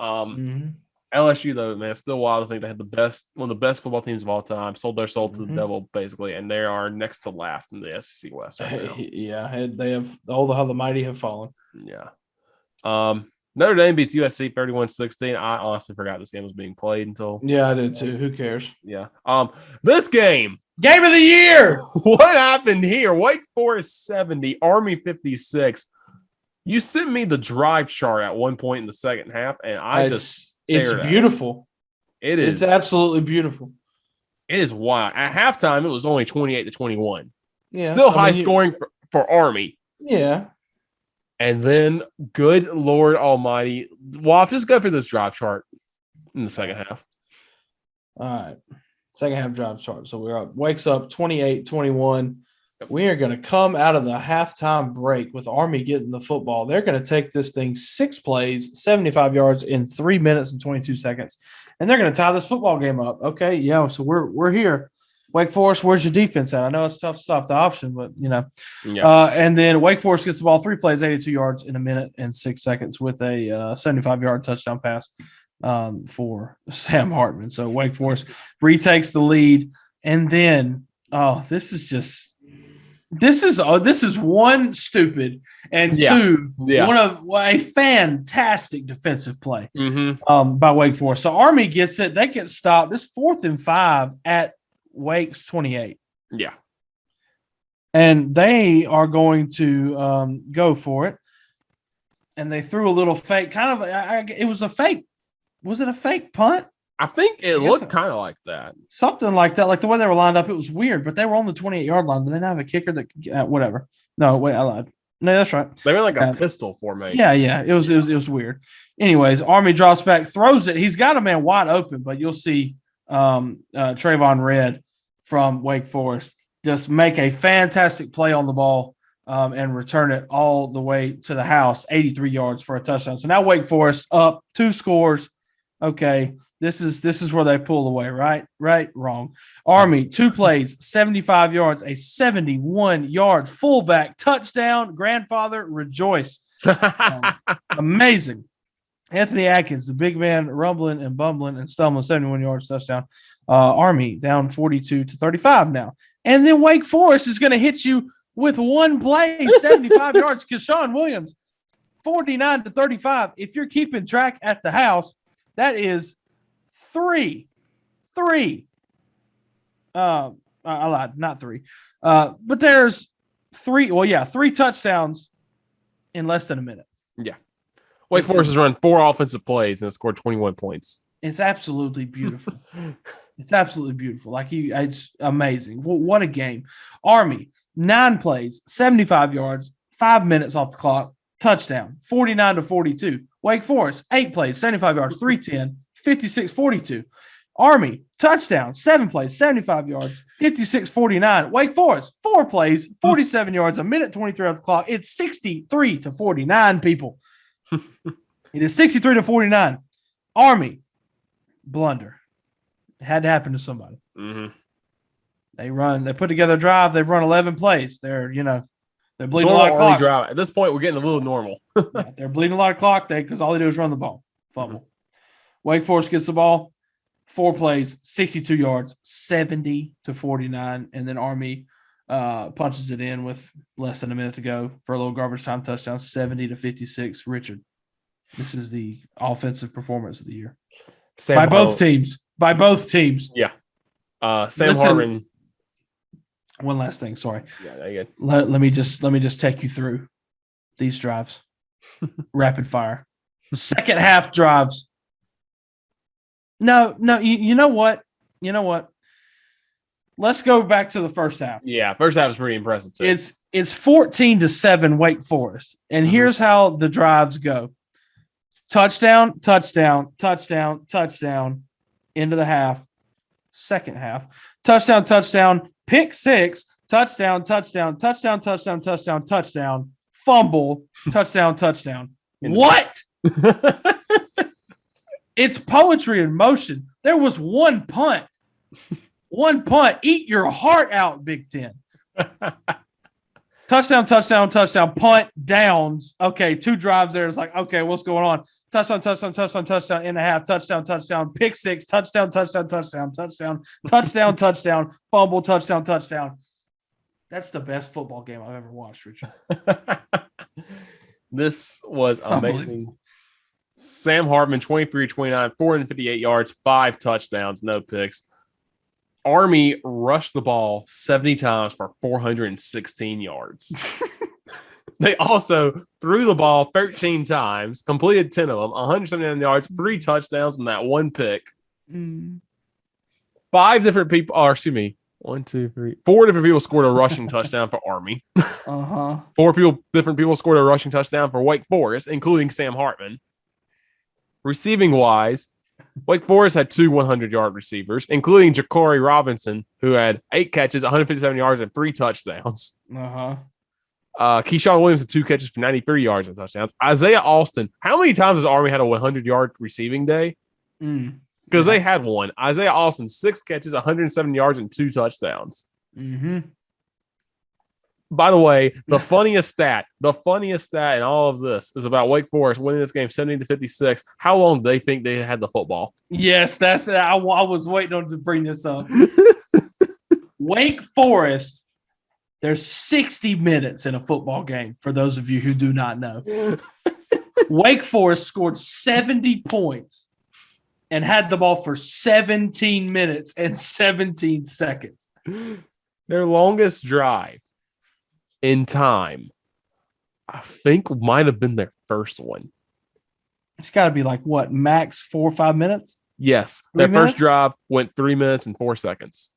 LSU though, man, still wild to think they had one of the best football teams of all time. Sold their soul to the devil basically, and they are next to last in the SEC West right now. Yeah, they have all the mighty have fallen. Yeah. Notre Dame beats USC 31-16. I honestly forgot this game was being played until. Yeah, I did too. Who cares? Yeah. This game of the year. What happened here? Wake Forest 70, Army 56. You sent me the drive chart at one point in the second half, and it's beautiful. It is. It's absolutely beautiful. It is wild. At halftime, it was only 28-21. Yeah. Still high scoring for Army. Yeah. And then, good Lord Almighty, Waff, just go for this drive chart in the second half. All right. Second half drive chart. So we're up. Wake's up 28-21. We are going to come out of the halftime break with Army getting the football. They're going to take this thing 6 plays, 75 yards in 3 minutes and 22 seconds. And they're going to tie this football game up. Okay, yeah, so we're here. Wake Forest, where's your defense at? I know it's tough to stop the option, but, Yeah. And then Wake Forest gets the ball 3 plays, 82 yards in 1 minute and 6 seconds with a 75-yard touchdown pass for Sam Hartman. So Wake Forest retakes the lead. And then, this is one stupid and two one of a fantastic defensive play by Wake Forest. So Army gets it. They get stopped. This 4th and 5 at Wake's 28. Yeah. And they are going to go for it. And they threw a little fake it was a fake. Was it a fake punt? I think it looked kind of like that. Something like that. Like the way they were lined up, it was weird, but they were on the 28-yard line. But they didn't have a kicker that whatever. No, wait, I lied. No, that's right. They were like a pistol formation. Yeah. It was weird. Anyways, Army drops back, throws it. He's got a man wide open, but you'll see Trayvon Redd from Wake Forest just make a fantastic play on the ball and return it all the way to the house, 83 yards for a touchdown. So now Wake Forest up 2 scores. Okay. This is where they pull away, right? Right? Wrong. Army, 2 plays, 75 yards, a 71-yard fullback touchdown. Grandfather, rejoice. Amazing. Anthony Atkins, the big man, rumbling and bumbling and stumbling, 71 yards touchdown. Army down 42-35 now. And then Wake Forest is going to hit you with 1 play, 75 yards. Keshawn Williams, 49-35. If you're keeping track at the house, that is 3. I lied, not 3. But there's 3. Well, yeah, 3 touchdowns in less than a minute. Yeah. Wake Forest has run 4 offensive plays and scored 21 points. It's absolutely beautiful. It's absolutely beautiful. It's amazing. What a game. Army, 9 plays, 75 yards, 5 minutes off the clock, touchdown, 49-42. Wake Forest, 8 plays, 75 yards, 310, 56-42. Army, touchdown, 7 plays, 75 yards, 56-49. Wake Forest, 4 plays, 47 yards, a minute 23 on the clock. It's 63-49, people. It is 63-49. Army, blunder. It had to happen to somebody. Mm-hmm. They put together a drive. They've run 11 plays. They're bleeding a lot of Early clock. drive. At this point, we're getting a little normal. Yeah, they're bleeding a lot of clock because all they do is run the ball. Fumble. Mm-hmm. Wake Forest gets the ball, 4 plays, 62 yards, 70-49, and then Army punches it in with less than a minute to go for a little garbage time touchdown, 70-56. Richard, this is the offensive performance of the year by both teams. By both teams. Yeah. Sam Hartman. One last thing, sorry. Yeah, there you go. Let me just take you through these drives. Rapid fire. Second half drives. No, you know what? Let's go back to the first half. Yeah, first half is pretty impressive too. It's 14-7 Wake Forest. And here's how the drives go. Touchdown, touchdown, touchdown, touchdown, into the half. Second half. Touchdown, touchdown, pick 6, touchdown, touchdown, touchdown, touchdown, touchdown, touchdown, fumble, touchdown, touchdown. What? It's poetry in motion. There was one punt. One punt. Eat your heart out, Big Ten. Touchdown, touchdown, touchdown, punt, downs. Okay, 2 drives there. It's like, okay, what's going on? Touchdown, touchdown, touchdown, touchdown, in the half, touchdown, touchdown, pick 6, touchdown, touchdown, touchdown, touchdown, touchdown, touchdown, fumble, touchdown, touchdown. That's the best football game I've ever watched, Richard. This was amazing. Sam Hartman, 23-29, 458 yards, 5 touchdowns, no picks. Army rushed the ball 70 times for 416 yards. They also threw the ball 13 times, completed 10 of them, 179 yards, 3 touchdowns, and that 1 pick. 5 different people, or excuse me, 1, 2, 3, 4 different people scored a rushing touchdown for Army. 4 different people scored a rushing touchdown for Wake Forest, including Sam Hartman. Receiving wise, Wake Forest had 2 100-yard receivers, including Ja'Cory Robinson, who had 8 catches, 157 yards, and 3 touchdowns. Keyshawn Williams had 2 catches for 93 yards and touchdowns. Isaiah Austin, how many times has Army had a 100-yard receiving day? Because they had one. Isaiah Austin, 6 catches, 107 yards, and 2 touchdowns. By the way, the funniest stat in all of this is about Wake Forest winning this game 70-56. How long do they think they had the football? Yes, that's it. I was waiting on to bring this up. Wake Forest, there's 60 minutes in a football game, for those of you who do not know. Wake Forest scored 70 points and had the ball for 17 minutes and 17 seconds. Their longest drive in time, I think, might have been their first one. It's got to be like what, max 4 or 5 minutes? Yes, their first drive went 3 minutes and 4 seconds.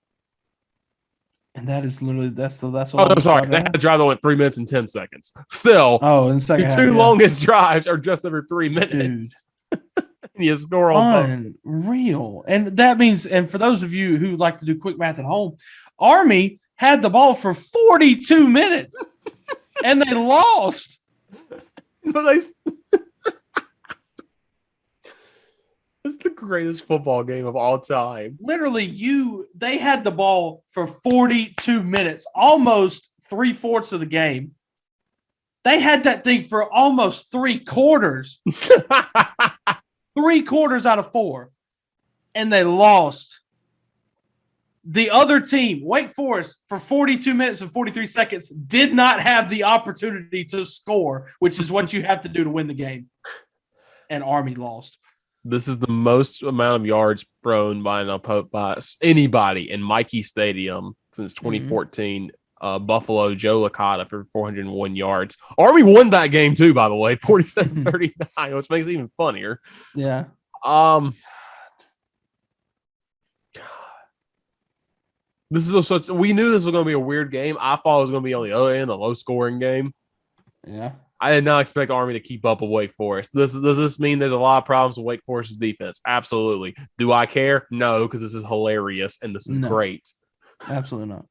And that is literally that's what. Oh, I'm sorry. They had a drive that went 3 minutes and 10 seconds. Still, in the second half, 2 longest drives are just every 3 minutes. You score on unreal. And that means, and for those of you who like to do quick math at home, Army had the ball for 42 minutes and they lost. But it's the greatest football game of all time. Literally, they had the ball for 42 minutes, almost 3/4 of the game. They had that thing for almost 3 quarters. 3 quarters out of 4. And they lost. The other team, Wake Forest, for 42 minutes and 43 seconds, did not have the opportunity to score, which is what you have to do to win the game. And Army lost. This is the most amount of yards thrown by anybody in Mikey Stadium since 2014. Buffalo, Joe Licata for 401 yards. Army won that game too, by the way, 47-39, which makes it even funnier. Yeah. This is we knew this was going to be a weird game. I thought it was going to be on the other end, a low-scoring game. Yeah. I did not expect Army to keep up with Wake Forest. Does this mean there's a lot of problems with Wake Forest's defense? Absolutely. Do I care? No, because this is hilarious and this is great. Absolutely not.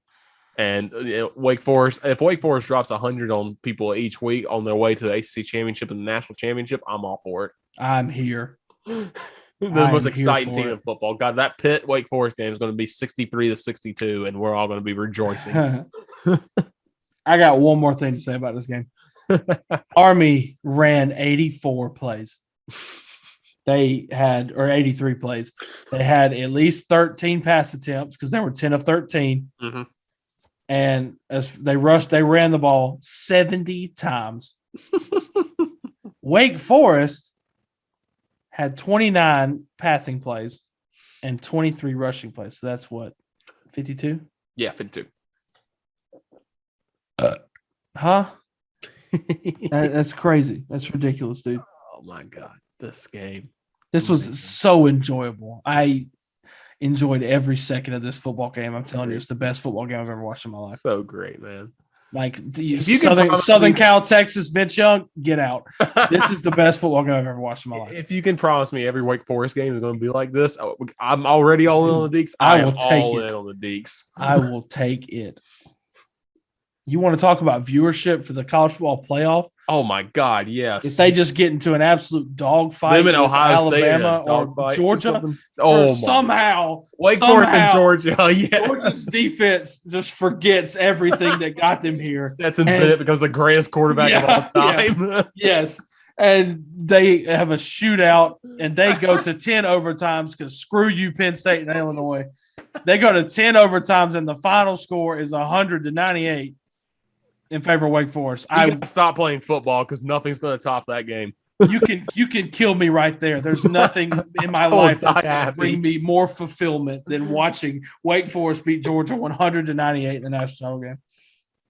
And Wake Forest, if Wake Forest drops 100 on people each week on their way to the ACC championship and the national championship, I'm all for it. I'm here. The most exciting team in football. God, that Pitt Wake Forest game is going to be 63-62, and we're all going to be rejoicing. I got one more thing to say about this game. Army ran 84 plays. They had, or 83 plays. They had at least 13 pass attempts because they were 10 of 13. Mm-hmm. And as they ran the ball 70 times. Wake Forest had 29 passing plays and 23 rushing plays. So that's what, 52? Yeah, 52. Huh? That's crazy. That's ridiculous, dude. Oh my God, this game. This was so enjoyable. I enjoyed every second of this football game. I'm telling you, it's the best football game I've ever watched in my life. So great, man. Like Southern Cal, Texas, Vince Young, get out. This is the best football game I've ever watched in my life. If you can promise me every Wake Forest game is going to be like this, I'm already all in on the Deeks. I will take it. In on the Deeks. I will take it. You want to talk about viewership for the college football playoff? Oh my God, yes. If they just get into an absolute dogfight with Ohio Alabama or Georgia, somehow Wake Forest and Georgia, yeah. Georgia's defense just forgets everything that got them here. Stetson Bennett becomes the greatest quarterback of all time. Yeah. Yes, and they have a shootout, and they go to 10 overtimes because screw you, Penn State and Illinois. They go to 10 overtimes, and the final score is 100-98. In favor of Wake Forest. I gotta stop playing football because nothing's going to top that game. You can kill me right there. There's nothing in my life that's going to bring me more fulfillment than watching Wake Forest beat Georgia 100-98 in the national title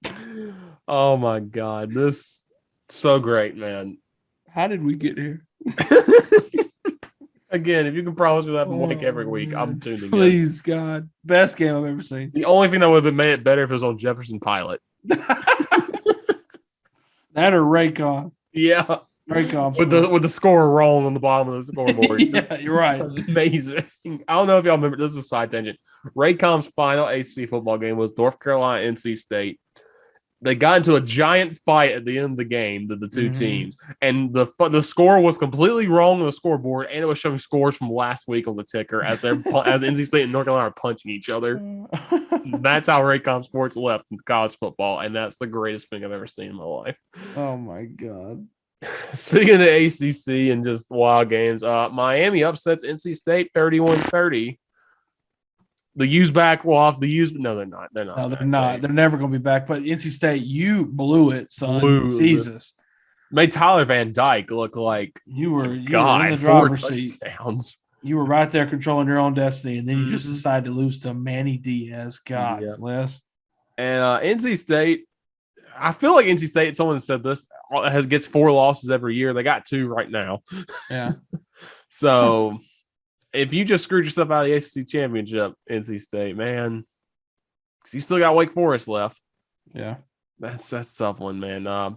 game. Oh my God, this so great, man. How did we get here? Again, if you can promise me that Wake every week, I'm tuning in. Please, God, best game I've ever seen. The only thing that would have made it better if it was on Jefferson Pilot. That or Raycon. Yeah. Raycon. With the score rolling on the bottom of the scoreboard. Yeah, you're right. Amazing. I don't know if y'all remember. This is a side tangent. Raycom's final ACC football game was North Carolina NC State. They got into a giant fight at the end of the game, the two teams, and the score was completely wrong on the scoreboard, and it was showing scores from last week on the ticker as NC State and North Carolina are punching each other. That's how Raycom Sports left in college football, and that's the greatest thing I've ever seen in my life. Oh my God! Speaking of the ACC and just wild games, Miami upsets NC State 31-30. The U's back. Well, off the U's. No, they're not. They're not. No, they're not. They're never going to be back. But NC State, you blew it, son. Jesus. Made Tyler Van Dyke look like you were in the driver's seat. Touchdowns. You were right there controlling your own destiny, and then you just decided to lose to Manny Diaz. God bless. And NC State, I feel like NC State, someone said this, gets 4 losses every year. They got 2 right now. Yeah. So if you just screwed yourself out of the ACC championship, NC State, man, you still got Wake Forest left. Yeah. That's a tough one, man.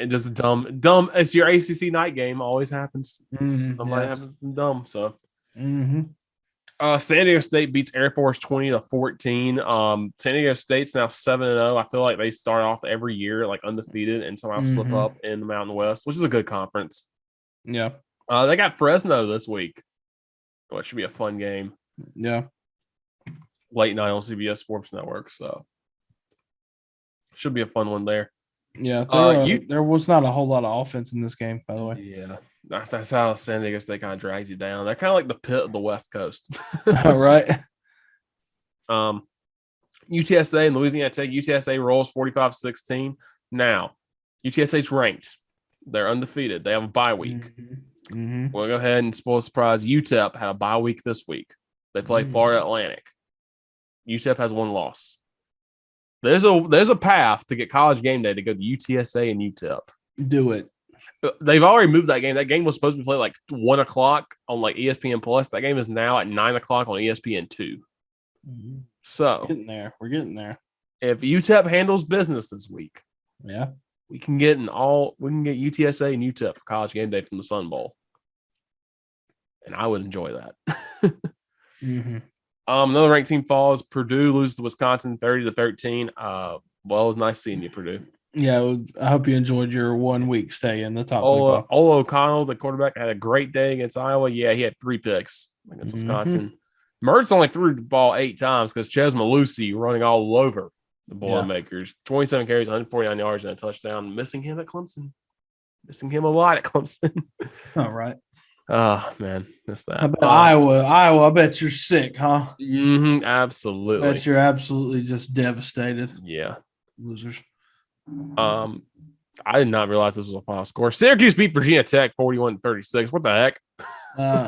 Just dumb. It's your ACC night game. Always happens. Somebody happens dumb. So, San Diego State beats Air Force 20-14. San Diego State's now 7-0. I feel like they start off every year like undefeated and somehow slip up in the Mountain West, which is a good conference. Yeah. They got Fresno this week. Well, it should be a fun game. Yeah. Late night on CBS Sports Network. So, should be a fun one there. Yeah, there was not a whole lot of offense in this game, by the way. Yeah, that's how San Diego State kind of drags you down. They're kind of like the pit of the West Coast. Right. UTSA and Louisiana Tech. UTSA rolls 45-16. Now, UTSA's ranked. They're undefeated. They have a bye week. We'll go ahead and spoil surprise. UTEP had a bye week this week. They played Florida Atlantic. UTEP has 1 loss. There's a path to get College Game Day to go to UTSA and UTEP. Do it. They've already moved that game. That game was supposed to be played like 1 o'clock on like ESPN Plus. That game is now at 9 o'clock on ESPN 2. So we're getting there. If UTEP handles business this week, we can get UTSA and UTEP for college game day from the Sun Bowl. And I would enjoy that. Mm-hmm. Another ranked team falls. Purdue loses to Wisconsin 30-13. Well, it was nice seeing you, Purdue. Yeah, I hope you enjoyed your 1 week stay in the top 25. Ola O'Connell, the quarterback, had a great day against Iowa. Yeah, he had 3 picks against Wisconsin. Mertz only threw the ball 8 times because Ches Malusi running all over the Boilermakers. 27 carries, 149 yards, and a touchdown. Missing him at Clemson. Missing him a lot at Clemson. All right. Oh, man. Missed that. How about Iowa, I bet you're sick, huh? Absolutely. I bet you're absolutely just devastated. Yeah. Losers. I did not realize this was a final score. Syracuse beat Virginia Tech 41-36. What the heck?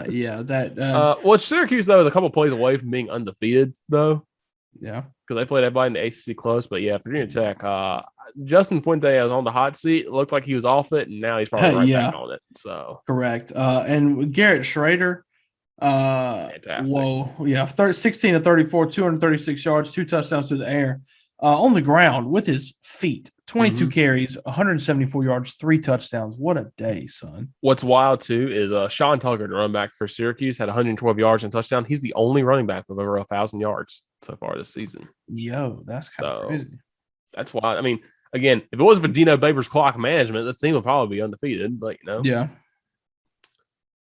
Yeah, that. Well, Syracuse though is a couple plays away from being undefeated though. Yeah, because they played everybody in the ACC close. But yeah, Virginia Tech. Justin Fuente was on the hot seat. It looked like he was off it, and now he's probably back on it. So correct. And Garrett Schrader. Fantastic. Whoa, yeah, 16 of 34, 236 yards, 2 touchdowns through the air. On the ground with his feet, 22 carries, 174 yards, 3 touchdowns. What a day, son. What's wild, too, is Sean Tucker, the running back for Syracuse, had 112 yards and a touchdown. He's the only running back with over 1,000 yards so far this season. Yo, that's kind of crazy. That's wild. I mean, again, if it wasn't for Dino Babers' clock management, this team would probably be undefeated. But, yeah.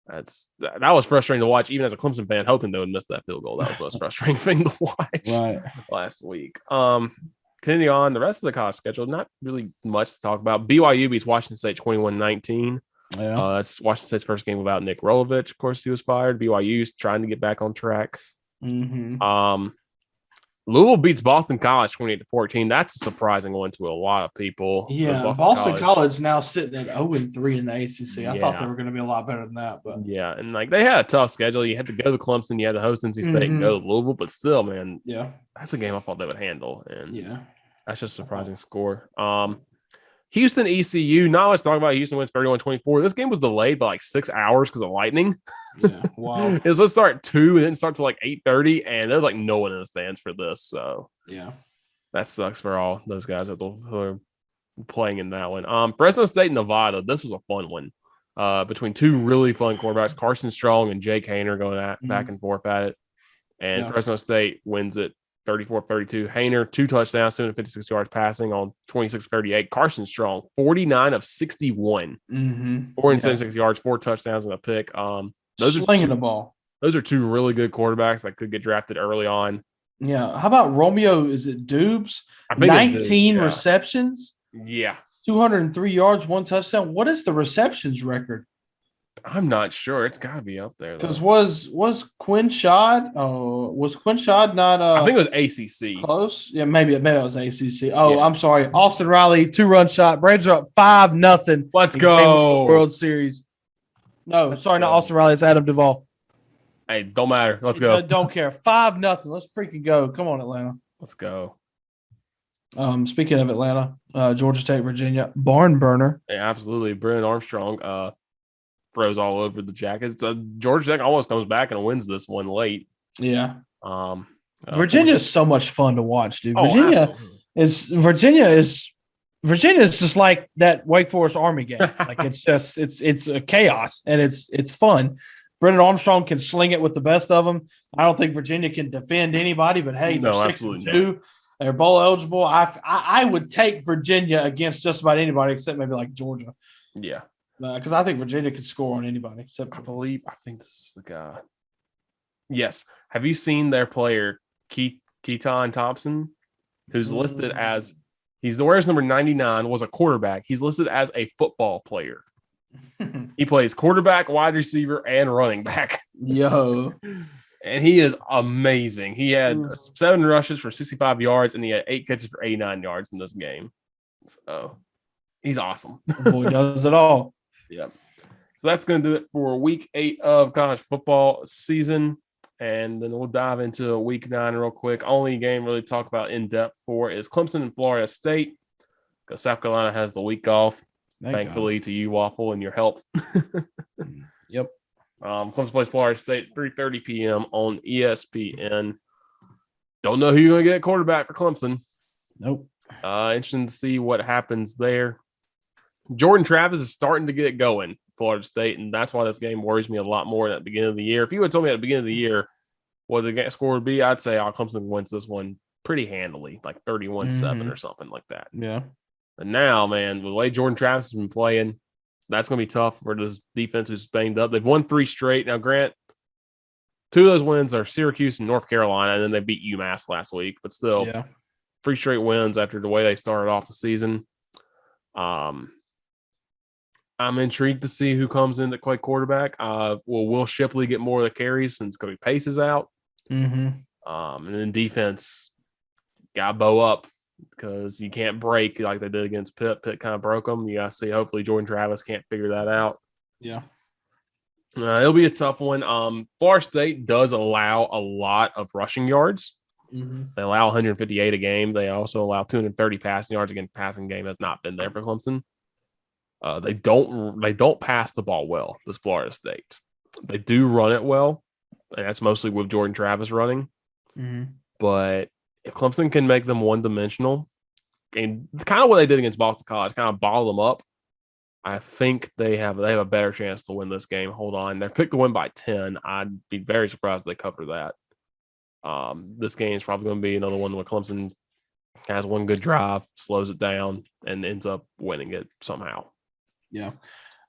That was frustrating to watch, even as a Clemson fan, hoping they would miss that field goal. That was the most frustrating thing to watch last week. Continuing on, the rest of the college schedule, not really much to talk about. BYU beats Washington State 21-19. Yeah. That's Washington State's first game without Nick Rolovich. Of course, he was fired. BYU's trying to get back on track. Louisville beats Boston College 28-14. That's a surprising one to a lot of people. Yeah, Boston College now sitting at 0-3 in the ACC. I thought they were going to be a lot better than that. But yeah, and like they had a tough schedule. You had to go to Clemson, you had to host NC State and go to Louisville, but still, man, that's a game I thought they would handle. And that's just a surprising score. Houston ECU, not much to talk about. Houston wins 31-24. This game was delayed by like 6 hours because of lightning. Yeah, wow. It was supposed to start at 2 and then start to like 8:30, and there's like no one in the stands for this. So yeah, that sucks for all those guys who are playing in that one. Fresno State and Nevada. This was a fun one. Between 2 really fun quarterbacks, Carson Strong and Jake Hayner going back and forth at it. And Fresno State wins it 34-32. Hayner, 2 touchdowns, 256 yards passing on 26-38. Carson Strong, 49 of 61. 476 yards, 4 touchdowns, and a pick. Those slinging the ball. Those are 2 really good quarterbacks that could get drafted early on. Yeah. How about Romeo? Is it Dubes? I think 19 receptions. Yeah. 203 yards, 1 touchdown. What is the receptions record? I'm not sure. It's got to be up there. Because was Quinn Shad? Oh, was Quinn Shad not? I think it was ACC. Close. Yeah, maybe it was ACC. Oh, I'm sorry. Austin Riley 2-run shot. Braves are up 5-0. Let's go. World Series. No, sorry, not Austin Riley. It's Adam Duvall. Hey, don't matter. Let's go. Don't care. 5-0. Let's freaking go. Come on, Atlanta. Let's go. Speaking of Atlanta, Georgia State, Virginia, barn burner. Yeah, absolutely. Brennan Armstrong throws all over the Jackets. Georgia Tech almost comes back and wins this one late. Yeah. Virginia is so much fun to watch, dude. Virginia is just like that Wake Forest Army game. Like it's a chaos and it's fun. Brennan Armstrong can sling it with the best of them. I don't think Virginia can defend anybody, but hey, they're 6-2. They're bowl eligible. I would take Virginia against just about anybody except maybe like Georgia. Yeah. Because I think Virginia could score on anybody except for I think this is the guy. Yes. Have you seen their player, Keaton Thompson, who's listed as he's the wears number 99, was a quarterback. He's listed as a football player. He plays quarterback, wide receiver, and running back. Yo. And he is amazing. He had 7 rushes for 65 yards, and he had 8 catches for 89 yards in this game. So he's awesome. The boy does it all. Yep. So that's going to do it for week 8 of college football season. And then we'll dive into week 9 real quick. Only game really to talk about in depth for is Clemson and Florida State, because South Carolina has the week off. Thankfully to you, Waffle, and your help. Yep. Clemson plays Florida State 3:30 p.m. on ESPN. Don't know who you're going to get at quarterback for Clemson. Nope. Interesting to see what happens there. Jordan Travis is starting to get going, Florida State, and that's why this game worries me a lot more at the beginning of the year. If you had told me at the beginning of the year what the score would be, I'd say Clemson wins this one pretty handily, like 31-7 or something like that. Yeah. And now, man, with the way Jordan Travis has been playing, that's going to be tough where this defense is banged up. They've won 3 straight. Now, Grant, 2 of those wins are Syracuse and North Carolina, and then they beat UMass last week. But still, 3 straight wins after the way they started off the season. I'm intrigued to see who comes in to play quarterback. Will Shipley get more of the carries since Cody Pace is out? And then defense got to bow up because you can't break like they did against Pitt. Pitt kind of broke them. You got to see. Hopefully, Jordan Travis can't figure that out. Yeah. It'll be a tough one. Florida State does allow a lot of rushing yards. They allow 158 a game. They also allow 230 passing yards. Again, passing game has not been there for Clemson. They don't pass the ball well, this Florida State. They do run it well, and that's mostly with Jordan Travis running. But if Clemson can make them one-dimensional, and kind of what they did against Boston College, kind of bottle them up, I think they have a better chance to win this game. Hold on. They're picked to win by 10. I'd be very surprised if they cover that. This game is probably going to be another one where Clemson has one good drive, slows it down, and ends up winning it somehow. Yeah,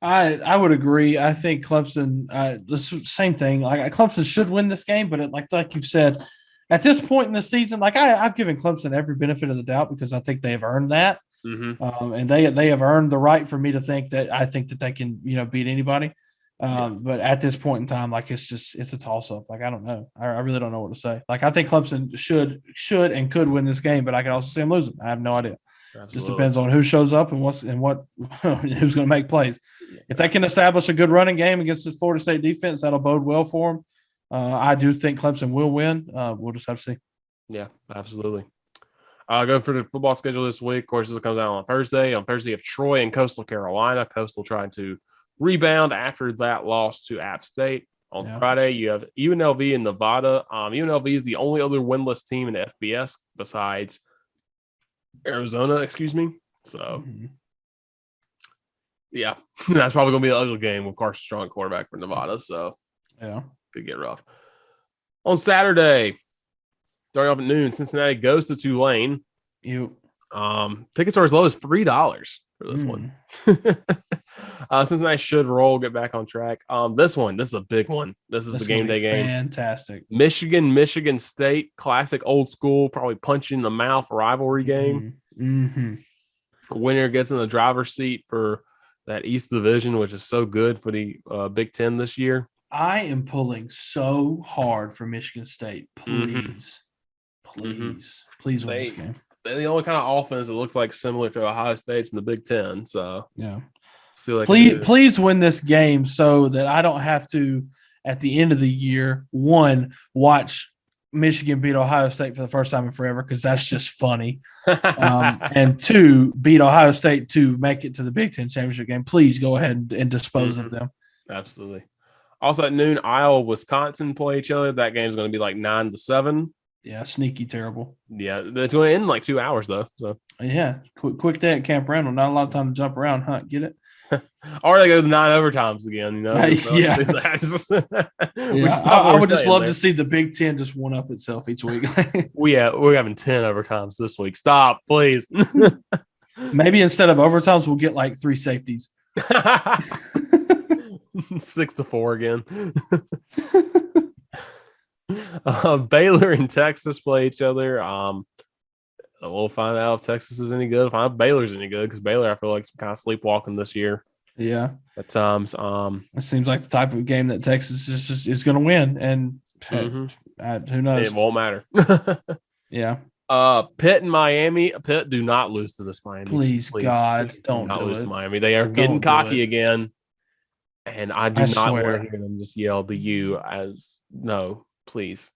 I would agree. I think Clemson, the same thing. Like Clemson should win this game, but like you've said, at this point in the season, like I've given Clemson every benefit of the doubt because I think they have earned that, and they have earned the right for me to think that I think that they can beat anybody. But at this point in time, like it's a toss up. Like I don't know. I really don't know what to say. Like I think Clemson should and could win this game, but I can also see them losing. I have no idea. Absolutely. Just depends on who shows up and who's going to make plays. If they can establish a good running game against this Florida State defense, that'll bode well for them. I do think Clemson will win. We'll just have to see. Yeah, absolutely. Going for the football schedule this week. Of course, this comes out on Thursday. On Thursday, you have Troy and Coastal Carolina. Coastal trying to rebound after that loss to App State. On Friday, you have UNLV and Nevada. UNLV is the only other winless team in the FBS besides Arizona, excuse me. So, yeah, that's probably going to be an ugly game with Carson Strong quarterback for Nevada. So, yeah, could get rough. On Saturday, starting off at noon, Cincinnati goes to Tulane. Tickets are as low as $3 for this one. Cincinnati should roll, get back on track. This is a big one. This is the game day game. Fantastic. Michigan State, classic old school, probably punch in the mouth rivalry game. Winner gets in the driver's seat for that East Division, which is so good for the Big Ten this year. I am pulling so hard for Michigan State. Please win this game. They're the only kind of offense that looks like similar to Ohio State's in the Big Ten. So yeah, please win this game so that I don't have to at the end of the year watch Michigan beat Ohio State for the first time in forever because that's just funny, and 2 beat Ohio State to make it to the Big Ten championship game. Please go ahead and dispose of them. Absolutely. Also at noon, Iowa, Wisconsin play each other. That game is going to be like 9-7. Yeah, sneaky terrible. Yeah, it's going to end in like 2 hours though. So yeah, quick day at Camp Randall. Not a lot of time to jump around, huh? Get it? Or they go to 9 overtimes again. I would just love to see the Big Ten just one up itself each week. We're having 10 overtimes this week. Stop, please. Maybe instead of overtimes, we'll get like 3 safeties. 6-4 again. Baylor and Texas play each other. We'll find out if Texas is any good. Find out if Baylor's any good because Baylor, I feel like, is kind of sleepwalking this year. Yeah, at times. It seems like the type of game that Texas is going to win, and who knows? It won't matter. Yeah. Pitt and Miami. Pitt, do not lose to this Miami. Please God, don't lose to Miami. They are getting cocky again, and I do not want to hear them just yell the U as no. Please,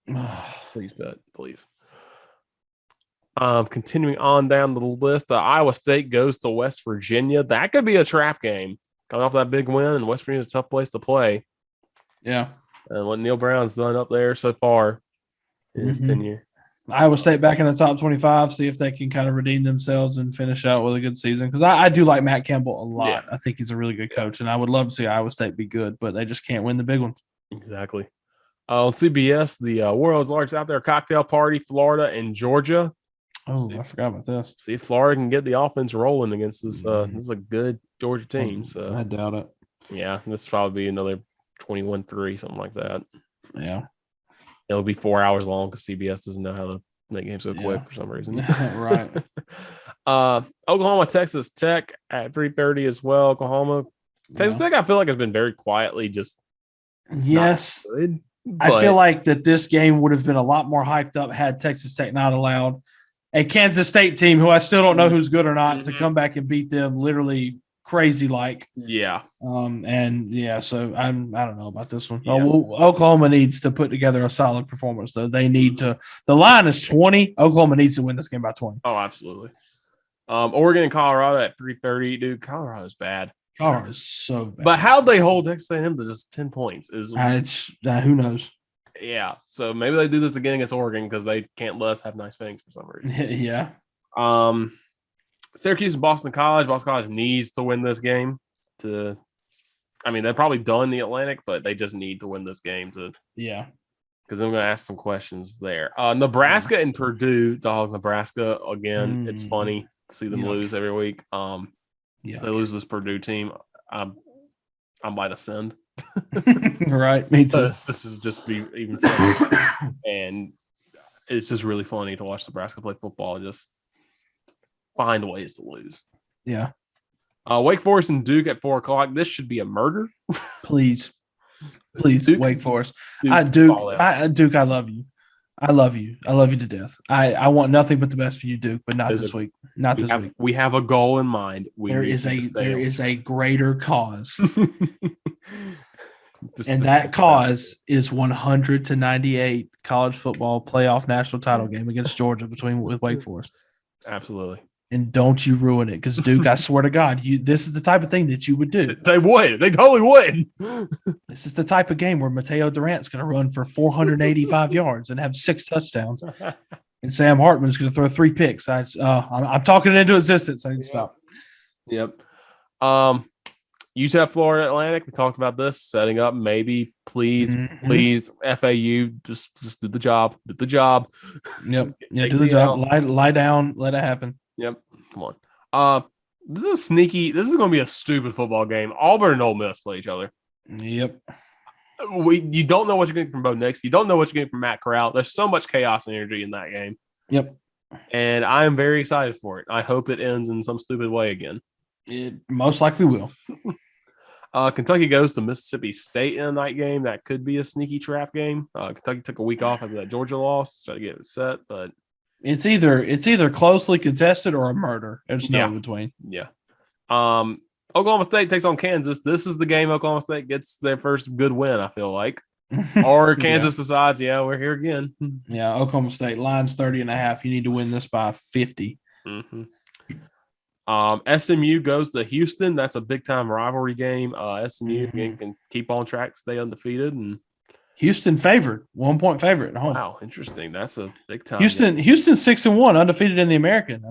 please, Pitt, please. Continuing on down the list, Iowa State goes to West Virginia. That could be a trap game. Coming off that big win, and West Virginia's a tough place to play. Yeah. And what Neil Brown's done up there so far in his tenure. Iowa State back in the top 25, see if they can kind of redeem themselves and finish out with a good season. Because I do like Matt Campbell a lot. Yeah. I think he's a really good coach, and I would love to see Iowa State be good, but they just can't win the big ones. Exactly. On CBS, the world's largest outdoor cocktail party, Florida and Georgia. Oh, I forgot about this. See if Florida can get the offense rolling against this. This is a good Georgia team. So I doubt it. Yeah, this will probably be another 21-3, something like that. Yeah. It'll be 4 hours long because CBS doesn't know how to make games so quick for some reason. Right. Oklahoma, Texas Tech at 3:30 as well. Oklahoma, Texas Tech, I feel like has been very quietly just yes. Good, I feel like that this game would have been a lot more hyped up had Texas Tech not allowed a Kansas State team, who I still don't know who's good or not, to come back and beat them literally crazy like. Yeah. So I don't know about this one. Yeah. Oklahoma needs to put together a solid performance, though. They need to. The line is 20. Oklahoma needs to win this game by 20. Oh, absolutely. Oregon and Colorado at 3:30. Dude, Colorado's bad. Colorado is so bad. But how'd they hold Texas A&M to just 10 points? Who knows? Yeah. So maybe they do this again against Oregon because they can't let us have nice things for some reason. Yeah. Syracuse and Boston College. Boston College needs to win this game they're probably done the Atlantic, but they just need to win this game Yeah. Because I'm going to ask some questions there. Nebraska and Purdue, dog. Nebraska again. It's funny to see them lose every week. They lose this Purdue team. I might ascend. Right, me too. This is just be even funny. And it's just really funny to watch Nebraska play football and just find ways to lose. Yeah. Wake Forest and Duke at 4:00. This should be a murder. Please, Duke, Wake Forest. Duke, I love you. I love you. I love you to death. I want nothing but the best for you, Duke, but not this week. Not this week. We have a goal in mind. There is a greater cause. And that cause is 100-98 college football playoff national title game against Georgia with Wake Forest. Absolutely. And don't you ruin it, because Duke, I swear to God, this is the type of thing that you would do. They would. They totally would. This is the type of game where Mateo Durant's going to run for 485 yards and have 6 touchdowns, and Sam Hartman is going to throw 3 picks. I'm talking it into existence. I need to stop. Yep. UTEP, Florida Atlantic. We talked about this setting up. Maybe, please, FAU just do the job. Do the job. Yep. Yeah, do the job. Lie down. Let it happen. Yep. Come on. This is sneaky. This is going to be a stupid football game. Auburn and Ole Miss play each other. Yep. You don't know what you're getting from Bo Nix. You don't know what you're getting from Matt Corral. There's so much chaos and energy in that game. Yep. And I am very excited for it. I hope it ends in some stupid way again. It most likely will. Kentucky goes to Mississippi State in a night game. That could be a sneaky trap game. Kentucky took a week off after that Georgia loss, try to get it set, but it's either closely contested or a murder. There's no in between. Yeah. Oklahoma State takes on Kansas. This is the game Oklahoma State gets their first good win, I feel like. Or Kansas decides, we're here again. Yeah, Oklahoma State line's 30.5. You need to win this by 50. Mm-hmm. SMU goes to Houston. That's a big time rivalry game. SMU again can keep on track, stay undefeated, and Houston favored, 1-point favorite at home. Wow, interesting. That's a big time. Houston's 6-1, undefeated in the American.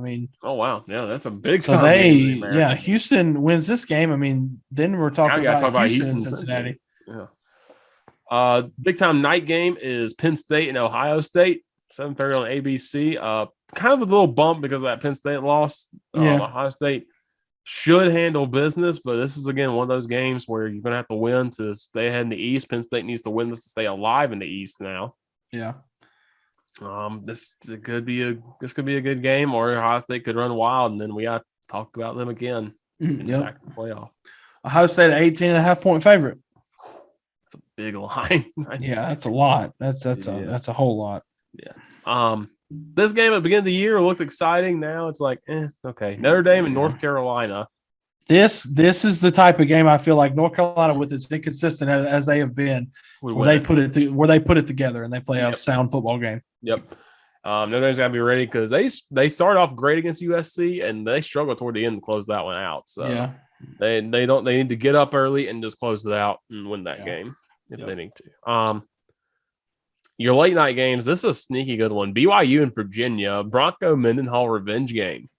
Oh wow, yeah, that's a big time. So Houston wins this game. Then we're talking about Houston, Cincinnati. Yeah. Big time night game is Penn State and Ohio State. 7:30 on ABC. Kind of a little bump because of that Penn State loss. Ohio State should handle business, but this is, again, one of those games where you're going to have to win to stay ahead in the East. Penn State needs to win this to stay alive in the East now. Yeah. This could be a good game, or Ohio State could run wild, and then we got to talk about them again in the playoff. Ohio State, 18.5-point favorite. That's a big line. Yeah, that's a lot. That's a whole lot. Yeah. This game at the beginning of the year looked exciting. Now it's like, okay. Notre Dame and North Carolina. This is the type of game I feel like North Carolina, with as inconsistent as they have been, where they put it together and they play a sound football game. Yep. Notre Dame's got to be ready because they started off great against USC and they struggled toward the end to close that one out. So they need to get up early and just close it out and win that game if they need to. your late night games. This is a sneaky good one. BYU and Virginia, Bronco Mendenhall revenge game,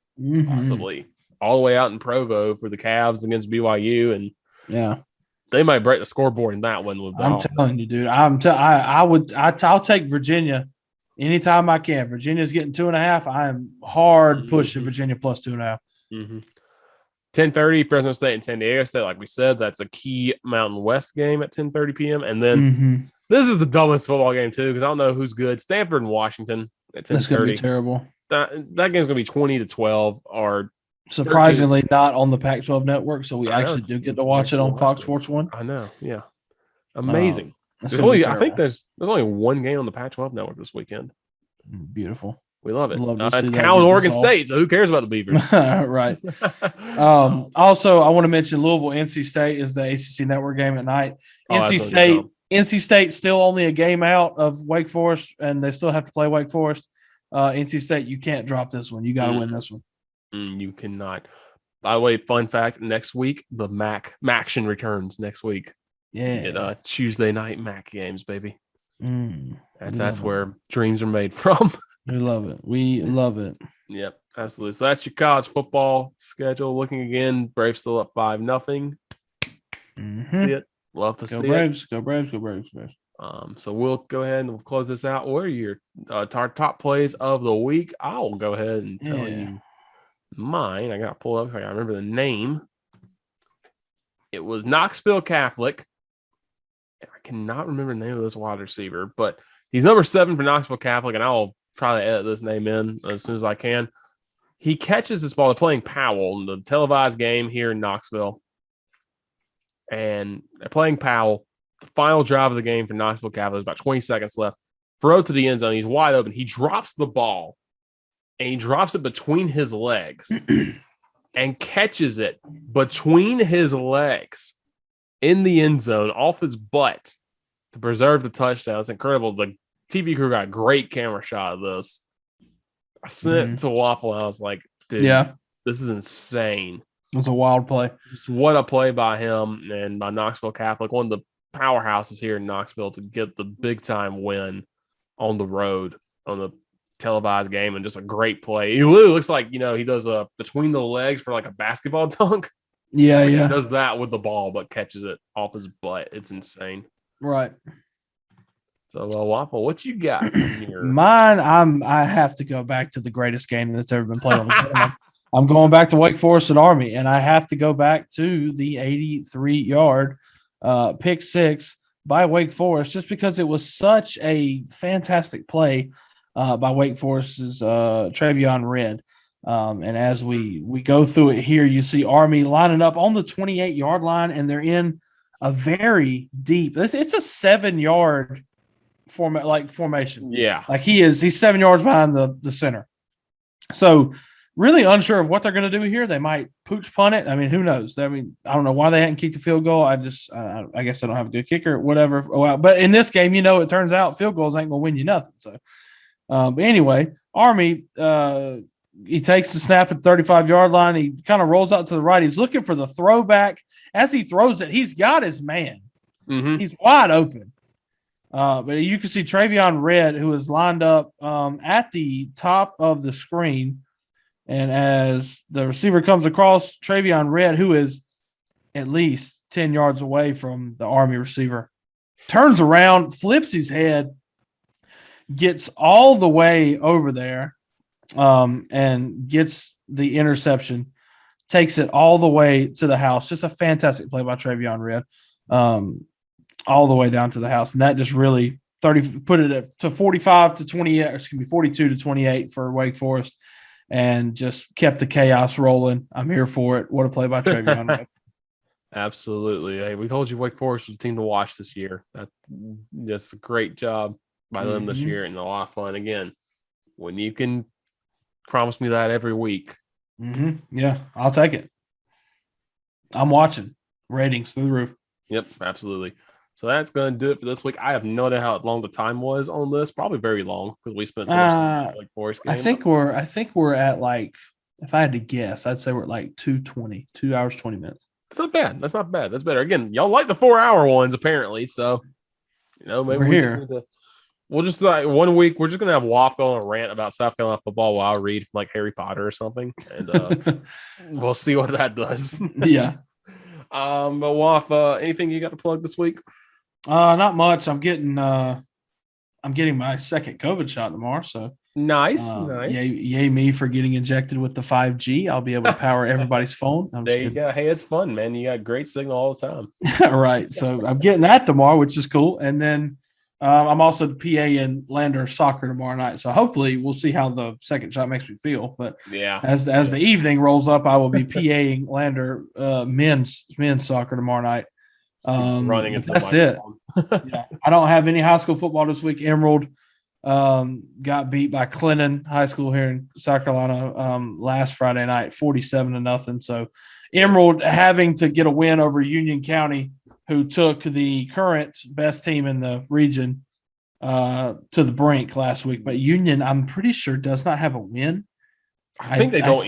possibly all the way out in Provo for the Cavs against BYU, and they might break the scoreboard in that one. I'm telling you, dude. I'll take Virginia anytime I can. Virginia's getting 2.5. I am hard pushing Virginia plus 2.5. 10:30, Fresno State and San Diego State. Like we said, that's a key Mountain West game at 10:30 p.m. And then this is the dumbest football game too, because I don't know who's good. Stanford and Washington at 10:30. That's gonna be terrible. That game's gonna be 20-12 or surprisingly 13. Not on the Pac-12 network, so we actually do get to watch it on Fox Sports 1. I know, yeah, amazing. I think there's only one game on the Pac-12 network this weekend. Beautiful. We love it. It's Cal and Oregon State, so who cares about the Beavers? Right. Also, I want to mention Louisville, NC State is the ACC network game at night. NC State still only a game out of Wake Forest, and they still have to play Wake Forest. NC State, you can't drop this one. You got to win this one. You cannot. By the way, fun fact: next week the Maction returns next week. Yeah, Tuesday night Mac games, baby. That's where dreams are made from. We love it. We love it. Yep, absolutely. So that's your college football schedule. Looking again, Braves still up 5-0. See it. Love to see Braves. it. Go Braves. Go Braves. So we'll go ahead and we'll close this out. What are your top plays of the week? I'll go ahead and tell you mine. I got to pull up so I remember the name. It was Knoxville Catholic. I cannot remember the name of this wide receiver, but he's number 7 for Knoxville Catholic, and I'll try to edit this name in as soon as I can. He catches this ball. They're playing Powell in the televised game here in Knoxville. And they're playing Powell. The final drive of the game for Knoxville Catholic. There's about 20 seconds left. Throw to the end zone. He's wide open. He drops the ball, and he drops it between his legs and catches it between his legs in the end zone off his butt to preserve the touchdown. It's incredible. The TV crew got a great camera shot of this. I sent it to Waffle, and I was like, dude, this is insane. It was a wild play. Just what a play by him and by Knoxville Catholic, one of the powerhouses here in Knoxville, to get the big-time win on the road on the televised game, and just a great play. He literally looks like, he does a between the legs for like a basketball dunk. He does that with the ball, but catches it off his butt. It's insane. Right. So, Waffle, what you got here? Mine, I have to go back to the greatest game that's ever been played on the field. I'm going back to Wake Forest and Army, and I have to go back to the 83-yard pick six by Wake Forest, just because it was such a fantastic play by Wake Forest's Travion Red. And as we go through it here, you see Army lining up on the 28-yard line, and they're in a very deep. It's a 7-yard formation. Yeah, like he's 7 yards behind the center. So really unsure of what they're going to do here. They might pooch punt it. I mean, who knows? I don't know why they hadn't kicked the field goal. I guess they don't have a good kicker, whatever. But in this game, it turns out field goals ain't going to win you nothing. So, but anyway, Army, he takes the snap at the 35-yard line. He kind of rolls out to the right. He's looking for the throwback. As he throws it, he's got his man. He's wide open. But you can see Travion Red, who is lined up at the top of the screen. And as the receiver comes across, Travion Red, who is at least 10 yards away from the Army receiver, turns around, flips his head, gets all the way over there, and gets the interception, takes it all the way to the house. Just a fantastic play by Travion Red, all the way down to the house. And that just really put it to 42-28 for Wake Forest, and just kept the chaos rolling. I'm here for it. What a play by Travion Red. Absolutely. Hey, we told you Wake Forest was a team to watch this year. That's a great job by them this year, and a lot of fun. Again, when you can promise me that every week. Yeah, I'll take it. I'm watching. Ratings through the roof. Yep, absolutely. So that's going to do it for this week. I have no idea how long the time was on this. Probably very long, because we spent so much time Wake Forest game. I think we're at, like, if I had to guess, I'd say we're at like 2:20, 2 hours 20 minutes. That's not bad. That's not bad. That's better. Again, y'all like the 4-hour ones apparently. So, maybe we're here. We'll just like 1 week, we're just gonna have Waffle and rant about South Carolina football while I read like Harry Potter or something, and we'll see what that does. Yeah. But Waffle, anything you got to plug this week? Not much. I'm getting my second COVID shot tomorrow, so Nice. Yay me for getting injected with the 5G. I'll be able to power everybody's phone. There you go. Hey, it's fun, man. You got great signal all the time. Right. So I'm getting that tomorrow, which is cool. And then I'm also the PA in Landry soccer tomorrow night. So hopefully we'll see how the second shot makes me feel. But yeah, as the evening rolls up, I will be PAing Landry men's soccer tomorrow night. Running into that's it. Yeah. I don't have any high school football this week. Emerald got beat by Clinton High School here in South Carolina last Friday night, 47-0. So Emerald having to get a win over Union County, who took the current best team in the region to the brink last week. But Union, I'm pretty sure, does not have a win. I think they don't.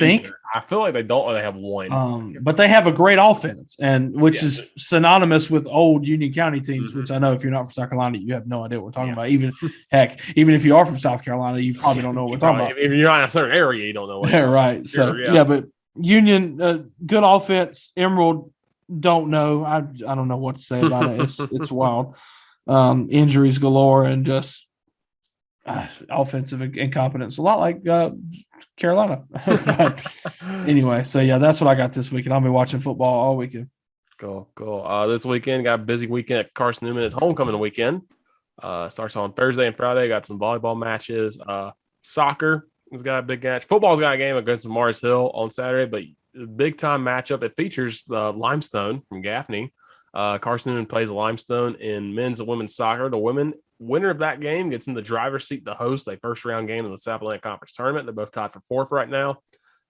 I feel like they don't, or they have one. But they have a great offense, and which is synonymous with old Union County teams. Which I know if you're not from South Carolina, you have no idea what we're talking about. Even if you are from South Carolina, you probably don't know what we're talking about. If you're not in a certain area, you don't know what. Right. So but Union, good offense. Emerald, don't know. I don't know what to say about it. It's wild. Injuries galore and just offensive incompetence, a lot like Carolina. But anyway, so yeah, that's what I got this week, and I'll be watching football all weekend. Cool. This weekend, got a busy weekend at Carson Newman. It's homecoming weekend. Starts on Thursday and Friday. Got some volleyball matches. Soccer has got a big match. Football's got a game against Mars Hill on Saturday, but the big time matchup, it features Limestone from Gaffney. Carson Newman plays Limestone in men's and women's soccer. The women winner of that game gets in the driver's seat to host a first round game in the South Atlantic Conference tournament. They're both tied for fourth right now.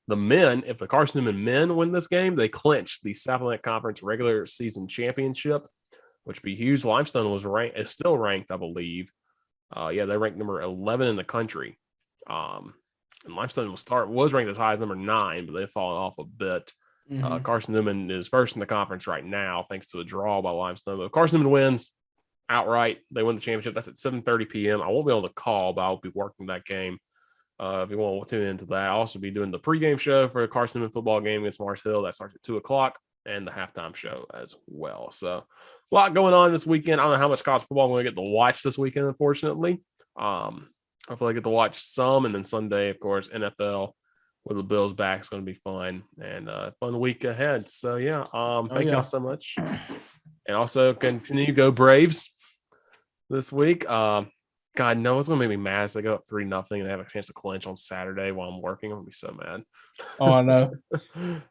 The men, if the Carson Newman men win this game, they clinch the South Atlantic Conference regular season championship, which would be huge. Limestone is still ranked, I believe. They ranked number 11 in the country. And Limestone was ranked as high as number 9, but they've fallen off a bit. Carson Newman is first in the conference right now, thanks to a draw by Limestone. But if Carson Newman wins outright, they win the championship. That's at 7:30 p.m. I won't be able to call, but I'll be working that game. If you want to tune into that, I'll also be doing the pregame show for the Carson Newman football game against Mars Hill. That starts at 2:00, and the halftime show as well. So a lot going on this weekend. I don't know how much college football I'm going to get to watch this weekend, unfortunately. Hopefully I get to watch some, and then Sunday, of course, NFL with the Bills back is going to be fun, and fun week ahead. So yeah, thank y'all so much, and also continue to go Braves this week. God, no, it's going to make me mad. They go up 3-0 and they have a chance to clinch on Saturday while I'm working. I'm going to be so mad. Oh, I know.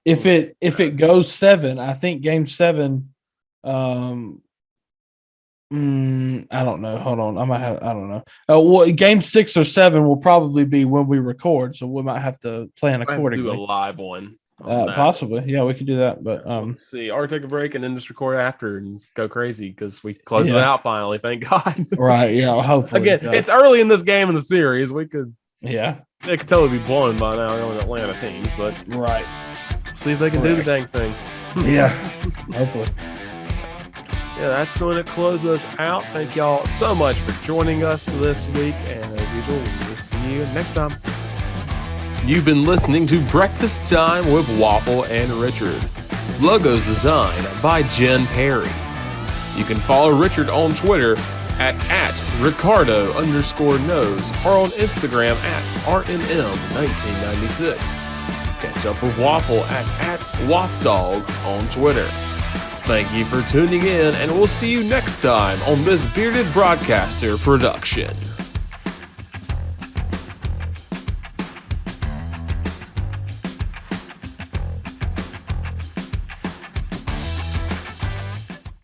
If it goes 7, I think game 7. I don't know. Hold on. I don't know. Game 6 or 7 will probably be when we record, so we might have to plan accordingly. Do a live one. Possibly. Yeah, we could do that. But let's see. Or take a break and then just record after and go crazy because we closed it out finally. Thank God. Right. Yeah. Hopefully. Again, it's early in this game in the series. We could. Yeah. They could totally be blown by now going Atlanta teams, but right. See if they can do the dang thing. Yeah. Hopefully. Yeah, that's going to close us out. Thank y'all so much for joining us this week, and as usual, we'll see you next time. You've been listening to Breakfast Time with Waffle and Richard. Logos designed by Jen Perry. You can follow Richard on Twitter at Ricardo_knows or on Instagram at RNM1996. Catch up with Waffle at WaffDog on Twitter. Thank you for tuning in, and we'll see you next time on this Bearded Broadcaster production.